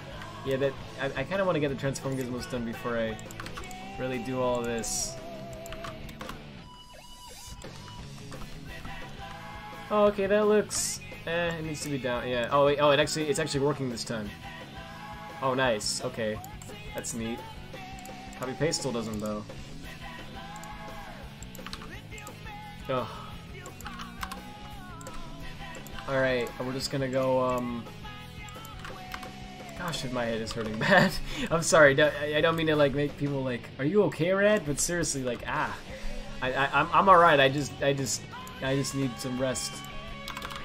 Yeah, that I kind of want to get the transform gizmos done before I really do all this. Oh, okay, that looks... it needs to be down. Yeah. Oh, wait. Oh, it's actually working this time. Oh, nice. Okay. That's neat. Copy paste still doesn't, though. Ugh. Alright, we're just gonna go, Gosh, my head is hurting bad. I'm sorry, I don't mean to, like, make people, like, are you okay, Rad? But seriously, like, I'm alright, I just need some rest.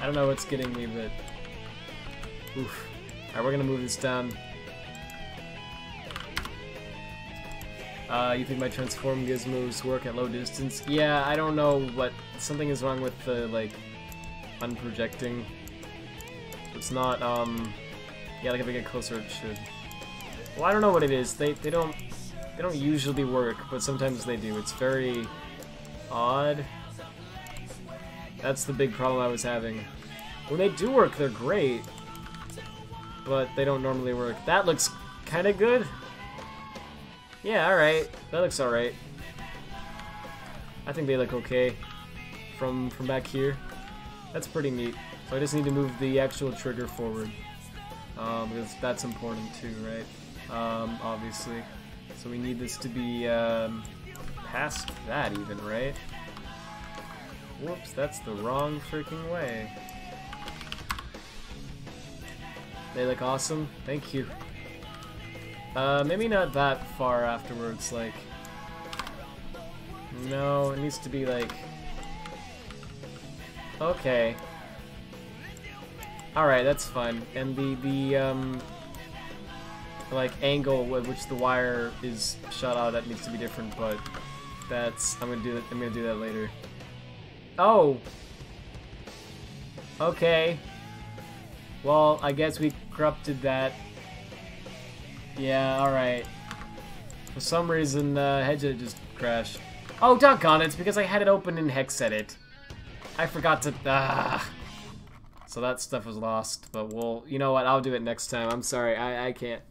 I don't know what's getting me, but... Oof. Alright, we're gonna move this down. You think my transform gizmos work at low distance? Yeah, I don't know what... Something is wrong with the, like, unprojecting. It's not, yeah, like if I get closer it should. Well, I don't know what it is. They don't usually work, but sometimes they do. It's very odd. That's the big problem I was having. When they do work, they're great, but they don't normally work. That looks kind of good. Yeah, alright. That looks alright. I think they look okay from back here. That's pretty neat. So I just need to move the actual trigger forward. Because that's important too, right? Obviously. So we need this to be past that even, right? Whoops, that's the wrong freaking way. They look awesome. Thank you. Maybe not that far afterwards, like... No, it needs to be like... Okay. Alright, that's fine. And the like, angle with which the wire is shot out, that needs to be different, but that's... I'm gonna do that later. Oh! Okay. Well, I guess we corrupted that. Yeah, alright. For some reason, Hedgehog just crashed. Oh, doggone it, it's because I had it open in Hexedit. I forgot to... So that stuff was lost, but we'll... You know what, I'll do it next time. I'm sorry, I can't.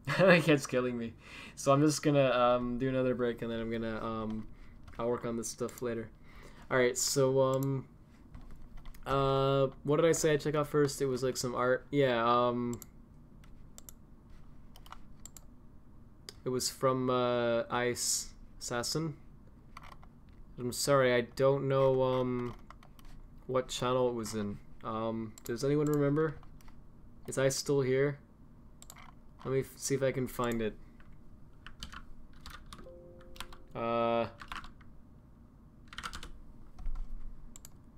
It's killing me. So I'm just gonna, do another break, and then I'm gonna, I'll work on this stuff later. Alright, so, what did I say I check out first? It was, like, some art. Yeah, it was from, Ice Assassin. I'm sorry, I don't know, what channel it was in. Does anyone remember? Is Ice still here? Let me see if I can find it.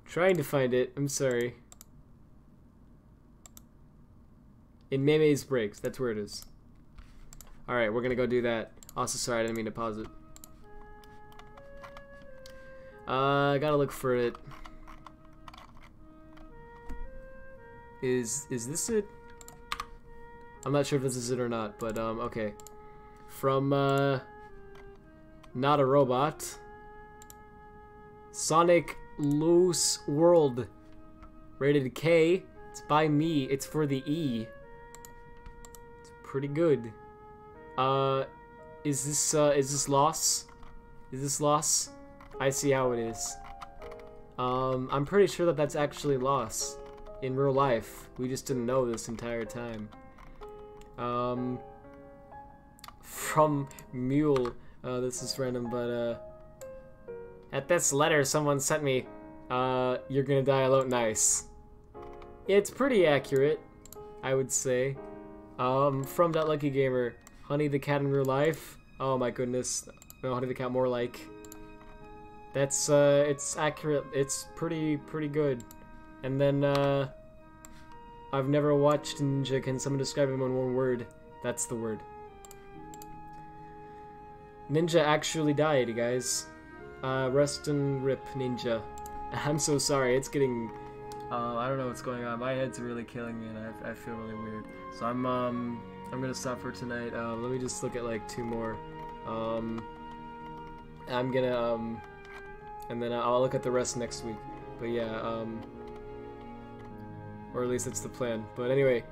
Trying to find it, I'm sorry. In Meme's Breaks, that's where it is. Alright, we're gonna go do that. Also, sorry, I didn't mean to pause it. I gotta look for it. Is this it? I'm not sure if this is it or not, but okay. From Not a Robot. Sonic Loose World. Rated K. It's by me. It's for the E. It's pretty good. Is this Loss? Is this Loss? I see how it is. I'm pretty sure that that's actually Loss. In real life. We just didn't know this entire time. From Mule. This is random, but, at this letter someone sent me, you're gonna die alone. Nice. It's pretty accurate, I would say. From That Lucky Gamer. Honey the Cat in real life. Oh my goodness. No, Honey the Cat more like. That's, it's accurate. It's pretty good. And then, I've never watched Ninja. Can someone describe him in one word? That's the word. Ninja actually died, guys. Rest and rip, Ninja. I'm so sorry, it's getting... I don't know what's going on. My head's really killing me and I feel really weird. So I'm, I'm gonna stop for tonight. Let me just look at like 2 more. I'm gonna and then I'll look at the rest next week. But yeah, or at least that's the plan. But anyway,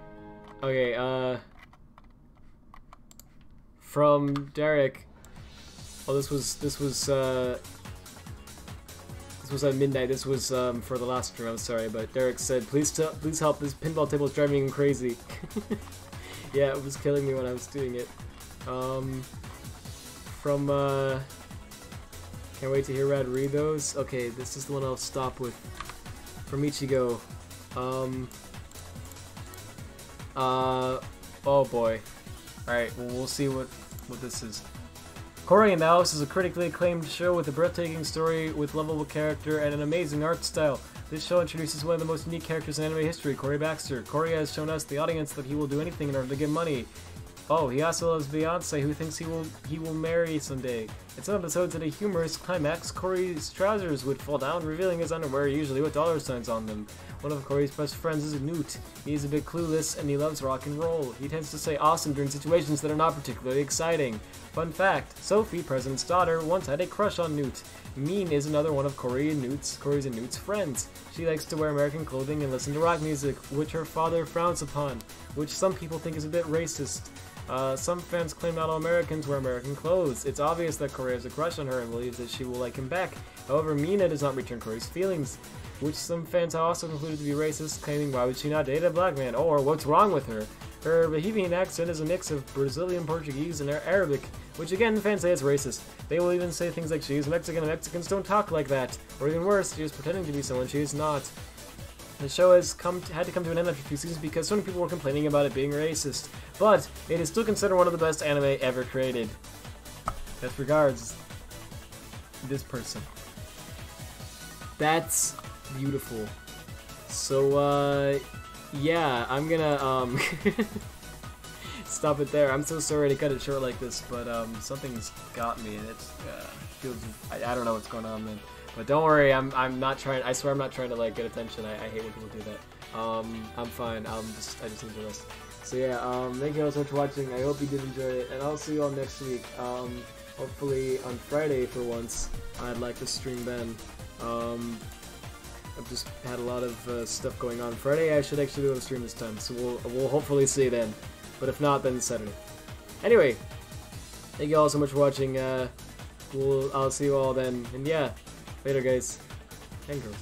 okay. From Derek. Oh, this was at midnight. This was for the last stream. I'm sorry, but Derek said, "Please help. This pinball table is driving me crazy." Yeah, it was killing me when I was doing it. Can't wait to hear Rad read those. Okay, this is the one I'll stop with. From Ichigo. Oh boy. Alright, well, we'll see what this is. Cory and the House is a critically acclaimed show with a breathtaking story with lovable character and an amazing art style. This show introduces one of the most unique characters in anime history, Cory Baxter. Cory has shown us, the audience, that he will do anything in order to get money. Oh, he also loves Beyonce, who thinks he will marry someday. In some episodes, at a humorous climax, Cory's trousers would fall down, revealing his underwear, usually with dollar signs on them. One of Cory's best friends is Newt. He is a bit clueless, and he loves rock and roll. He tends to say awesome during situations that are not particularly exciting. Fun fact, Sophie, President's daughter, once had a crush on Newt. Mean is another one of Cory's and Newt's friends. She likes to wear American clothing and listen to rock music, which her father frowns upon, which some people think is a bit racist. Some fans claim not all Americans wear American clothes. It's obvious that Cory has a crush on her and believes that she will like him back. However, Mina does not return Cory's feelings, which some fans have also concluded to be racist, claiming why would she not date a black man, or what's wrong with her? Her Bohemian accent is a mix of Brazilian Portuguese and Arabic, which again fans say is racist. They will even say things like she is Mexican and Mexicans don't talk like that, or even worse, she is pretending to be someone she is not. The show has had to come to an end after 2 seasons because so many people were complaining about it being racist, but it is still considered one of the best anime ever created. Best regards, this person. That's beautiful. So, yeah, I'm gonna, stop it there. I'm so sorry to cut it short like this, but, something's got me, and it's, feels, I don't know what's going on, man. But don't worry, I'm not trying, I swear I'm not trying to, like, get attention. I hate when people do that. I'm fine, I just need to rest. So yeah, thank you all so much for watching. I hope you did enjoy it, and I'll see you all next week. Hopefully on Friday for once. I'd like to stream then. I've just had a lot of stuff going on. Friday I should actually be able to stream this time, so we'll hopefully see you then. But if not, then Saturday. Anyway, thank you all so much for watching. I'll see you all then, and yeah, later guys and girls.